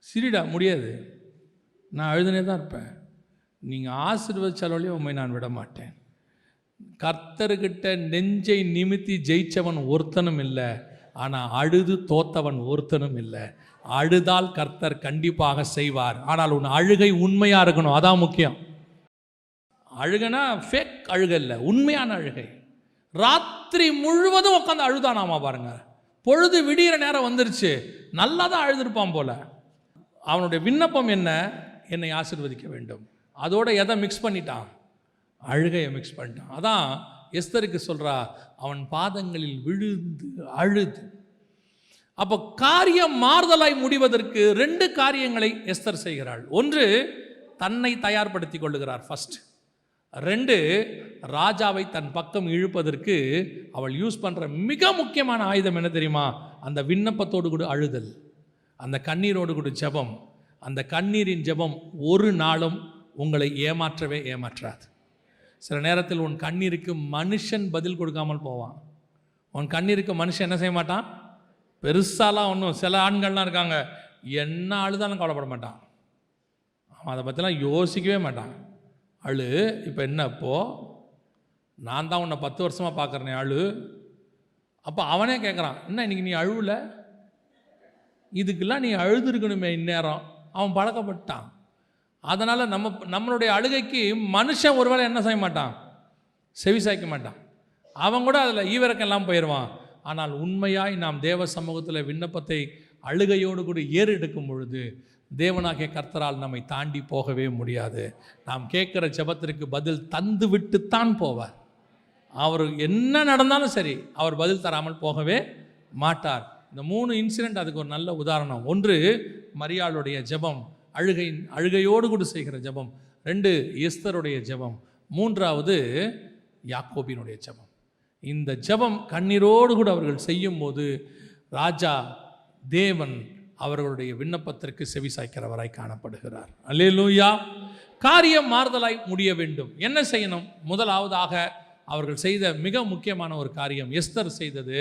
சரிடா, முடியாது, நான் அழுதுனே தான் இருப்பேன். நீங்கள் ஆசீர்வதிச்சாலோலையே உண்மை நான் விட மாட்டேன். கர்த்தர்கிட்ட நெஞ்சை நிமித்தி ஜெயிச்சவன் ஒருத்தனும் இல்லை, ஆனால் அழுது தோத்தவன் ஒருத்தனும் இல்லை. அழுதால் கர்த்தர் கண்டிப்பாக செய்வார். ஆனால் உன் அழுகை உண்மையாக இருக்கணும், அதான் முக்கியம். அழுகனா ஃபேக் அழுகை இல்லை, உண்மையான அழுகை. ராத்திரி முழுவதும் உட்காந்து அழுதானாமா பாருங்க. பொழுது விடிகிற நேரம் வந்துருச்சு, நல்லா தான் அழுதுருப்பான் போல. அவனுடைய விண்ணப்பம் என்ன, என்னை ஆசீர்வதிக்க வேண்டும். அதோட எதை மிக்ஸ் பண்ணிட்டான், அழுகையை மிக்ஸ் பண்ணிட்டான். அதான் எஸ்தருக்கு சொல்றா, அவன் பாதங்களில் விழுந்து அழுது. அப்போ காரியம் மாறுதலாய் முடிவதற்கு 2 காரியங்களை எஸ்தர் செய்கிறாள். ஒன்று, தன்னை தயார்படுத்தி கொள்ளுகிறார் ஃபர்ஸ்ட். 2, ராஜாவை தன் பக்கம் இழுப்பதற்கு அவள் யூஸ் பண்ணுற மிக முக்கியமான ஆயுதம் என்ன தெரியுமா, அந்த விண்ணப்பத்தோடு கூட அழுதல், அந்த கண்ணீரோடு கூட ஜெபம். அந்த கண்ணீரின் ஜெபம் ஒரு நாளும் உங்களை ஏமாற்றவே ஏமாற்றாது. சில நேரத்தில் உன் கண்ணீருக்கு மனுஷன் பதில் கொடுக்காமல் போவான். உன் கண்ணீருக்கு மனுஷன் என்ன செய்ய மாட்டான், பெருசாலாம் ஒன்றும். சில ஆண்கள்லாம் இருக்காங்க, என்ன அழுதாலும் கவலைப்பட மாட்டான், அவன் அதை பற்றிலாம் யோசிக்கவே மாட்டான். அழு, இப்போ என்ன, இப்போது நான் தான் உன்னை 10 வருஷமாக பார்க்குறேனே, அழு. அப்போ அவனே கேட்குறான், என்ன இன்றைக்கி நீ அழுவலை, இதுக்கெல்லாம் நீ அழுதுருக்கணுமே இந்நேரம். அவன் பழக்கப்பட்டான். அதனால் நம்மளுடைய அழுகைக்கு மனுஷன் ஒருவேளை என்ன செய்ய மாட்டான், செவி சாய்க்க மாட்டான். அவன் கூட அதில் ஈவிரக்கம் எல்லாம் போயிடுவான். ஆனால் உண்மையாய் நாம் தேவ சமூகத்தில் விண்ணப்பத்தை அழுகையோடு கூட ஏறெடுக்கும் பொழுது தேவனாகிய கர்த்தரால் நம்மை தாண்டி போகவே முடியாது. நாம் கேட்குற ஜெபத்திற்கு பதில் தந்து விட்டுத்தான் போவார். அவர் என்ன நடந்தாலும் சரி, அவர் பதில் தராமல் போகவே மாட்டார். இந்த 3 இன்சிடெண்ட் அதுக்கு ஒரு நல்ல உதாரணம். 1 மரியாளுடைய ஜெபம், அழுகையோடு கூட செய்கிற ஜெபம். 2 எஸ்தருடைய ஜெபம். 3வது யாக்கோபினுடைய ஜெபம். இந்த ஜெபம் கண்ணீரோடு கூட அவர்கள் செய்யும் போது ராஜா தேவன் அவர்களுடைய விண்ணப்பத்திற்கு செவி சாய்க்கிறவராய் காணப்படுகிறார். அல்லேலூயா. காரியம் மாறுதலாய் முடிய வேண்டும். என்ன செய்யணும்? முதலாவதாக அவர்கள் செய்த மிக முக்கியமான ஒரு காரியம், எஸ்தர் செய்தது,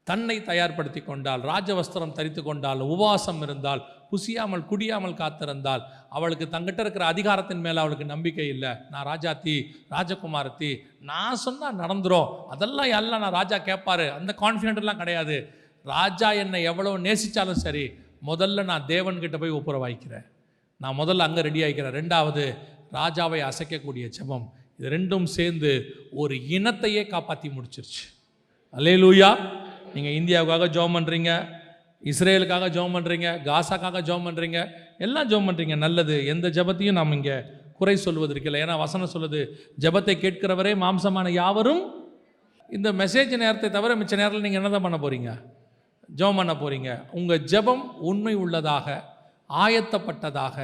தன்னை தயார்படுத்தி கொண்டால், ராஜவஸ்திரம் தரித்து கொண்டால், உபவாசம் இருந்தால், புசியாமல் குடியாமல் காத்திருந்தால், அவளுக்கு தங்கிட்ட இருக்கிற அதிகாரத்தின் மேலே அவளுக்கு நம்பிக்கை இல்லை. நான் ராஜாத்தி, ராஜகுமாரத்தி, நான் சொன்னால் நடந்துரும், அதெல்லாம் எல்லாம் நான் ராஜா கேட்பாரு, அந்த கான்ஃபிடென்ட்லாம் கிடையாது. ராஜா என்னை எவ்வளோ நேசித்தாலும் சரி, முதல்ல நான் தேவன்கிட்ட போய் ஒப்புரவாய்க்கிறேன், நான் முதல்ல அங்கே ரெடி ஆகிக்கிறேன். 2வது ராஜாவை அசைக்கக்கூடிய ஜெபம். இது 2ம் சேர்ந்து ஒரு இனத்தையே காப்பாற்றி முடிச்சிருச்சு. அல்லேலூயா. நீங்கள் இந்தியாவுக்காக ஜெபம் பண்ணுறீங்க, இஸ்ரேலுக்காக ஜெபம் பண்ணுறீங்க, காசாக்காக ஜெபம் பண்ணுறீங்க, எல்லாம் ஜெபம் பண்ணுறீங்க, நல்லது. எந்த ஜெபத்தையும் நாம் இங்கே குறை சொல்வதற்கு இல்லை. ஏன்னா வசனம் சொல்லுது, ஜெபத்தை கேட்கிறவரே மாம்சமான யாவரும். இந்த மெசேஜ் நேரத்தை தவிர மிச்ச நேரத்தில் நீங்கள் என்ன தான் பண்ண போகிறீங்க? ஜெபம் பண்ண போகிறீங்க. உங்கள் ஜெபம் உண்மை உள்ளதாக, ஆயத்தப்பட்டதாக,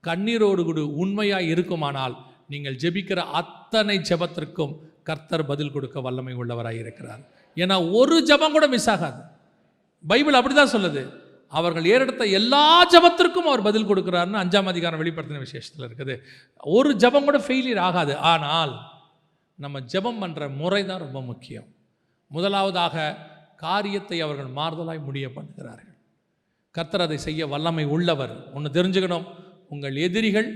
கண்ணீரோடு கூட உண்மையாக இருக்குமானால் நீங்கள் ஜெபிக்கிற அத்தனை ஜெபத்திற்கும் கர்த்தர் பதில் கொடுக்க வல்லமை உள்ளவராக இருக்கிறார். ஏன்னா ஒரு ஜெபம் கூட மிஸ் ஆகாது. பைபிள் அப்படி தான் சொல்லுது. அவர்கள் ஏறெடுத்த எல்லா ஜெபத்திற்கும் அவர் பதில் கொடுக்குறாருன்னு 5ஆம் அதிகாரம் வெளிப்படுத்தின விசேஷத்தில் இருக்குது. ஒரு ஜெபம் கூட ஃபெயிலியர் ஆகாது. ஆனால் நம்ம ஜெபம் பண்ணுற முறை தான் ரொம்ப முக்கியம். முதலாவதாக காரியத்தை அவர்கள் மாறுதலாய் முடிய பண்ணுகிறார்கள். கர்த்தர் அதை செய்ய வல்லமை உள்ளவர். ஒன்று தெரிஞ்சுக்கணும், உங்கள் எதிரிகள்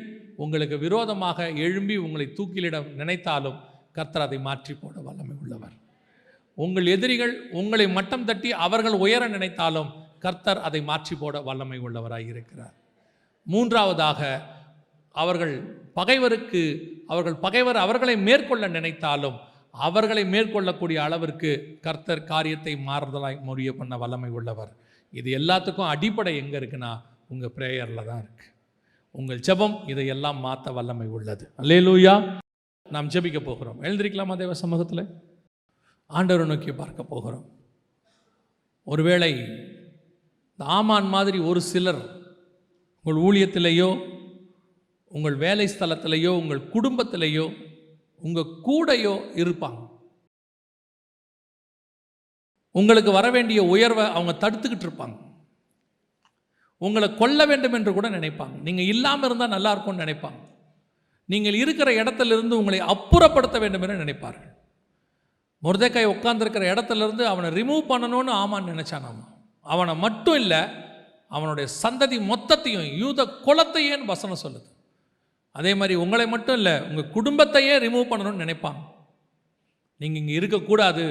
உங்களுக்கு விரோதமாக எழும்பி உங்களை தூக்கிலிட நினைத்தாலும் கர்த்தர் அதை மாற்றி போட வல்லமை உள்ளவர். உங்கள் எதிரிகள் உங்களை மட்டம் தட்டி அவர்கள் உயர நினைத்தாலும் கர்த்தர் அதை மாற்றி போட வல்லமை உள்ளவராக இருக்கிறார். 3வதாக அவர்கள் பகைவர் அவர்களை மேற்கொள்ள நினைத்தாலும் அவர்களை மேற்கொள்ளக்கூடிய அளவிற்கு கர்த்தர் காரியத்தை மாறுதலாய் முடிய பண்ண வல்லமை உள்ளவர். இது எல்லாத்துக்கும் அடிப்படை எங்கே இருக்குன்னா உங்கள் ப்ரேயரில் தான் இருக்குது. உங்கள் ஜெபம் இதையெல்லாம் மாற்ற வல்லமை உள்ளது. அல்லேலூயா. நாம் ஜெபிக்க போகிறோம். எழுந்திருக்கலாமா தேவ சமூகத்தில்? ஆண்டவரை நோக்கி பார்க்க போகிறோம். ஒருவேளை ஆமான் மாதிரி ஒரு சிலர் உங்கள் ஊழியத்திலேயோ, உங்கள் வேலை ஸ்தலத்திலேயோ, உங்கள் குடும்பத்திலேயோ, உங்கள் கூடையோ இருப்பாங்க. உங்களுக்கு வர வேண்டிய உயர்வை அவங்க தடுத்துக்கிட்டு இருப்பாங்க. உங்களை கொல்ல வேண்டும் என்று கூட நினைப்பாங்க. நீங்கள் இல்லாமல் இருந்தால் நல்லா இருக்கும்னு நினைப்பாங்க. நீங்கள் இருக்கிற இடத்திலிருந்து உங்களை அப்புறப்படுத்த வேண்டும் என்று நினைப்பார்கள். மொர்தெக்காய் உட்கார்ந்துருக்கிற இடத்துலேருந்து அவனை ரிமூவ் பண்ணணும்னு ஆமான் நினைச்சானாமா. அவனை மட்டும் இல்லை, அவனுடைய சந்ததி மொத்தத்தையும், யூத குலத்தையேன்னு வசனம் சொல்லுது. அதே மாதிரி உங்களை மட்டும் இல்லை, உங்கள் குடும்பத்தையே ரிமூவ் பண்ணணும்னு நினைப்பாங்க. நீங்கள் இங்கே இருக்கக்கூடாது.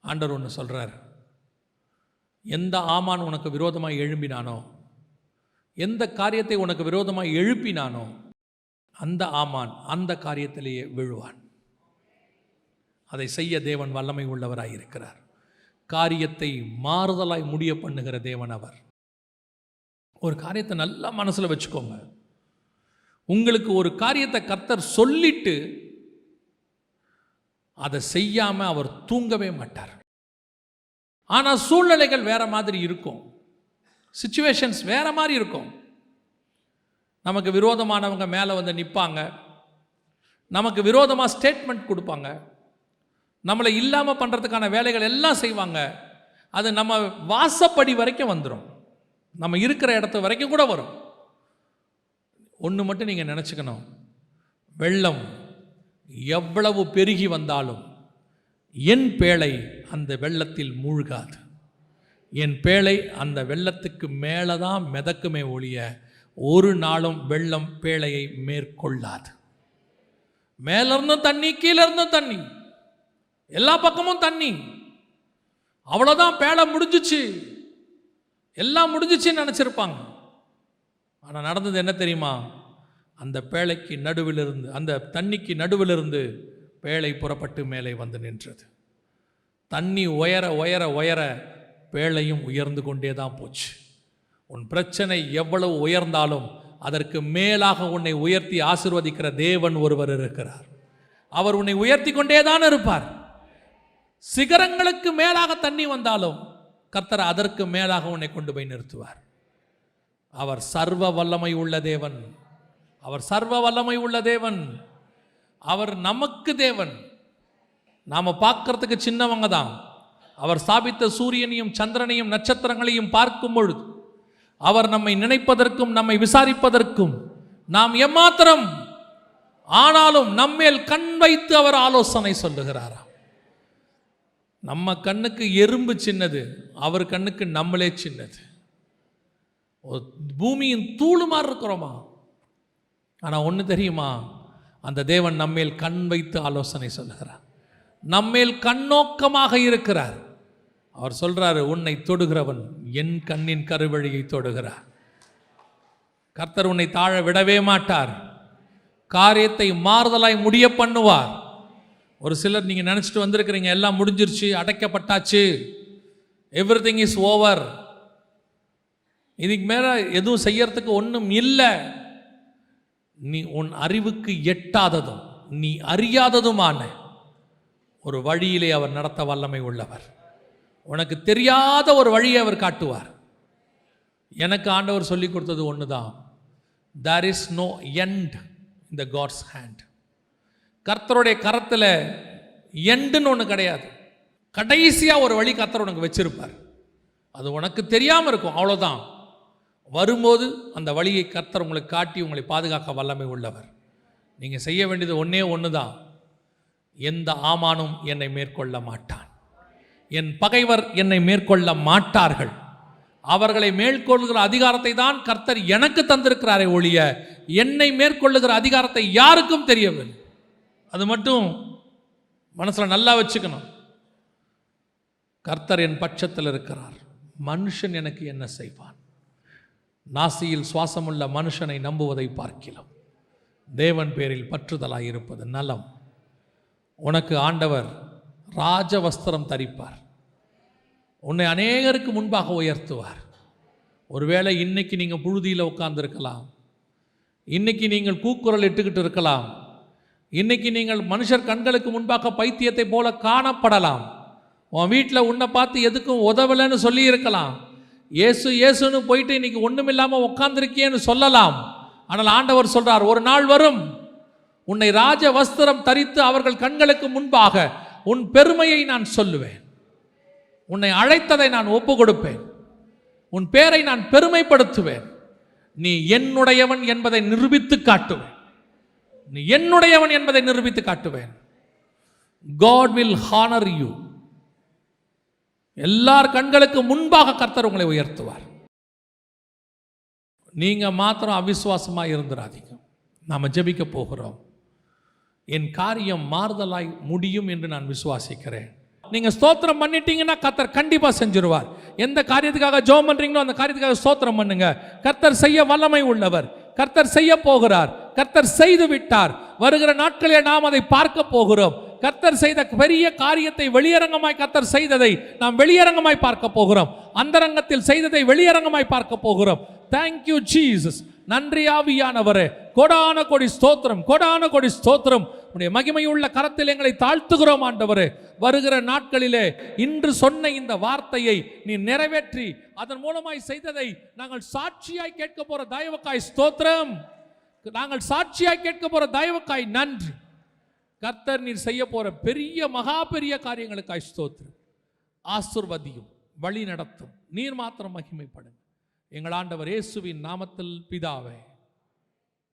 ஆண்டவர் ஒன்று சொல்கிறார், எந்த ஆமான் உனக்கு விரோதமாக எழும்பினானோ, எந்த காரியத்தை உனக்கு விரோதமாக எழுப்பினானோ அந்த ஆமான் அந்த காரியத்திலேயே விழுவான். அதை செய்ய தேவன் வல்லமை உள்ளவராய் இருக்கிறார். காரியத்தை மாறுதலாய் முடிய பண்ணுகிற தேவன் அவர். ஒரு காரியத்தை நல்லா மனசில் வச்சுக்கோங்க. உங்களுக்கு ஒரு காரியத்தை கர்த்தர் சொல்லிட்டு அதை செய்யாமல் அவர் தூங்கவே மாட்டார். ஆனால் சூழ்நிலைகள் வேற மாதிரி இருக்கும், சிச்சுவேஷன்ஸ் வேற மாதிரி இருக்கும். நமக்கு விரோதமானவங்க மேலே வந்து நிற்பாங்க, நமக்கு விரோதமாக ஸ்டேட்மெண்ட் கொடுப்பாங்க, நம்மளை இல்லாமல் பண்ணுறதுக்கான வேலைகள் எல்லாம் செய்வாங்க. அது நம்ம வாசப்படி வரைக்கும் வந்துடும், நம்ம இருக்கிற இடத்து வரைக்கும் கூட வரும். ஒன்று மட்டும் நீங்கள் நினச்சிக்கணும், வெள்ளம் எவ்வளவு பெருகி வந்தாலும் என் பேழை அந்த வெள்ளத்தில் மூழ்காது. என் பேழை அந்த வெள்ளத்துக்கு மேலே தான் மிதக்குமே ஒழிய ஒரு நாளும் வெள்ளம் பேழையை மேற்கொள்ளாது. மேலிருந்தும் தண்ணி, கீழே இருந்தும் தண்ணி, எல்லா பக்கமும் தண்ணி. அவ்வளோதான், பேழை முடிஞ்சிச்சு, எல்லாம் முடிஞ்சிச்சுன்னு நினச்சிருப்பாங்க. ஆனால் நடந்தது என்ன தெரியுமா? அந்த பேழைக்கு நடுவிலிருந்து, அந்த தண்ணிக்கு நடுவிலிருந்து பேழை புறப்பட்டு மேலே வந்து நின்றது. தண்ணி உயர உயர உயர பேழையும் உயர்ந்து கொண்டே தான் போச்சு. உன் பிரச்சனை எவ்வளவு உயர்ந்தாலும் அதற்கு மேலாக உன்னை உயர்த்தி ஆசீர்வதிக்கிற தேவன் ஒருவர் இருக்கிறார். அவர் உன்னை உயர்த்தி கொண்டே தான் இருப்பார். சிகரங்களுக்கு மேலாக தண்ணி வந்தாலும் கர்த்தர் அதற்கு மேலாக உன்னை கொண்டு போய் நிறுத்துவார். அவர் சர்வ வல்லமை உள்ள தேவன். அவர் சர்வ வல்லமை உள்ள தேவன். அவர் நமக்கு தேவன். நாம் பார்க்கறதுக்கு சின்னவங்க தான். அவர் ஸ்தாபித்த சூரியனையும் சந்திரனையும் நட்சத்திரங்களையும் பார்க்கும் பொழுது அவர் நம்மை நினைப்பதற்கும் நம்மை விசாரிப்பதற்கும் நாம் எம்மாத்திரம், ஆனாலும் நம்மேல் கண் வைத்து அவர் ஆலோசனை சொல்லுகிறாராம். நம்ம கண்ணுக்கு எறும்பு சின்னது, அவர் கண்ணுக்கு நம்மளே சின்னது. பூமியின் தூளு மாதிரி இருக்கிறோமா? ஆனால் ஒன்று தெரியுமா? அந்த தேவன் நம்மேல் கண் வைத்து ஆலோசனை சொல்லுகிறார். நம்மேல் கண்ணோக்கமாக இருக்கிறார். அவர் சொல்றாரு, உன்னை தொடுகிறவன் என் கண்ணின் கருவழியை தொடுகிறார். கர்த்தர் உன்னை தாழ விடவே மாட்டார். காரியத்தை மாறுதலாய் முடிய பண்ணுவார். ஒரு சிலர் நீங்கள் நினச்சிட்டு வந்திருக்கிறீங்க, எல்லாம் முடிஞ்சிருச்சு, அடைக்கப்பட்டாச்சு, எவ்ரிதிங் இஸ் ஓவர், இதுக்கு மேலே எதுவும் செய்யறதுக்கு ஒன்றும் இல்லை. நீ உன் அறிவுக்கு எட்டாததும் நீ அறியாததுமான ஒரு வழியிலே அவர் நடத்த வல்லமை உள்ளவர். உனக்கு தெரியாத ஒரு வழியை அவர் காட்டுவார். எனக்கு ஆண்டவர் சொல்லி கொடுத்தது ஒன்று தான், there is no end in the God's hand. கர்த்தருடைய கரத்தில் எண்டுன்னு ஒன்று கிடையாது. கடைசியாக ஒரு வழி கர்த்தர் உனக்கு வச்சிருப்பார். அது உனக்கு தெரியாமல் இருக்கும், அவ்வளோதான். வரும்போது அந்த வழியை கர்த்தர் உங்களுக்கு காட்டி உங்களை பாதுகாக்க வல்லமை உள்ளவர். நீங்கள் செய்ய வேண்டியது ஒன்றே ஒன்று தான், எந்த ஆமானும் என்னை மேற்கொள்ள மாட்டான், என் பகைவர் என்னை மேற்கொள்ள மாட்டார்கள். அவர்களை மேற்கொள்ளுகிற அதிகாரத்தை தான் கர்த்தர் எனக்கு தந்திருக்கிறாரே ஒழிய என்னை மேற்கொள்ளுகிற அதிகாரத்தை யாருக்கும் தெரியவில்லை. அது மட்டும் மனசில் நல்லா வச்சுக்கணும். கர்த்தர் என் பட்சத்தில் இருக்கிறார், மனுஷன் எனக்கு என்ன செய்வான்? நாசியில் சுவாசமுள்ள மனுஷனை நம்புவதை பார்க்கிலும் தேவன் பேரில் பற்றுதலாய் இருப்பது நலம். உனக்கு ஆண்டவர் ராஜவஸ்திரம் தரிப்பார். உன்னை அநேகருக்கு முன்பாக உயர்த்துவார். ஒருவேளை இன்னைக்கு நீங்கள் புழுதியில் உட்கார்ந்துருக்கலாம், இன்னைக்கு நீங்கள் கூக்குரல் இட்டுக்கிட்டு இருக்கலாம், இன்னைக்கு நீங்கள் மனுஷர் கண்களுக்கு முன்பாக பைத்தியத்தை போல காணப்படலாம். உன் வீட்டில் உன்னை பார்த்து எதுக்கும் உதவலைன்னு சொல்லி இருக்கலாம். இயேசு இயேசுன்னு போயிட்டு இன்னைக்கு ஒன்றுமில்லாமல் உட்கார்ந்துருக்கியேன்னு சொல்லலாம். ஆனால் ஆண்டவர் சொல்றார், ஒரு நாள் வரும், உன்னை ராஜ வஸ்திரம் தரித்து அவர்கள் கண்களுக்கு முன்பாக உன் பெருமையை நான் சொல்லுவேன், உன்னை அழைத்ததை நான் ஒப்பு கொடுப்பேன், உன் பேரை நான் பெருமைப்படுத்துவேன், நீ என்னுடையவன் என்பதை நிரூபித்து காட்டுவேன், நீ என்னுடையவன் என்பதை நிரூபித்து காட்டுவேன். God will honor you. எல்லார் கண்களுக்கு முன்பாக கர்த்தர் உங்களை உயர்த்துவார். நீங்க மாத்திரம் அவிசுவாசமா இருந்துராதீங்க. நாம ஜெபிக்க போகிறோம். என் காரியம் மாறுதலாய் முடியும் என்று நான் விசுவாசிக்கிறேன். நீங்க ஸ்தோத்திரம் பண்ணிட்டீங்கன்னா கர்த்தர் கண்டிப்பா செஞ்சிருவார். எந்த காரியத்துக்காக ஜெபம் பண்றீங்களோ அந்த காரியத்துக்காக ஸ்தோத்திரம் பண்ணுங்க. கர்த்தர் செய்ய வல்லமை உள்ளவர். கர்த்தர் செய்ய போகிறார். கர்த்தர் செய்து விட்டார். வருகிற நாட்களில் நாம் அதை பார்க்க போகிறோம். கர்த்தர் செய்த பெரிய காரியத்தை வெளியரங்கமாய் கர்த்தர் செய்ததை நாம் வெளியரங்கமாய் பார்க்க போகிறோம். அந்தரங்கத்தில் செய்ததை வெளியரங்கமாய் பார்க்க போகிறோம். Thank you Jesus. நன்றி ஆவியானவரே. கொடான கொடி ஸ்தோத்திரம், கொடான கொடி ஸ்தோத்திரம். உடைய மகிமையுள்ள கரத்தில் எங்களை தாழ்த்துகிறோம் ஆண்டவரே. வருகிற நாட்களிலே இன்று சொன்ன இந்த வார்த்தையை நீ நிறைவேற்றி அதன் மூலமாய் செய்ததை நாங்கள் சாட்சியாய் கேட்க போற தயவுக்காய் ஸ்தோத்திரம். நாங்கள் சாட்சியாய் கேட்க போற தயவுக்காய் நன்றி. கர்த்தர் நீர் செய்ய போற பெரிய மகா பெரிய காரியங்களுக்காய் ஸ்தோத்திரம். ஆசீர்வதியும், வழி நடத்தும், நீர் மாத்திரம் மகிமைப்படும். எங்கள் ஆண்டவர் இயேசுவின் நாமத்தில் பிதாவே.